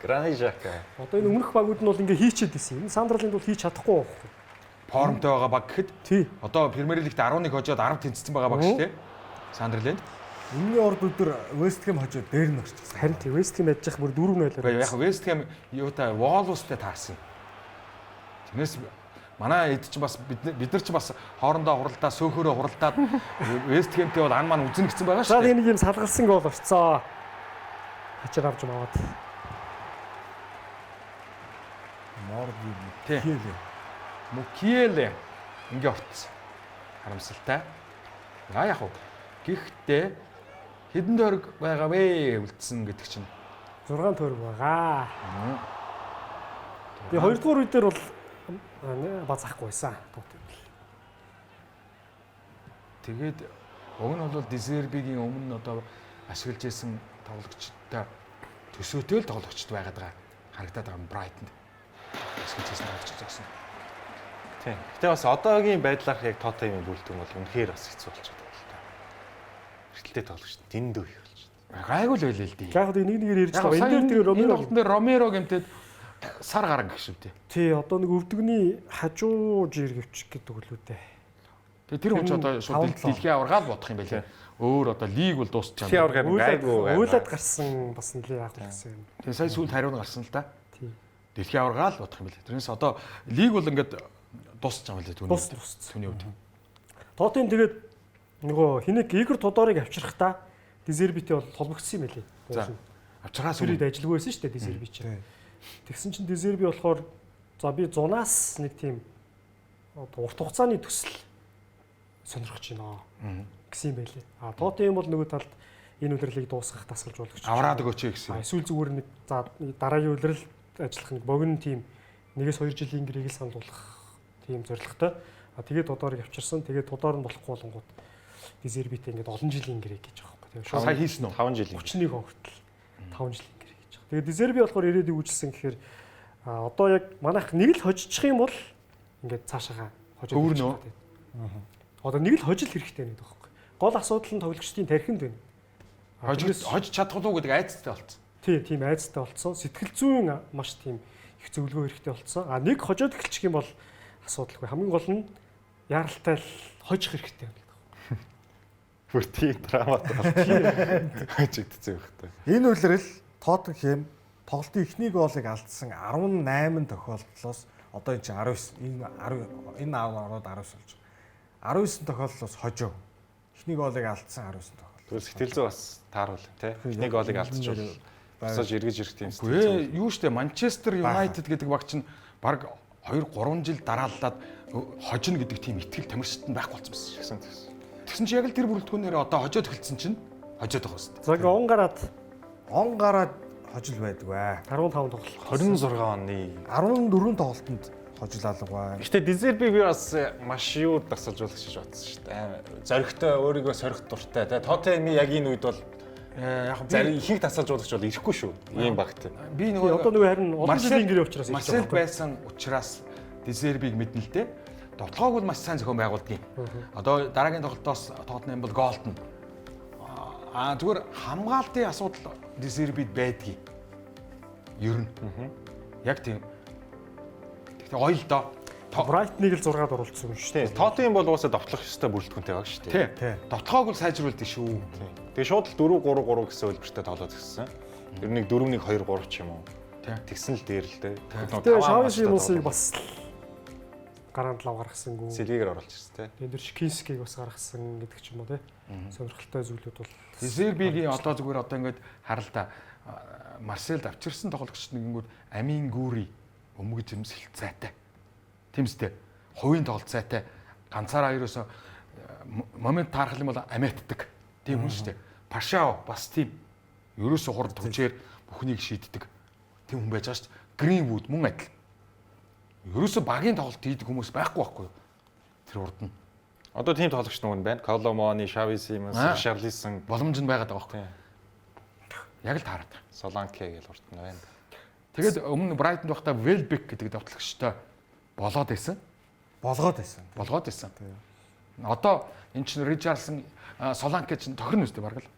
Гранит Жака. Одоо энэ өмнөх багууд нь бол ингээ хийчихэд байсан. Энэ Сандерланд бол хийж чадахгүй байхгүй. Формтой байгаа баг гэхэд тий. Одоо Премьер Лигт 11 хожоод 10 тэнцсэн байгаа баг шүү дээ. Сандерланд. Өмнөний урд өдөр West Ham хожоод дээр нь орчихсон. Харин тий West Ham яж бүр 4-0-оор. Яг West Ham юутай Wolves-тэй таарсан. Тэрнээс манай эд чинь бас бид нар ч бас хоорондоо хуралдаа сөөхөөрөө хуралдаад West Ham-тэй бол ан маань үзэн гисэн байгаа шүү дээ. За нэг юм салгалсан гол орцоо. Хачаар авч маваад. Мукиеле ингээ орцсон. Харамсалтай. Яг уу. Гэхдээ хэдэн тойрог байгаа вэ үлдсэн гэдэг чинь 6 тойрог байгаа. Тэгээ 2 дугаар үе дээр бол базаахгүй байсан. Тэгээд уг нь бол Дезербигийн өмнө одоо ашиглаж исэн тоглогчтой төсөөтэй л тоглогчд байгаад байгаа харагдаад байгаа юм Брайтонд. Ашиглаж исэн тоглогчдсэн. Тийм. Гэтэ бас одоогийн байдлаар яг Тоттенхэмийн бүрэлдэхүүн бол үнэхээр бас хэцүү болчиход байна л та. Эртэлтэй тоглогч дэндүү их болчиход. Гайгүй л байлээ л дээ. Яг нэг нэгээр ярьж Яг байгаа. энэ Эндээр тэгээ энэ тоглолтын дээр Ромеро гэмтээд сар гараг гэх шүү дээ. тий одоо нэг өвдөгний хажуу жир гэвч гэдэг үлээ дээ. Тэгээ тэр хүн ч одоо шууд дэлхийн аваргаал бодох юм байлээ. Өөр одоо лиг бол дуусчихсан. Дэлхийн аваргаар гайгүй. Уйлаад гарсан бас нэлээ яг гэсэн юм. Тэгээ сая сүүл хариуна гарсан л да. Тий. Дэлхийн аваргаал бодох юм байлээ. Тэрнээс одоо лиг бол ингээд дуусчихсан байлээ түүний. Түүний үед. Тотын тэгээд нөгөө хинэг Игор Тодорыг авчрахтаа Дезербитэй бол толбогдсон юм байлээ. За. Авчраас сүрид ажилгүй байсан шүү дээ Дезерби чинь. Тэгсэн чинь Дезерби болохоор за би 100-аас нэг тийм урт хугацааны төсөл сонирхож байна гэсэн юм байлээ. А Тотын бол нөгөө талд энэ удирлыг дуусгах дасгалж болох гэж. Авраад өгөөч гэсэн. Эсвэл зүгээр нэг за дараагийн удирал ажиллах нэг богино тим 1-2 жилийн гэрийг л сандуулах тийм зорилготой. А тэгээд Тодорыг авчирсан. Тэгээд Тодор нь болохгүй болонгууд Дезербитэй ингээд олон жилийн гэрээ гэж байгаа байхгүй. Тэгээд сая хийсэн үү? 5 жилийн. 31 хүртэл 5 жилийн гэрээ гэж байгаа. Тэгээд Дезерби болохоор ирээд үүжилсэн гэхээр одоо яг манайх нэг л хожчих юм бол ингээд цаашаага хожиж Өвөрнөө. Одоо нэг л хожил хэрэгтэй нэг байхгүй. Гол асуудал нь тоглогчдын тархинд байна. Хожиж чадах уу гэдэг айцтай болцсон. Тийм айцтай болцсон. Сэтгэл зүйн маш тийм их зөвлөгөө хэрэгтэй болцсон. А нэг хожоод эхэлчих юм бол асуудалгүй. Хамгийн гол нь яралтай л хожих хэрэгтэй байна. Бүртийн драмат хожигдсон байх та. Энэ үйлрэл Тоттенхэм тоглолтын эхний гоолыг алдсан 18 тохиолдлоос одоо энэ чинь 19 энэ 10-аад 19 болж байгаа. 19 тохиолдлоос хожоо. Эхний гоолыг алдсан 19 тохиолдол. Тэгвэл сэтгэл зүй бас тааруул тий. Эхний гоолыг алдчихвал босож эргэж ирэх тийм Үгүй ээ, юу штэ Манчестер Юнайтед гэдэг баг чинь баг 2-3 жил дарааллаад хожино гэдэг тийм ихтгэл тамирчид нь байхгүй болчихсон шигсэн. Тэгсэн чи яг л тэр бүрэлдэхүүнээр одоо хожоод эхэлсэн чинь хожоод байгаа шүү дээ. За ингээ Он гараад хожил байдаг бай. 15 тоглолт. 26 оны 14 тоглолтод хожил алга бай. Гэтэ Дезерби би бас маш юу дасалжуулагч гэж бодсон шүү дээ. Зоригтой өөрийгөө сорих дуртай тий. Тоттенхэм яг энэ үед бол Яг зарим ихэнх дасалжуулагч бол ирэхгүй шүү. Ийм багт. би Одоо нөгөө харин олон жилийн гэрээ учраас Марсел байсан учраас Дезербиг мэднэ л дээ. Довтлогоог бол маш сайн зохион байгуулдаг юм. Одоо дараагийн тоглолтоос Тоттенхэм бол голтон. Зүгээр хамгаалтын асуудал Дезербид байдгийг. Ер нь. Яг тийм. Тэгтээ гоё л доо. Брайтныг л 6-ад оруулсан юм шүү Тий. Тоттенхэм бол уусаа довтлох ёстой бүрэлдэхүүнтэй баг шүү дээ. Тий. Довтлогоог бол сайжруулдаг шүү. Тэгээ шууд л 4-3-3 гэсэн хэлбэртэй тоглоод гисэн. Ер нь 4-1-2-3 ч юм уу. Тэгсэн л дээр л дээ. дээ. Шавис юмсыг бас гараанд лав гаргасангүй. Сэлгээр оруулж ирсэн тий. Тэгээд Шкинскийг бас гаргасан гэдэг ч юм уу тий. Сонирхолтой зүйлүүд бол Дезербигийн одоо зүгээр одоо ингээд харалта Марселд авчирсан тоглогчд нэгэнгүүд Амин Гүри өмгөж зэмсэлт цайтай. Тэмстэй. Хувийн тоглолт цайтай. Ганцаараа ерөөсө момент таарах юм бол амиатдаг. Тийм хүн шүү дээ. Пашао бас тийм. Ерөөсө хурд түнчээр бүхнийг шийддэг. Тийм хүн байж байгаа шүү дээ. Гринвуд мөн адил. Ерөөсө багийн тоглолт хийдэг хүмүүс байхгүй. Тэр урд нь. Одоо тийм тоглогч нэг нь байна. Коломони, Шавис Симонс, Шарлисон Боломж нь байгаад байгаа байхгүй. Яг л таарад. Соланке гэж урд нь байна. Тэгээд өмнө Брайтонд байхдаа Велбек гэдэг тоглогчтой болоод байсан. Болгоод байсан. Одоо эн чинь Ричарлсон, Соланке чинь тохирно үстэй бараг л.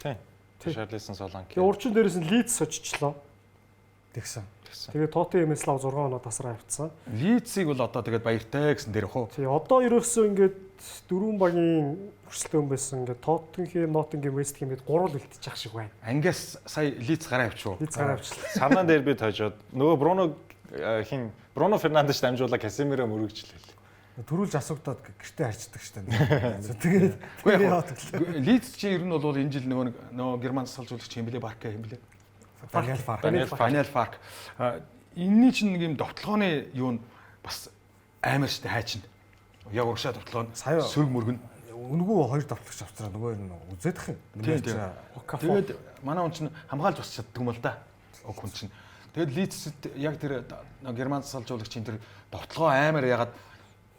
Тийм. Шарлисон, Соланке. тэгээд урчин дээрээс нь Лидс очичлоо. Тэгсэн. Тэгээд Тоттенхэм Слав 6 оноо тасраа авцсан. Лидсийг бол одоо тэгээд баяртай гэсэн дээр хөө. Тэгээ одоо ерөөсөө ингээд дөрвөн багийн өрсөлдөөн байсан. Ингээд Тоттенхэм, Ноттингем, Вестхэм гээд гурвал үлдчих шиг байна. Ангиас сая Лидс гараа авчив. Лидс гараа авчлаа. Савнан дээр би тожоод нөгөө Бруно Фернандеш дамжуулаад Касемиро мөрөгчлээ. Төрүүлж асуугдаад гэртээ харцдаг штэ. Тэгээд Лидс чи ер нь бол энэ жил нөгөө герман салжуулагч юм блэ Барка юм блэ. Daniel Fark. Энийний чинь нэг юм довтлооны юу нь бас амар штэ хайчин. Яг урагшаа довтлоо сөрөг мөргөн. Үнгүү хоёр давтлагч авцраа нөгөө нь үзээдэх юм. Тэгээд манай хүн чинь хамгаалж бас чаддаг юм л да. Хүн чинь. Тэгээд Лидсэд яг тэр герман салжуулагчийн тэр довтлогоо амар ягаад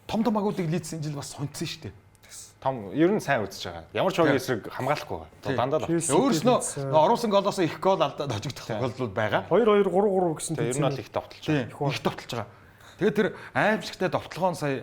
том агуудыг Лидс энэ жил бас сонцсон штэ. Том ер нь сайн үзэж байгаа. Ямар ч хогийн эсрэг хамгаалахгүй байгаа. Дандаа л. Өөрснөө оруулсан голоосоо их гол алдаад хожигдох голлууд байгаа. 2-2 3-3 гэсэн Тэр ер нь бол их довтолж байгаа. Их довтолж байгаа. Тэгээд тэр аимшигтай довтлогоон сая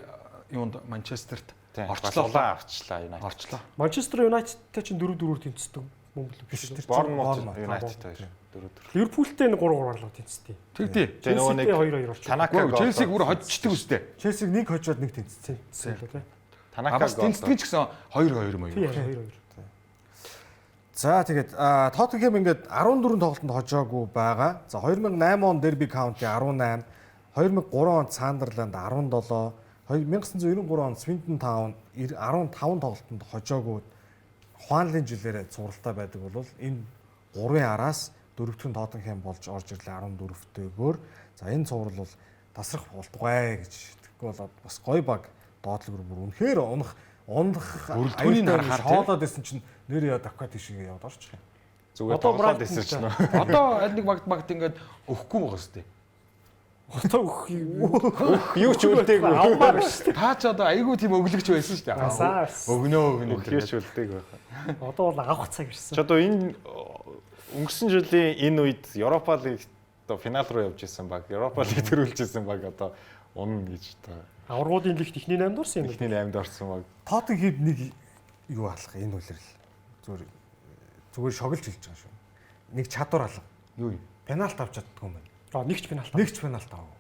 юунд Манчестерт орчлоо авчлаа Юнайтед. Орчлоо. Манчестер Юнайтедтэй чинь 4-4 тэнцдэг. мөн биш үү? Борнмут Юнайтед хоёр 4-4. Ливерпултэй 3-3 гарлаа тэнцтэй. Тэг тий. Челситэй 2-2 болчихсон. Танака гол. Челсиг бүр хожчихдаг үстэй. Челсиг нэг хожоод нэг тэнцсэн. тий. Танака Бас гол. тэнцдэг ч гэсэн 2-2 маяг. Тий 2-2. За тэгээд Тоттенхэм ингээд 14 тоглолтод хожоогүй байгаа. За 2008 он Derby County 18, 2003 он Sunderland 17, 1993 он Swindon Town 15 тоглолтод хожоогүй Хуанлын жилээрээ цувралтай байдаг бол энэ 3-ын араас 4-р нь Тоттенхэм болж орж ирлээ 14-тэйгөөр. За энэ цуврал бол тасрах болтугай гэж. Тэгэхгүй бол бас гой баг доотлогор бүр үнэхээр унах Бүрэлдэхүүнийг харахаар шоолоод байсан чинь нэр яа давхад тийшээ яваад орчих юм. Зүгээр Одоо тоглоод Brighton ирсэн ч нөө. Одоо аль нэг багт ингээд өгөхгүй байгаа сте. Одоо Юу ч үлдээгүй. авмаар шүү дээ. Та ч одоо айгүй тийм өглөгч байсан шүү дээ. Асаас. Өгнөө. Өгч үлдээг байх. Одоо бол авах цаг ирсэн. Ч одоо энэ өнгөрсөн жилийн энэ үед Европа лиг одоо финал руу явж исэн баг. Европа лиг төрүүлж исэн баг одоо унна гэж одоо Аврагуудын лигт ихний 8-д орсон юм. ихний 8-д орсон баг. Тоттенхэм нэг юу алах энэ үлрэл. Зүгээр шоглож хэлж байгаа шүү. Нэг чадвар алга. Юу юм? Пеналт авч чаддгүй юм байна. Нэгч пенальт. Нэгч пеналт авав.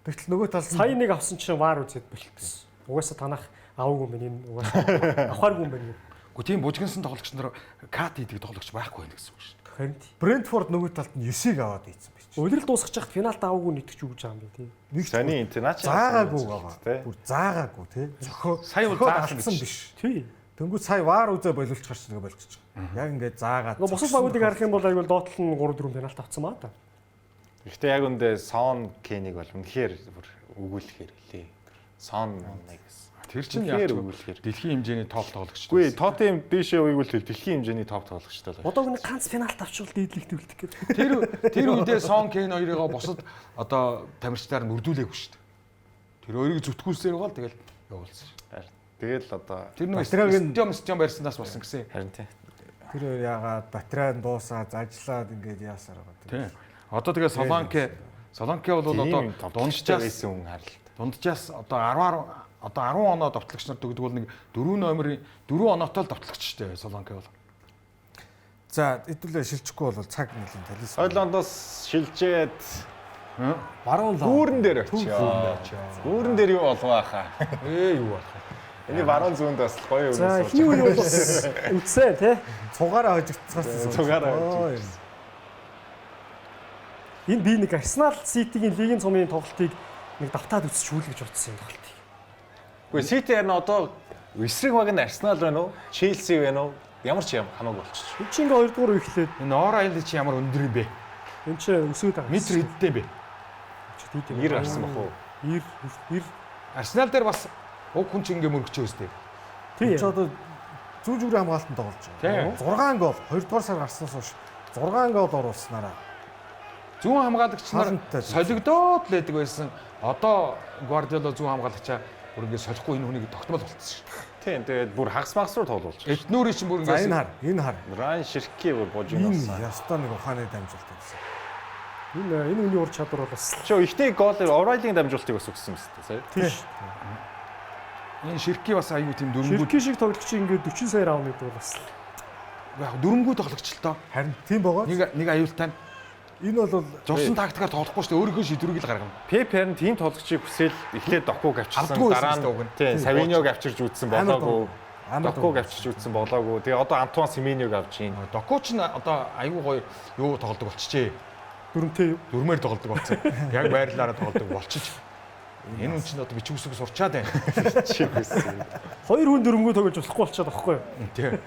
Тэгтэл нөгөө талаас Сая нэг авсан чинь вар үзээд болчихсон. Угаасаа танах аваагүй юм байна. Энэ угаасаа авахааргүй юм байна. Гэхдээ тийм бужигнсан тоглогч нар кат хийдэг тоглогч байхгүй байх гэсэн үг шүү дээ. Харин Брентфорд нөгөө талд нь 9-ийг аваад ийцэн байж. Үлрэл дуусгах чахт пенальт аваагүй нэгтгэж өгч байгаа юм байна тий. Нэг Таны интернет заагаагүй байгаа. Бүр заагаагүй тий. Зөхөө Сая бол заасан алдсан биш. биш. Тий. Тэнгүүд сая вар үзээ боловч гарч байгаа болчихж байгаа. Яг ингээд заагаад. Нөгөө бусад багуудыг харах юм бол айвал доотлол нь 3-4 пенальт авцсан маа та. Гэхдээ яг үндэ Сон Кенийг бол үнэхээр бүр өгүүлэхээр лээ. Сон нэг гэсэн. Тэр чинь Үнэхээр яг өгүүлэхээр. дэлхийн хэмжээний топ тоглогч. Үгүй Тоттенхэм дээшээ өгүүлэхээр дэлхийн хэмжээний топ тоглогчтой л байна. Одоо нэг ганц пенальт авчвал дийдлэгт үлдэх гээд. Тэр үедээ Сон Кен хоёрыг бусад одоо тамирчдаар нь өрдүүлээгүй шүү дээ. Тэр хоёрыг зүтгүүлсээр байгаа л тэгэл явуулсан шүү. Тэгэл одоо Тэр нэг стадиум барьснаас болсон гэсэн. харин тий. Тэр хоёр яагаад батарей дуусаад ажиллаад ингээд яасаар байгаа. Тийм. Одоо тэгээ Солонке бол одоо дундчаас байсан хүн харалт. дунджаас одоо 10 оноо довтлогч нар гэдэг бол нэг 4 номерын 4 оноотой л довтлогч шүү дээ Солонке бол. За хэдүүлээ шилжихгүй бол цаг нэлийн талис. Хойлондоос шилжээд баруун лоо. гүүрэн дээр очио. Гүүрэн дээр юу болов хаа? Юу болох вэ? Эний баруун зүүнд бас гоё юм За сууж. хин үе бол бас үтсэн тий. Цугаараа хожигдсаас. Цугаараа Энэ би нэг Арсенал Ситигийн лигийн цомын тоглолтыг нэг давтаад үзчихүүл гэж бодсон юм тоглолтыг. Үгүй Сити харин одоо эсрэг баг нь Арсенал байна уу? Челси байна уу? Ямар ч юм хамаагүй болчих. Энд чинь ингээ 2 дугаар үехлээд Энэ оор аял чи ямар өндөр юм бэ? энэ чинь өсөөд байгаа. Метр хэдтэй бэ? 90 гарсан бах уу? 90 Арсенал дээр бас уг хүн чинь ингээ мөрөгчөө өстэй. тий. Чи одоо зүүн зүгрийн хамгаалтанд тоглож байгаа. 6 гол 2 дугаар сар гарснаас хойш 6 гол оруулснараа. Зүүн хамгаалагч нар Хаалттай. солигдоод л байдаг байсан. Одоо Гвардиола зүүн хамгаалагчаа бүр ингээ солихгүй энэ хүнийг тогтмол болчихсон шүү дээ. Тийм тэгээд бүр хагас магас руу тоглуулж. Эднүүрийн чинь бүр За ингээ энэ хар. Ран Ширки бүр бож Энэ юмсан. ястаа нэг ухааны дамжуулт байсан. Энэ үний ур чадвар бол бас Чи ихтэй голоор Орайлын дамжуултыг бас өгсөн юм шүү дээ. тийш. энэ ширки бас аюу тийм дөрөнгүүд Ширки шиг тоглогчийн ингээ 40 сая аавна гэдэг бол бас яг дөрөнгүүд тоглогч л доо. Харин тийм байгаа. Нэг аюултай нь Энэ бол зурсан тактикаар тоглохгүй шүү дээ. Өөрийнхөө шийдвэрийг л гаргана. Пеп харин тийм тоглогчийг хүсэл эхлээд Докуг авчирсан. Авдаггүй Дараа байсан шүү дээ, уг нь. нь тийм Савиньог авчирж үзсэн болоогүй. амар Докуг авчирж үзсэн болоогүй. Тэгээ одоо Антуан Семеньог авч ийн. Докуч нь одоо аюу гоё юу тоглодог болчихжээ. дөрөнтэй юу? Дөрмээр тоглодог болсон. Яг байрлалаараа тоглодог болчих. Энэ хүн чинь одоо бичиг үсэг сурчаад байна. Хоёр хүн дөрөнгөө тоглож болохгүй болчиход байгаа байхгүй юу? Тий.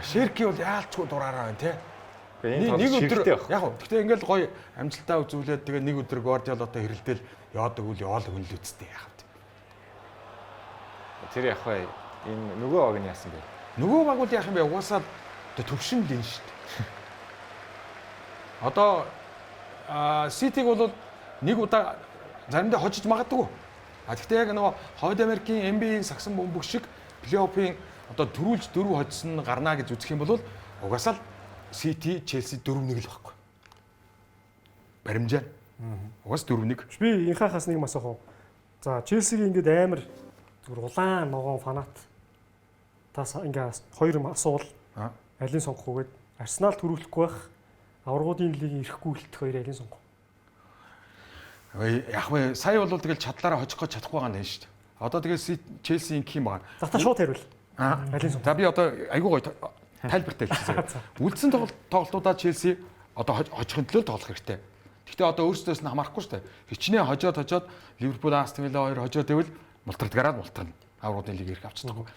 Ширки бол яалчгүй дураараа байна тий. Энэ Нэг өдөр өдөр яг гоо гэхдээ ингээл гоё амжилтаа үзүүлээд тэгээ нэг өдөр Гвардиолатай хэрэлдээл яадаг үл яал хөнл үсттэй яах вэ? Тэр яг бай энэ нөгөө баг нь яасан бэ? Нөгөө баг бол яах юм бэ? Угаасаа төвшин л энэ шүү дээ. Одоо Ситиг бол нэг удаа заримдаа хожиж магадгүй. Гэхдээ яг нөгөө Хойд Америкийн NBA сагсан бөмбөг шиг плей-оффын одоо төрүүлж 4 хоцсон гарна гэж үзэх юм бол угаасаа л Сити, Челси 4-1 л байхгүй. Баримжаа. Угаас 4-1. Би инхахаас нэг мас авах. За Челсигийн ингээд амар зүгээр улаан ногоон фанат. Тас ингээ хоёр асуул. Алийг сонгох үгээд Арсенал төрүүлэхгүй байх, аврагуудын лигийн ирэхгүй үлдэх хоёр алийг сонгох. Яг вэ сая бол тэгэл чадлаараа хожих гэж чадахгүй байгаа юм шүү дээ. Одоо тэгэл Челси ингэх юм байна. За та шууд хариул. Алийг сонгох. За би одоо айгүй гоё тайлбартай хэлчихье. Үлдсэн тоглолтуудаа Челси одоо хожихын төлөө тоглох хэрэгтэй. Гэхдээ одоо өөрсдөөс нь хамаарахгүй шүү дээ. Хичнээн хожоод Ливерпул, Астон Вилла хоёр хожоод ивэл мултардгараад мултарна. Аврагуудын лиг ирэх авчихдаг.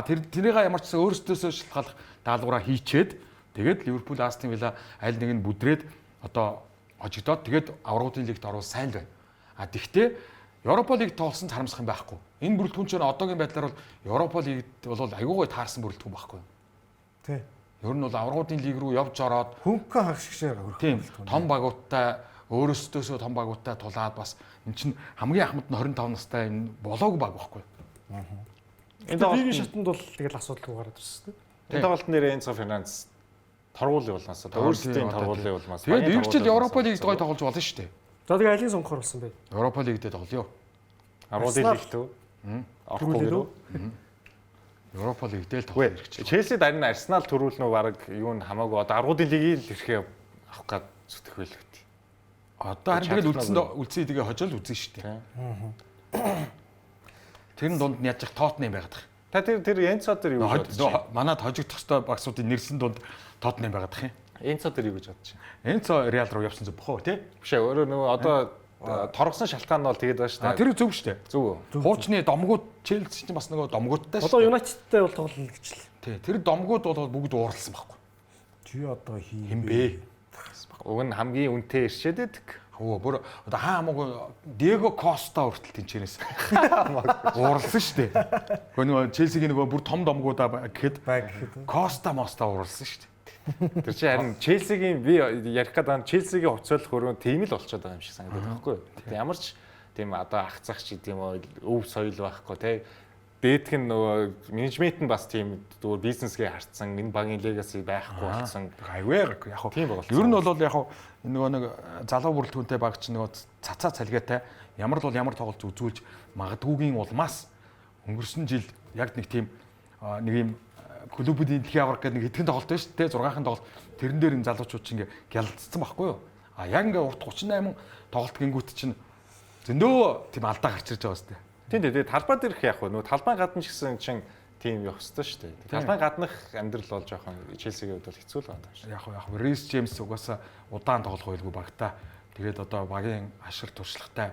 Тэрнийг ямар ч гэсэн өөрсдөөсөө шалтгаалах даалгавраа хийчээд тэгээд Ливерпул, Астон Вилла аль нэг нь бүдрээд одоо хожигдоод тэгээд аврагуудын лигт орвол сайн л байна. Тэгвэл Европа лигт тоглосон харамсах юм байхгүй. Энэ бүрэлдэхүүн чинь одоогийн байдлаар бол Европа лигт бол айгүй гой таарсан бүрэлдэхүүн байхгүй. Тий. Ер нь бол аврагуудын лиг рүү явж ороод хөнгөн хагшигшээр хөрөх. Тийм. Том багуудтай өөрөөсдөөсөө том багуудтай тулаад бас эн чинь хамгийн ахмад нь 25 настай энэ болоогүй баг байхгүй. Энэ лигийн шатанд бол тэгэл асуудалгүй гараад ирсэн шүү дээ. Энэ тоглолт нэр Энцо Фернандес торгуулийн улмаас өөрсдийн торгуулийн улмаас. Тэгээд эргэжил Европа лигт гой тоглож болно шүү дээ. За тэгээ алийг сонгохоор болсон бай. Европа лигт тоглоё. Аврагуудын лигт үү? Орохгүй юу? Европа лигт л тоглох хэрэгч. Челси дарин Арсенал төрүүлнө үү баг юу н хамаагүй одоо аврагуудын лигийг л ирэхээ авах гад зүтгэх байл гэт. Одоо харин тэгэл үлдсэн тэгээ хожол үзэн шүү дээ. Тэр нь дунд нь яаж их Тоттенхэм байгаад байгаа. Та тэр Энцо дээр юу гэж бодож байна? Манад хожигдох ёстой багсуудын нэрсэн дунд Тоттенхэм байгаад байгаа юм. Энцо дээр юу гэж бодож байна? Энцо Реал руу явсан зүг бохоо тий? Биш ээ өөрөө нөгөө одоо торгосон шалтгаан нь бол тэгээд байна шүү дээ. Тэр зөв шүү дээ. Зөв үү? Хуучны домгууд Челси чинь бас нөгөө домгуудтай шүү. Одоо Юнайтедтэй бол тоглоно гэж л. Тий, тэр домгууд бол бүгд ууралсан байхгүй. Чи одоо Хэм бэ? Уг нь хамгийн үнэтэй ирчээд байдаг. Хөө бүр одоо хамаагүй Диего Коста хүртэл тэнчээрээс ууралсан шүү дээ. Гэхдээ нөгөө Челсигийн нөгөө бүр том домгуудаа гэхэд Коста моста ууралсан шүү дээ. Тэр чинь харин Челсигийн би ярих гэдэг нь Челсигийн хувьцаалах хөрөө тийм л болчиход байгаа юм шиг санагдаад байхгүй юу? Тэг ямар ч тийм одоо ах цах ч гэдэм өв соёл байхгүй тий. Дээдх нь нөгөө менежмент нь бас тийм зүгээр бизнесгээ харцсан энэ багийн легаси байхгүй болсон. Айвэр яг хөө. Тийм байна. Ер нь бол яг хөө нөгөө нэг залуу бүрэлдэхүүнтэй баг ч нөгөө цацаа цалгаатай ямар л бол ямар тоглолт үзүүлж магадгүйгийн улмаас өнгөрсөн жил яг нэг тийм нэг юм клубүүдийн дэлхийн авраг гэдэг нэг хэдхэн тоглолт байна шүү дээ. 6хан тоглолт тэрэн дээр энэ залуучууд чинь ингээ гялцсан байхгүй юу? Яг ингээ урт 38 тоглолт гингүүт чинь зөндөө тийм алдаа гарч ирж байгаа шүү дээ. Тийм дээ. Талбай дээрх яг нөгөө талбай гадна ч гэсэн чинь тийм явах хэрэгтэй шүү дээ. Талбай гаднах амьдрал бол жоохон Челсигийн хувьд бол хэцүү л байгаа юм шиг. Яг Рис Джеймс угаасаа удаан тоглох байлгүй багтаа. Тэгээд одоо багийн ашир туршлагатай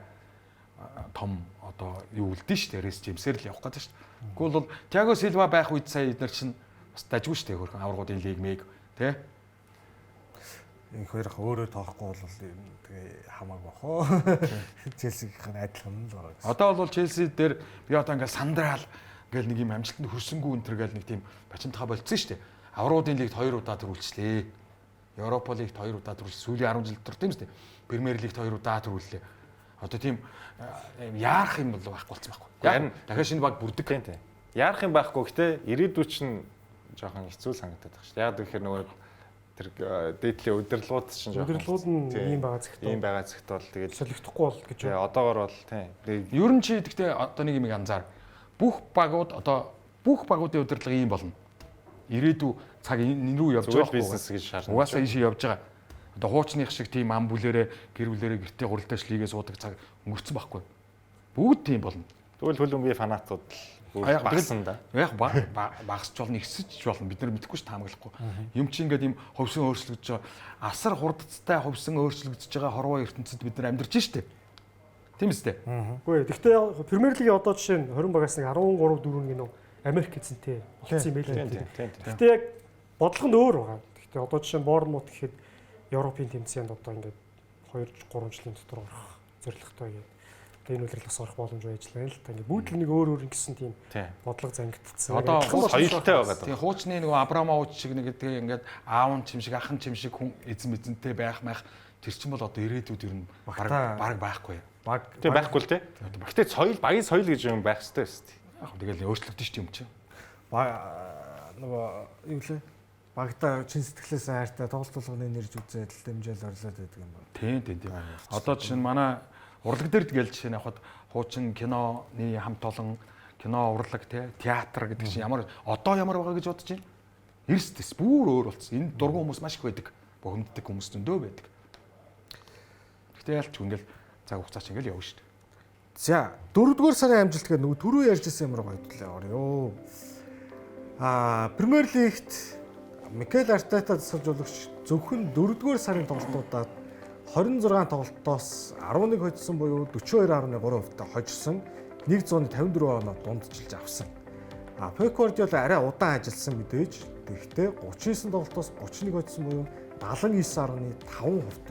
том одоо юу үлдэн шүү дээ. Рис Джеймсээр л явах гэдэг шүү дээ. Тэгвэл бол Тиаго Силва байх үед сая эднэр чинь бас дажгүй шүү дээ. Хөрхөн аврагуудын лиг мэг тий. Энэ хоёр өөрөө тоохгүй бол тэгээ хамаагүй бохоо. Челсигийнх нь адилхан л байгаа. Одоо бол Челси дээр би одоо ингээд сандраал ингээл нэг юм амжилтанд хүрсэнгүй энэ төргээл нэг тийм бачимтаа болцсон шүү дээ. Аврагуудын лигт 2 удаа төрүүлчлээ. Европа лигт 2 удаа төрүүлсэн. Сүүлийн 10 жил төр тийм шүү дээ. Премьер лигт 2 удаа төрүүллээ. Одоо тийм яарах юм бол байхгүй болсон байхгүй. Харин дахиад шинэ баг бүрдэг. Тийм. Яарах юм байхгүй гэхдээ ирээдүйд чинь жоохон хэцүү санагдаад байна шүү дээ. Яг тэгэхээр нөгөө тэр дээдлийн удирдлагууд чинь жоохон удирдлагууд нь ийм байгаа зэгт. Ийм байгаа зэгт бол тэгээд солигдохгүй бол гэж. Тэгээ одоогор бол тийм. Ер нь чи гэхдээ одоо нэг юм анзаар. Бүх багууд одоо бүх багуудын удирдлага ийм болно. Ирээдүй цаг энэ рүү явж байгаа бизнес гэж шаардна. Угаасаа ийшээ явж байгаа. Одоо хуучных шиг тийм ам бүлэрээ гэр бүлэрээ гэртээ гуралдаач лигээ суудаг цаг өнгөрцөн байхгүй. Бүгд тийм болно. Тэгвэл хөлбөмбөгийн фанатууд багсан да. Яг багасч болно, ихсэж болно. Бид нар мэдэхгүй ш таамаглахгүй. Юм чи ингээд юм ховсон өөрчлөгдөж байгаа. Асар хурдцтай ховсон өөрчлөгдөж байгаа хорвоо ертөнцид бид нар амьдарч штэ. Тийм үстэй. Үгүй. Гэхдээ Премьер лигийн одоо жишээ нь 20 багаас нэг 13 4 нэг нөө Америк эзэнтэй болсон юм байл. Гэхдээ яг бодлого нь өөр байгаа. Гэхдээ одоо жишээ нь Борнмут гэхэд Европын тэмцээнд одоо ингээд 2 3 жилийн дотор орох зорилготой гэдэг. Энэ үлрэлээс орох боломж байж байна л та. Ингээд бүгд л нэг өөр өөр ингэсэн тийм бодлого зангидцсан. Одоо соёлтой байгаа. Тийм хуучны нөгөө Абрамович шиг нэг тэгээ ингээд аав нь чим шиг ах нь чим шиг хүн эзэнтэй байх маях тэр чинь бол одоо ирээдүйд ер нь баг байхгүй. Баг тийм байхгүй л тий. Гэтэ соёл багийн соёл гэж юм байх хэрэгтэй шүү дээ. Яг тэгэл өөрчлөгдөж шүү юм чи. Нөгөө юу лээ? Багтаа чин сэтгэлээс хайртай тоглолт болгоны нэрж үзээд л дэмжээл орлоод байдаг юм байна. Тийм. Одоо чинь манай урлаг дээр тэгэл жишээ нь явахад хуучин киноны хамт олон кино урлаг театр гэдэг чинь ямар одоо ямар байгаа гэж бодож байна? Эрсдэс бүр өөр болсон. Энэ дургуун хүмүүс маш их байдаг. Бухимддаг хүмүүс зөндөө байдаг. Гэхдээ ялч ингээл цаг хугацаа ч ингээл явна шүү дээ. За 4-р сарын амжилт гэдэг нөгөө түрүү ярьжсэн юмруу хоёулаа орё. Премьер лигт Микел Артета засалжуулагч зөвхөн 4-р сарын тоглолтуудад 26 тоглолтоос 11 хоцсон буюу 42.3% хожсон 154 оноо дундчилж авсан. Пеп Гвардиола арай удаан ажилласан мэдээж. Тэгэхдээ 39 тоглолтоос 31 хоцсон буюу 79.5%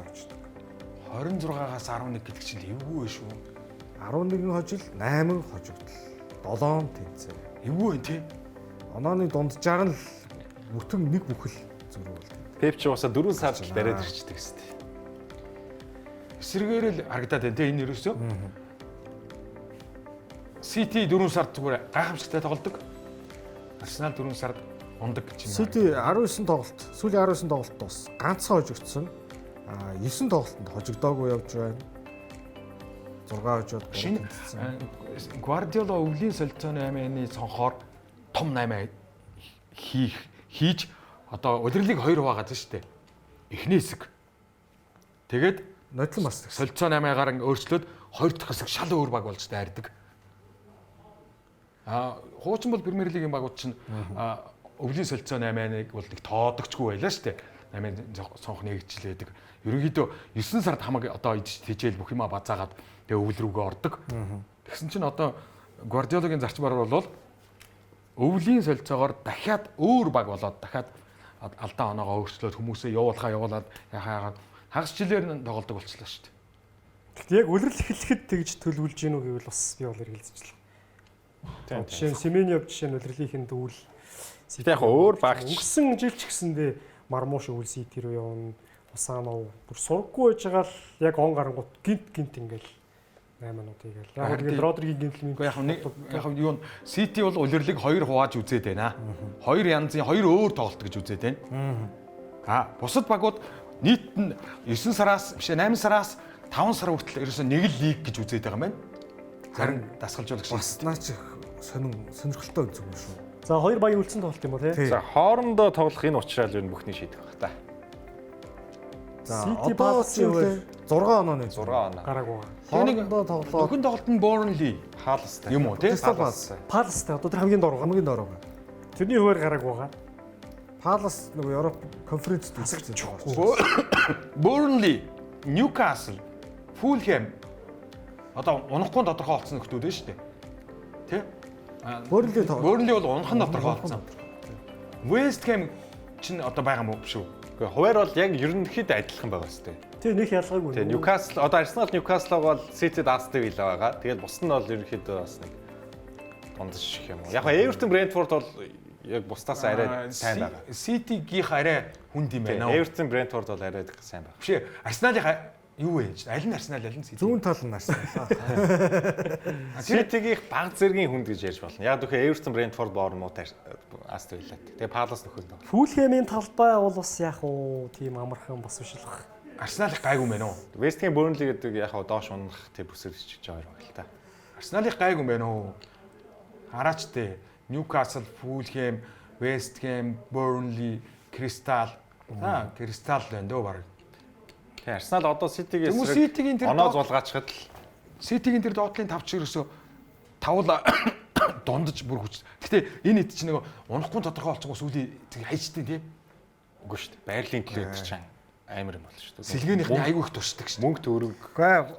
хождог. 26-аас 11 гэдэг чинь эвгүй вэ шүү. 11 хожил, 8 хожигдол, 7 тэнцээ. Эвгүй вэ тий? Онооны дунджаар л бүтэн нэг бүхэл зөрүүл. Пеп ч уусаа 4 сард л бариад ирчихдэг гэстэй. Эсрэгээр л харагдаад байна тий энэ ерөөсөө. Сити 4 сард зүгээр гайхамшигтай тоглодог. Арсенал 4 сард ундаг гэж юм. Сити 19 тоглолт, сүүлийн 19 тоглолтоос ганцхан хожигдсон. 9 тоглолтод хожигдоогүй явж байна. 6 хожоод шинэ Гвардиола өвлийн солилцооны 8-ны цонхоор том 8 хийж одоо удирлыг 2 хуваагаад шүү дээ. Эхний хэсэг. Тэгээд нодлон бас солилцоо 8-аар өөрчлөөд 2 дахь хэсэг шал өөр баг болж дайрдаг. Хуучин бол Премьер лигийн багууд чинь өвлийн солилцоо 8-ыг бол нэг тоодогчгүй байлаа шүү дээ. 8 цонх нэгжлээдэг. Ерөнхийдөө 9 сард хамаг одоо хичээл бүх юма базаагаад тэгээ өвөл рүүгээ ордог. Тэгсэн чинь одоо Гвардиолагийн зарчмаар бол өвлийн солилцоогоор дахиад өөр баг болоод дахиад алдаа оноогоо өөрчлөөд хүмүүсээ явуулаад яхаагаад хагас жилээр тоглодог болчихлоо шүү дээ. Гэхдээ яг үлрэл эхлэхэд тэгж төлөвлөж гинүү гэвэл бас би бол эргэлзэж байна. Жишээ нь Семеньев жишээ нь үлрэлийнхэн дүүл. Гэтэ яг өөр багч өнгөрсөн жил ч гэсэндээ Мармуш өвөл Сити рүү явна. Усаанов бүр сургаггүй байж байгаа л яг он гарангууд гинт ингээл 8-нуудыг л. Яг ингээл Родригийн гинтл яг юу Сити бол улирлыг 2 хувааж үзээд байна. 2 янзын 2 өөр тоглолт гэж үзээд байна. Бусад багууд нийт нь 9 сараас биш 8 сараас 5 сар хүртэл ерөөсөө нэг л лиг гэж үзээд байгаа юм байна. Зарим дасгалжуулагч бас наач сонирхолтой үзэг юм шүү. За 2 багийн үлдсэн тоглолт юм уу тий? За хоорондоо тоглох энэ уучрал юу бүхний шийдэх байх та. За одоо 6 онооны 6 оноо. Гарааг байгаа. Хоорондоо тоглоо. Нөхөн тоглолт нь Burnley Хаалстай. юм уу тий? Паластай одоо тэр хамгийн дор байгаа. Тэрний хуваар гарааг байгаа. Палас нөгөө Европ конференцд үзэж байгаа. Burnley, Newcastle, Fulham одоо унахгүй тодорхой болсон нөхдүүд нь шүү дээ. Тэ? Burnley бол унахын тодорхой болсон. West Ham чинь одоо байгаа мó шүү. Гэхдээ хуваар бол яг ерөнхийдөө адилхан байгаа сте. Тэг нэг ялгаагүй. Тэгээ Newcastle одоо Arsenal Newcastle бол City даастай билээ байгаа. Тэгээд бус нь бол ерөнхийдөө бас нэг дундаж шиг юм уу. Яг Everton Brentford бол яг бусдаас арай сайн байгаа. City-гийнх арай хүнд юм байна. Everton Brentford бол арай сайн байгаа. Биш Arsenal-ийн юу вэ? Аль нь Arsenal, аль нь City? Зүүн тал нь Arsenal. City-гийнх баг зэргийн хүнд гэж ярьж болно. Яг тэгэхээр Everton Brentford Bournemouth Aston Villa. Тэгээ Palace нөхөл доо. Fulham-ийн талбай бол бас яг уу тийм амархан бас биш л баг. Arsenal-ийг гайгүй байна уу? West Ham Burnley гэдэг яг доош унах тэр бүсээр чиж байгаа юм л та. Arsenal-ийг гайгүй байна уу? Хараач тээ. Newcastle, Fulham, West Ham, Burnley, Crystal. Crystal байна дөө баг. Тэгээ Arsenal одоо City-гээс City-гийн тэр оноо зулгаачхад л City-гийн тэр доотлын 5 ч ерөөсө тавл дундаж бүр хүч. Гэтэ энэ хэд ч нэг унахгүй тодорхой болчихгоо сүүлийн хайчтай тий. Үгүй шүү дээ. Байрлалын төлөө өдөр чам амар юм болно шүү дээ. Сэлгээнийхний айгүй их туршдаг шүү. Мөнгө төгрөг.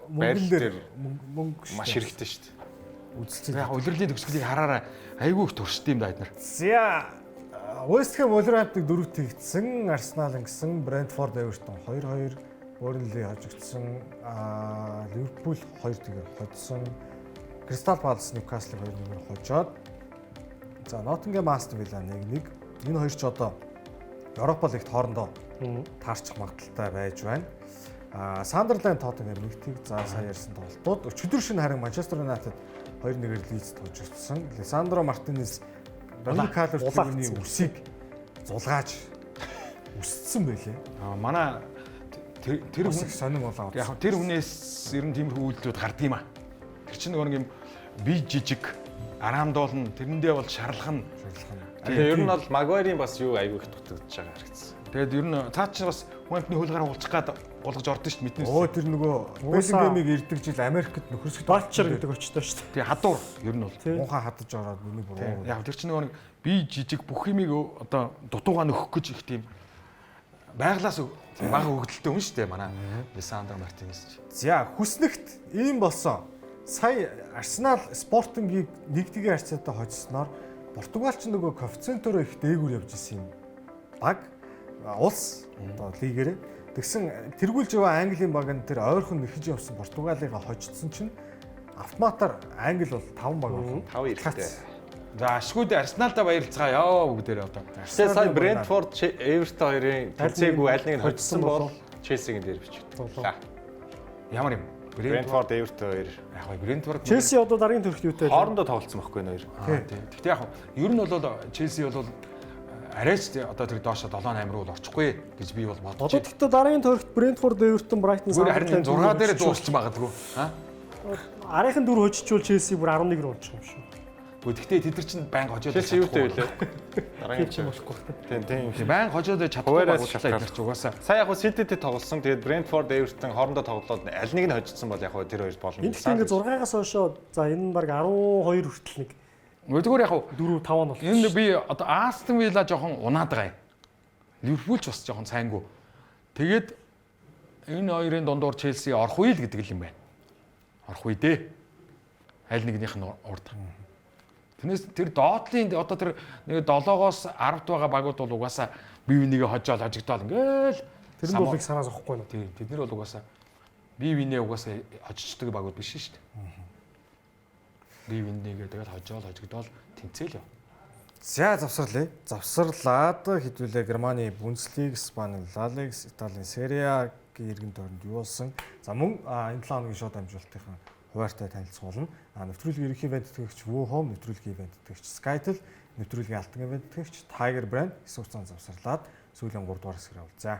Мөнгө маш хэрэгтэй шүү дээ. Үзэлцээ. Яг улирлын төгсгөлийг хараараа айгүй их туршдаг юм да эднэр. За West Ham Wolverhampton 4 тэгсэн, Arsenal ингэсэн, Brentford Everton 2-2, Burnley хожигдсон, Liverpool 2 тэгээр хоцсон, Crystal Palace Newcastle 2-1 хожоод. За Nottingham Aston Villa 1-1. Энэ хоёр ч одоо Европа лигт хоорондоо таарчих магадaltaй байж байна. Sunderland Tottenham 1-1. За сая ярьсан тоглолтууд. Өчигдөр шинэ харин Manchester United 2-1-ээр Leeds хожигдсон. Lisandro Martinez Ronnie Calvert-Lewin-ийн үсийг зулгааж үсцсэн байлээ. Манай тэр хүн сонирм болоо. Яг тэр хүнээс ер нь тиймэрхүү үйлдэлүүд гардаг юм аа. Тэр чинь нөгөө нэг юм бие жижиг, араамдуулна, тэрэндээ бол шарлах нь Тэгээ ер нь бол Магуайрын бас юу аягүй их дутагдж байгаа харагдсан. Тэгээд ер нь цаа чи бас Хуантны хөлгаараа уулзах гад болгож ордон шүү дээ Оо мэднэ. тэр нөгөө Беллингемиг ирдэг жил Америкт нөхөрсөд Батчер гэдэг очтой шүү дээ. Тэгээ хадуур ер нь бол. муухай хадаж ороод миний буруу. Яг тэр чинь нэг би жижиг бүх юмыг одоо дутуугаа нөхөх гэж их тийм байглаас бага өгдөлтөө хүн шүү дээ манай Лисандро Мартинес. За хүснэгт ийм болсон. Сая Арсенал Спортингийг 1-1 харьцаатай хоцсноор Португалч нөгөө коэффициентөөрөө их дээгүүр явж исэн юм. Баг улс одоо лигээрээ тэгсэн тэргүүлж яваа Английн баг нь тэр ойрхон нэхэж явсан Португалыг хожидсон чинь автоматар Англи бол 5 баг болсон. 5 ирэхтэй. За ашгүйд Арсеналда баярлцгаая бүгдээрээ одоо. Тэгээ сая Брентфорд, Эвертон хоёрын тэнцээгүй аль нэг нь хоцсон бол Челсигийн дээр бичигдээ. Ямар юм? Брентфорд, Эвертон хоёр. Яг гоо Брентфорд. Челси одоо дараагийн төрөлт юутай? Хоорондоо тоглолцсон байхгүй нэ хоёр. Гэхдээ яг ер нь бол Челси бол арайч одоо тэр доошо 7-8 руу орчихгүй гэж би бол бодож Одоо тэгтээ дараагийн төрөлт Брентфорд, Эвертон, Брайтон харин 6 дээр дуусчих магадгүй. Арийнхын 4 хожичвол Челси бүр 11 руу орчих юм шүү. Гэхдээ тэд нар чинь байнга хожоод Челси юутай байлаа. Дараагийн Тийм болохгүй. тийм. байнга хожоод чадахгүй байгууллаа эдгээр ч угаасаа. Сая яг Сититэй тоглосон. Тэгээд Брентфорд, Эвертон хоорондоо тоглоод аль нэг нь хожидсон бол яг тэр хоёр болно. Энд гэхдээ ингээ 6-аас хойшоо за энэ нь баг 12 хүртэл нэг Зүгээр яг 4 5 нь бол. энэ би одоо Астон Вилла жоохон унаад байгаа юм. Ливерпул ч бас жоохон сайнгүй. Тэгээд энэ хоёрын дундуур Челси орох үйл гэдэг юм байна. Орох үе дээ. Аль нэгнийх нь урд. Тэрнээс тэр доотлын одоо тэр нэг 7-оос 10-д байгаа багууд бол угаасаа бие бинийгээ хожоод хожигдоод ингээл Тэр нь бол их санаас авахгүй нөө. тийм тэд нар бол угаасаа бие бинээ угаасаа хожиждаг багууд биш шүү дээ. Бие бинийгээ тэгэл хожигдоод тэнцээл яв. За завсарлаа. Завсарлаад хэдүүлээ Германы Бундслиг, Испани Ла Лиг, Италийн Serie A-гийн иргэн тойронд юу болсон. За мөн энэ 7 хоногийн шоу дамжуулалтын хуваартай танилцуулна. Нэвтрүүлгийн ерөнхий ивент тэтгэгч Woohome, нэвтрүүлгийн ивент тэтгэгч Skytel, нэвтрүүлгийн алтан ивент тэтгэгч Tiger Brand хэсэг хугацаанд завсарлаад сүүлийн 3 дугаар хэсгэрээ уулзаа.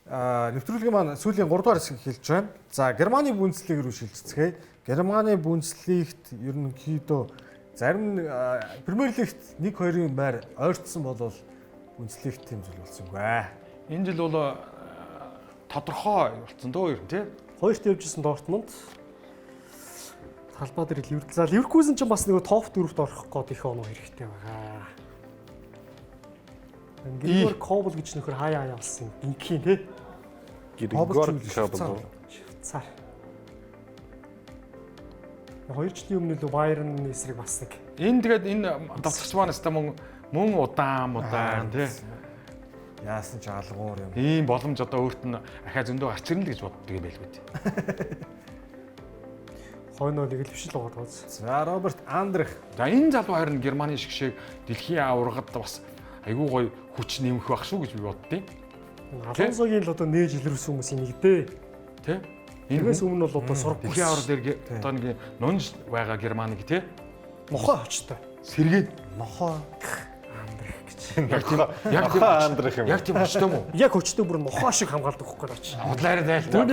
Нэвтрүүлгийн маань сүүлийн 3 дугаар хэсэг эхэлж байна. За Германы Бундслиг рүү шилжицгээе. Германы Бундслигт ерөнхийдөө зарим Премьер Лигт 1-2-ын байр ойртсон бол Бундслигт тийм зүйл болсонгүй. Энэ жил бол тодорхой болсон дөө ер нь тий. Хоёрт явжсэн Дортмунд. Талбай дээр Ливерпул. За Ливеркузен ч бас нэг топ 4-т орох гээд их оноо хэрэгтэй байгаа. Григор Кобл гэж нөхөр хаяа явсан. Инкийн тий. Григор Кобл. Цаар. Хоёр жилийн өмнө л Байерн эсрэг бас нэг. Энэ тэгээд энэ давтагч манаас та мөн удаан тий. Яасан ч алгуур юм. Ийм боломж одоо өөрт нь ахаа зөндөө гарч ирнэ л гэж боддог юм байлгүй тий. Хойноо нэг л биш л байгаа даа. За Роберт Андрих. За энэ залуу харин Германы шигшээг дэлхийн аваргад бас айгүй гоё хүч нэмэх байх шүү гэж би боддیں۔ Алонсогийн л одоо нээж илрүүлсэн хүмүүсийн нэг дээ. Тий? Энэс өмнө бол одоо сурах дэлхийн авар дээр одоо нэг нунж байгаа Германыг тий? Мохоо очтой. Сэргээд Нохоо Андрих гэж. яг Андрих юм. яг тийм очтой мó. Яг өчтөө бүр мохоо шиг хамгаалдаг хөхгүй наач. Худлаарай зайлтаа.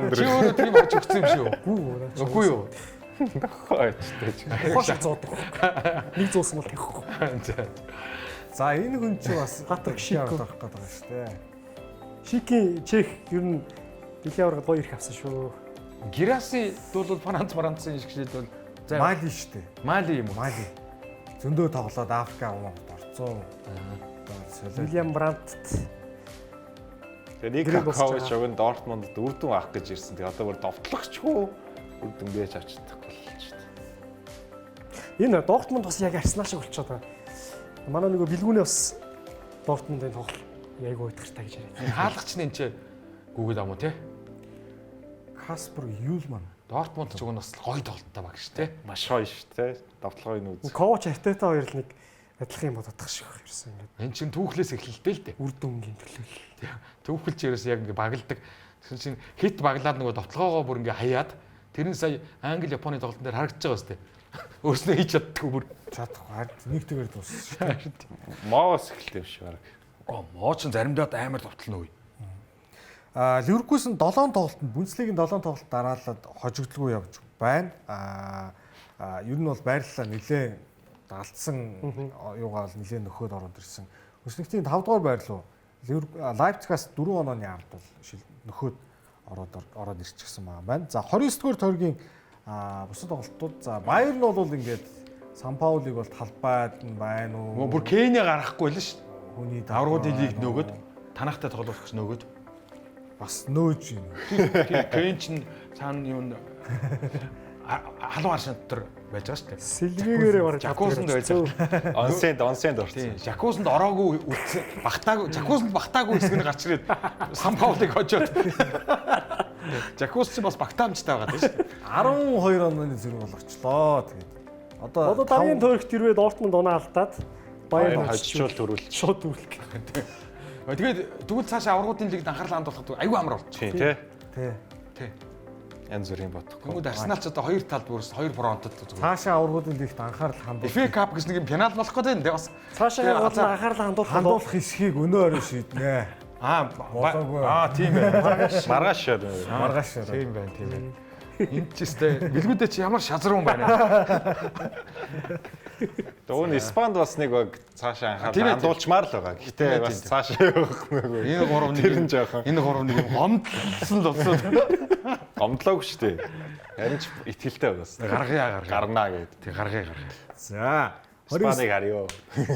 Андрих. Чи өөрөө тийм очиж өгсөн юм шүү. Үгүй юу? Хойчтой. Мохоо шиг зоодог. Нэг зуусан бол тэхгүй. За энэ хүн чинь бас Патрик Шик авах гээд байгаа шүү дээ. Шикийн Чех ер нь дэлхийн аваргад гоё ирэх авсан шүү. Гираси бол Францын шигшээд бол Мали шүү дээ. Мали юм уу? Мали. Зөндөө тоглоод Африк аваад орцсон. Вильям Брандт. Тэгээ нэг Ковач өгөн Дортмунд үрдүн авах гэж ирсэн. Тэгээ одоо бүр довтлогчгүй үрдүн бэж авч чадахгүй л шүү дээ. Энэ Дортмунд бас яг Арсенал шиг болчиход байгаа. Манай нөгөө бэлгүүнээ бас Дортмундын тоглол айгуу итгэртэй гэж яриад. Хаалгач нь энэ ч гүгээд ам уу те? Каспер Юлман. Дортмунд ч уг нь бас гоё тоглолттой баг шүү те. Маш гоё шүү дээ. Довтлогоо нь үз. Коуч Артета хоёр л нэг адилхан юм бодох шиг байх ерсэн ингээд. Энд чинь түүхлээс эхэлдэг л дээ. Үр дүнгийн төлөөлөл. Түүхэлж ерөөс яг ингээ багладаг. Тэгсэн чинь хит баглаад нөгөө довтлогоогоо бүр ингээ хаяад тэр нь сая Англи Японы тоглолтын дээр харагдаж байгаа шүү дээ. Өөрснөө хийж чаддгүй бүр. Чадахгүй. Нэг тэгээр дууссан шүү дээ. Моос эхэлтэй биш баг. Моо ч заримдаа амар товтлно үе. Ливерпулс нь 7 тоглолтод Бундслигийн 7 тоглолт дараалаад хожигдолгүй явж байна. Ер нь бол байрлалаа нэлээ алдсан юугаа бол нэлээ нөхөд ороод ирсэн. Өснөгтийн 5 дугаар байрлал Лайпцигаас 4 онооны ард бол нөхөд ороод ирчихсэн байна. За 29 дугаар тойргийн бусад тоглолтууд за Баер нь бол ингээд Сан Паулиг бол талбайд нь байна уу? Бүр Кэне гарахгүй л шүү дээ. Хүний Аврагуудын лиг нөгөөд танахтай тоглох гэж нөгөөд бас нөөж юм. Кэн ч цаана юу халуун аршин дотор байж байгаа шүү дээ. Сэлвигээрээ бараг Жакусанд байж Онсенд орсон. тийм. Жакусанд ороогүй багтаагүй, Жакусанд багтаагүй хэсэг нь гарч ирээд Сан Паулыг хожоод. Жакус ч бас багтаамжтай байгаа тийм шүү дээ. 12 онооны зэрэг болгочлоо. Тэгээд Одоо дараагийн тойрогт ирвээ Дортмунд оноо алдаад Баер хожичул төрүүл. шууд үрэлт. Тэгээд тэгвэл цаашаа аврагуудын лигт анхаарал хандуулахад аюу амар болчих. Тий. Тий. Янз бүрийн бодохгүй. Тэгвэл Арсенал ч одоо хоёр талд бүрс хоёр фронтод зүгээр. цаашаа аврагуудын лигт анхаарал FA Cup гэж нэг юм пенал болох гэдэг нь бас Цаашаа гол анхаарал хандуулах хэсгийг өнөө орой шийднэ. Тийм байна. Маргааш шаа. Маргааш. Тийм байна, тийм байна. Энд ч өстэй бэлгүүдээ чи ямар шазруу юм байна. Дөөний Испанд бас нэг баг цаашаа анхаарал хандуулчмаар л байгаа. Гэхдээ бас цаашаа явах нэг. Энэ гурав нэг юм гомдлсон л болсон. Гомдлоогүй шүү дээ. Харин ч итгэлтэй байгаас. Гарнаа гэд. Тэг гаргая. За Испанийг харъё.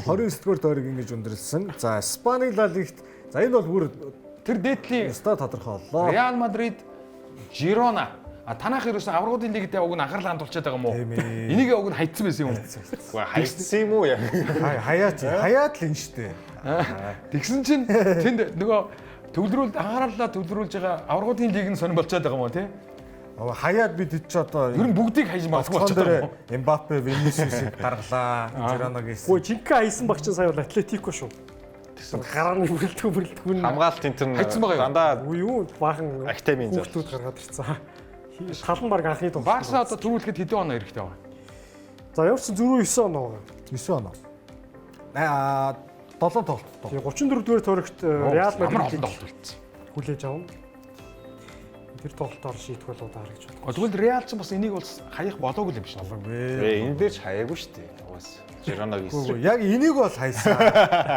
29 дугаар тойрог ингэж өндөрлсөн. За Испани ла лигт за энэ бол бүр Тэр дээдлийн өстой тодорхойллоо. Реал Мадрид, Жирона танах ерөөсөн аврагуудын лигт уг нь анхаарал хандуулчихад байгаа юм уу? Энийг уг нь хайцсан байсан юм. Хайцсан юм уу яа? Хаяад л энэ штэ. Тэгсэн чинь тэнд нөгөө анхаарлаа төвлөрүүлж байгаа аврагуудын лиг нь сонирн болчиход байгаа юм уу тий? Хаяад бид ч одоо ер нь бүгдийг хайж магадгүй болчиход байгаа юм. Эмбапе, Винисиусыг гаргалаа. Жироногийн. Ой, Жинка хайсан багч сая бол Атлетико шүү. Гарааны бүрэлдэхүүн Хамгаалтын тэр хайцсан байгаа дандаа юу баахан актемийн зал. хүүхдүүд гаргаад ирцээ. Халан баг анхны тоглолт. Барса одоо төрүүлэхэд хэдэн оноо хэрэгтэй байна? За явсан 4-9 оноо. 9 оноо. 7 тоглолт. Тэгээ 34 дугаар тойрогт Реал Амар Мадрид олон тоглолт үлдсэн. хүлээж авна. Тэр тоглолтоор шийдэх болоо даа гэж бодлоо. Тэгвэл Реал ч бас энийг бол хаях болоогүй юм биш үү? Энэ дээр ч хаяагүй шүү дээ. Угаас Жироногийн. Яг энийг бол хайсан.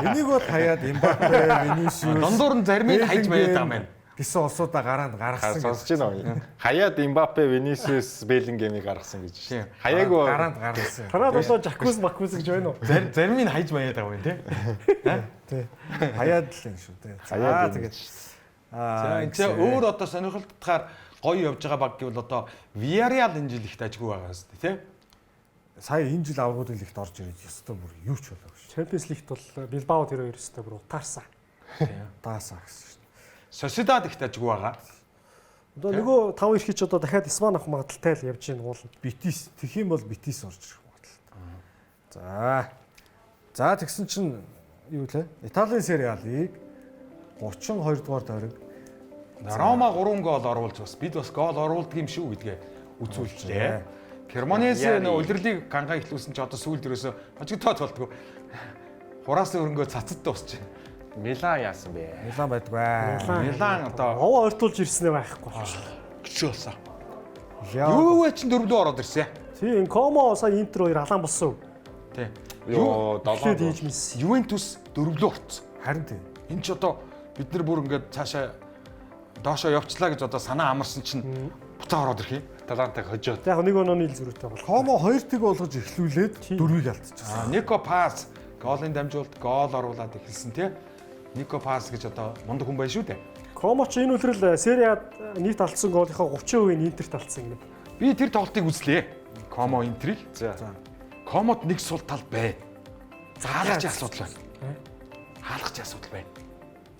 Энийг бол хаяад Эмбапе, Винисиус. Дондуур нь заримыг хайж байдаг юм байна. Гэсэн улсуудаа гараанд гаргасан. Сонсож байна уу? Хаяад Эмбапе, Винисиус, Беллингемийг гаргасан гэж. Тийм. Хаяагүй Гараанд гаргасан. Танаад болоо Жакус Макус гэж байна уу? Заримыг хайж баяад байгаа юм тий. Тий. Хаяад л юм шүү тий. Хаяад тэгээд За энэ ч өөр одоо сонирхолтойгоор гоё явж байгаа баг гэвэл одоо Villarreal энэ жил ихт ажгүй байгаа шүү дээ тий. сая энэ жил аврагуудын лигт орж ирээд ёстой бүр юу ч болоогүй шүү. Champions League бол Билбао тэр хоёр өстой бүр утаарсан. Даасаа гэсэн шүү. Sociedad ихт ажгүй байгаа. Одоо нөгөө 5 ирэхий ч одоо дахиад Испани авах магадaltaй л явж гин уул. Битис тэгэх юм бол Битис орж ирэх магадaltaй. За тэгсэн чинь юу лээ? Италийн Serie A-ыг 32 дугаар тойрог Рома 3 гол оруулж бас бид бас гол оруулдаг юм шүү гэдгээ үзүүлжээ. Кремонесе нөө улирлыг гангаа ихлүүлсэн чи одоо сүүлд ерөөсө хожигдоод болдгоо. Хураас өрөнгөө цацад дуусч. Милан яасан бэ? Милан байдгүй. Милан одоо Овоо ойртуулж ирснээ байхгүй. гिच болсон. Юу Юу вэ чин дөрөвдөө ороод ирсэн. Тийм Комо сая Интер хоёр алаан болсон. Тий. Йоо, Тэгэхэд 7. хийж мис. Ювентус дөрөвдөө орсон. харин тийм. Энд ч одоо бид нар бүр ингээд цаашаа доошоо явчлаа гэж одоо санаа амарсан чинь буцаа ороод ирэх юм. Талантаг хожоод. Яг нэг өнөөний ил зөрүүтэй бол. Комо 2 тэг болгож эхлүүлээд 4-ийг алдчихсан. Нико Пас голын дамжуулалт гол оруулаад эхэлсэн тий. Нико Пас гэж одоо мундаг хүн байна шүү дээ. Комо ч энэ үлрэл Serie A нийт алдсан гоолынхаа 30% Интерт алдсан гэнэ. Би тэр тоглолтыг үзлээ. Комо Интерийг. За. Комод нэг сул тал бай. Хаалгач асуудал байна. Хаалгач асуудал байна.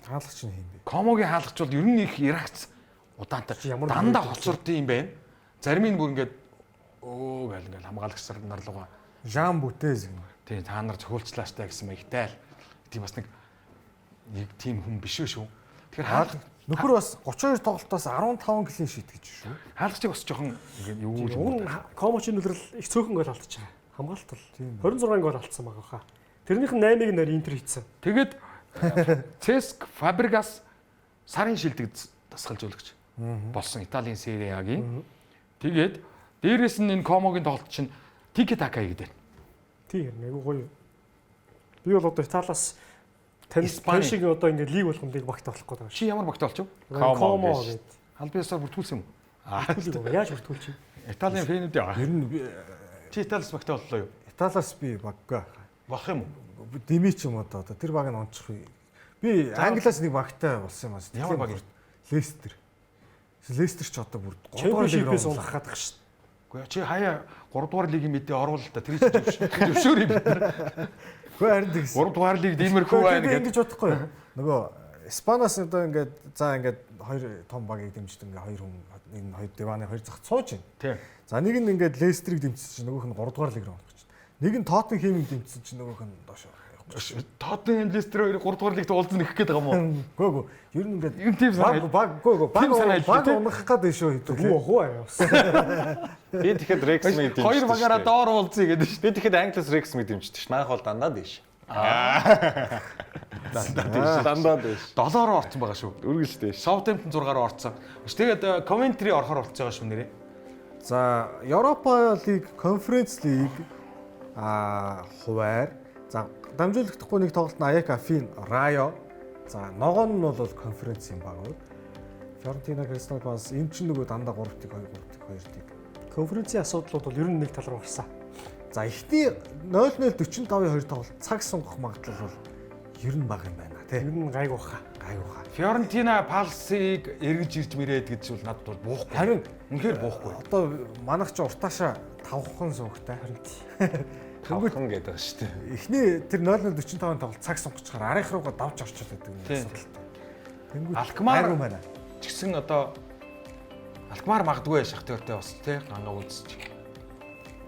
Хаалгач нь юм бэ? Комогийн хаалгач бол ер нь их Иракц удаантай дандаа хоцордсон юм байна. Зарим нь бүр ингээд гээл ингээд хамгаалагч нар руугаа Жан Бүтез юм. тий та нар цохиулчлаа штэ гэсэн маягтай л тийм бас нэг тийм хүн биш шүү. Тэгэхээр нөхөр бас 32 тоглолтоос 15 клин шит гэж шүү. хаалгачиг бас жоохон ингээд юу Уг нь Комочийн үлрэл их цөөхөн гол алдчихж байгаа. Хамгаалалт бол 26 гол алдсан байгаа хаа. Тэрнийх нь 8-ыг нэр Интер хийсэн. тэгээд Цеск Фабригас сарын шилдэг дасгалжуулагч болсон Италийн Serie A-гийн. Тэгээд дээрэс нь энэ Комогийн тоглолт чинь Тики Така гэдэг. Тийм айгу гоё. Би бол одоо Италиас тань шиг одоо ингээд лиг болгондыг багт болох гээд байгаа. Чи ямар багт олчих вэ? Комо гэдэг. Албан ёсоор бүртгүүлсэн юм уу? Бүртгүүлээ. Яаж бүртгүүлж юм? Италийн фэнүүд яа. Ер нь Чи Италиас багт оллоо юу? Италиас би баггаа. Болох юм уу? Дими ч юм одоо тэр баг нь онцох вэ. Би Англиас нэг багтай болсон юм аа. Ямар баг? Лестер. Лестер ч одоо бүр 3 дугаар Чемпионшипээс унах гадаг шүү. Гэхдээ чи хаяа 3 дугаар лигийн мэдээ оруулал та тэр зөвшөөр юм. Гэхдээ харин тэгс. 3 дугаар лиг иймэрхүү байна гэдэг. гэдэг. Ингэж бодохгүй. Нөгөө Испаноос одоо ингээд за ингээд хоёр том багийг дэмждэг ингээд хоёр хүн энэ хоёр диваны хоёр зах сууж байна. Тийм. За нэг нь ингээд Лестерийг дэмжсэн чинь нөгөөх нь 3 дугаар лиг рүү очих чинь. Нэг нь Тоттенхэмийг дэмжсэн чинь нөгөөх нь доош явах. Тоттенхэм Лестер хоёр 3 дугаар лигт уулзсан нэг гээд байгаа юм уу? Гөө. Ер нь ингээд Юм тийм санаа. баг унах гэдэг шүү хэвчээ. Хүү хүү аа. Би тэгэхэд Rex мэд дэмждэг. Хоёр багаараа доор уулзъя гэдэг шүү. Би тэгэхэд Англиас Rex мэд дэмждэг ш. Манайх бол дандаа дэш. Дандаа дэш. 7-оор орсон байгаа шүү. Үргэлж дэш. Southampton 6-аар орсон. Тэгээд Coventry орохоор болцож байгаа шүү нэрээ. За Европа лиг, Конференц лиг хуваар за дамжуулагдахгүй нэг тоглолт нь Аяк Афин, Райо. За ногоон нь бол конференцийн баг. Фиорентина, Кристал Палас энэ чинь нөгөө дандаа 3-2 2-2. Конференцийн асуудлууд бол ер нь нэг тал руу гарсан. За ихний 0-0-45-2 тоглолт цаг сунгах магадлал бол ер нь бага юм байна тий. Ер нь гайг баха. Гайгууха. Фиорентина Палсыг эргэж ирж мэрээд гэж бол надад бол буухгүй. Харин үнэхээр буухгүй. одоо манайх ч уртаашаа 5хан суугтай харин Тавхан гэдэг шүү дээ. эхний тэр 0-0-45 тоглолт цаг сунгачаар арих руугаа давж орчул гэдэг юм асуудалтай. Тэнгүүд Алкмар гайгүй байна. ч гэсэн одоо Алкмар магадгүй Шахтёртэй бас тий ганга үзчих.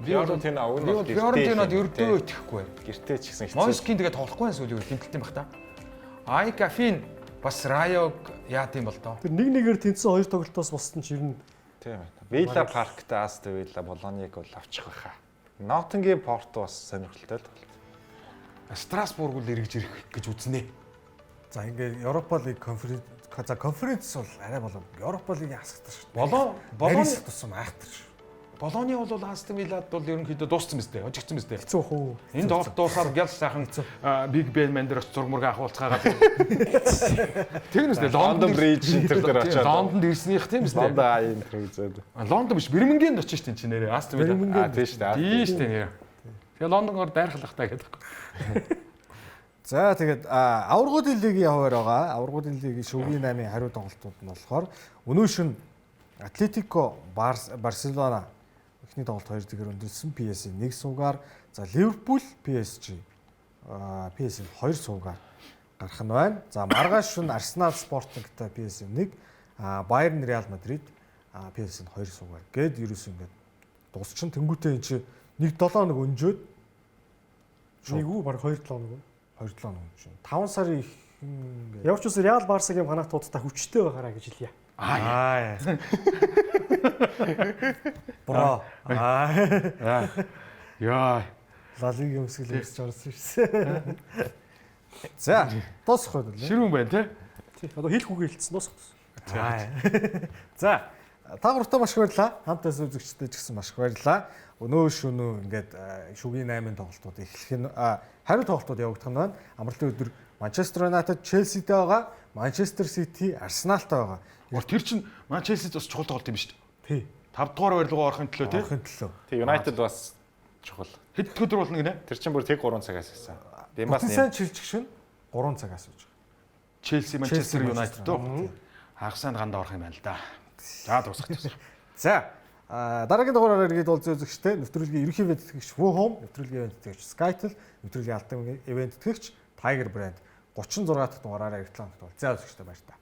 Фиорентина Би бол Фиорентинад ердөө итгэхгүй. Гэртээ ч гэсэн Монскин тэгээд тоглохгүй байх сүүлийн хэмтэлтийн бах та. Аяк Афин бас Райог яа тийм бол доо. Тэр нэг-нэгээр тэнцсэн хоёр тоглолтоос боссон ч ер нь тийм байна. Вилла Паркта Астон Вилла Болониг бол авчих байхаа. Ноттингем Порту бас сонирхолтой л тоглолт. Страсбург бол эргэж ирэх гэж үзнэ. За ингээд Европа лиг конференц бол арай болов. Европа лигийн хасагтай шүү дээ. Болоны тусам айхтар шүү. Болоны бол Астон Виллад бол ерөнхийдөө дууссан мэт дээ. Хожигдсан мэт дээ. хэцүү хөө. Энэ тоглолт дуусаад гял сайхан Биг Бен мандэр очиж зураг мурга ахуулцгаагаад. Тэгнэс дээ Лондон Бридж энэ төр очоод Лондонд ирснийх тийм үстэй. Лондон айн тэр үзээд. Лондон биш Бирмингемд очиж штин чи нэрээ Астон Вилла. Тийм шүү дээ. Тийм штин нэрээ. Тэгээ Лондонгоор дайрхалах таа гэдэг. За тэгээд аваргуудын лигийн хуваар байгаа. Аваргуудын лигийн шүгний 8-ын хариу тоглолтууд нь болохоор өнөө шин Атлетико Барселона эхний тоглолт 2-0 өндөрсөн PSG 1 суугаар. За Ливерпул PSG PSG 2 суугаар гарах нь байна. За маргааш шин Арсенал Спортингтай PSG 1, Байерн Реал Мадрид PSG 2 суугаар. Гэд ерөөс ингээд дуусчин тэнгуүтэй энэ чи 1-7 нэг өнжөөд нэг үү баг 2-7 нэг. 2-7 өнж чинь 5 сарын их ингээд Явч ус Реал Барсагийн фанатуудтай хүчтэй байгаараа гэж хэлье. Бро. Яа. Ла лигийн өмсгөл өсч орсон шээ. За, дуусах байлаа. Ширүүн байна те. Тий. Одоо хэлэх үгээ хэлсэн дуусах. За, та гуравтаа маш их баярлалаа. Хамтаас үзэгчтэй ч гэсэн маш их баярлалаа. Өнөө шөнөө ингээд шүгний 8-ын тоглолтууд эхлэх нь хариу тоглолтууд явагдах нь байна. Амралтын өдөр Манчестер Юнайтед Челситэй байгаа, Манчестер Сити Арсеналтай байгаа. Тэр чинь Манчестерт бас чухал тоглолт юм шүү дээ. Тий. 5 дугаар барилгоо орохын төлөө те. Орохын төлөө. Тийм United бас чухал. Хэд өдөр болно гинэ? Тэр чинь бүр тэг 3 цагаас хийсэн. Димас Бүтэн сайн чилжих шин 3 цагаас үүж байгаа. Челси Манчестер Юнайтед дөө. Хагасанд ганд орох юм байна л да. За дуусах. За, дараагийн дугаараар иргэд бол зөвзөгчтэй нэвтрүүлгийн ерөнхий ивент тэтгэгч WooHome, нэвтрүүлгийн ивент тэтгэгч Skytel, нэвтрүүлгийн алдан ивент тэтгэгч Tiger Brand 36 дахь дугаараараа реклам хийдэг бол заа зөвзөгчтэй баяр та.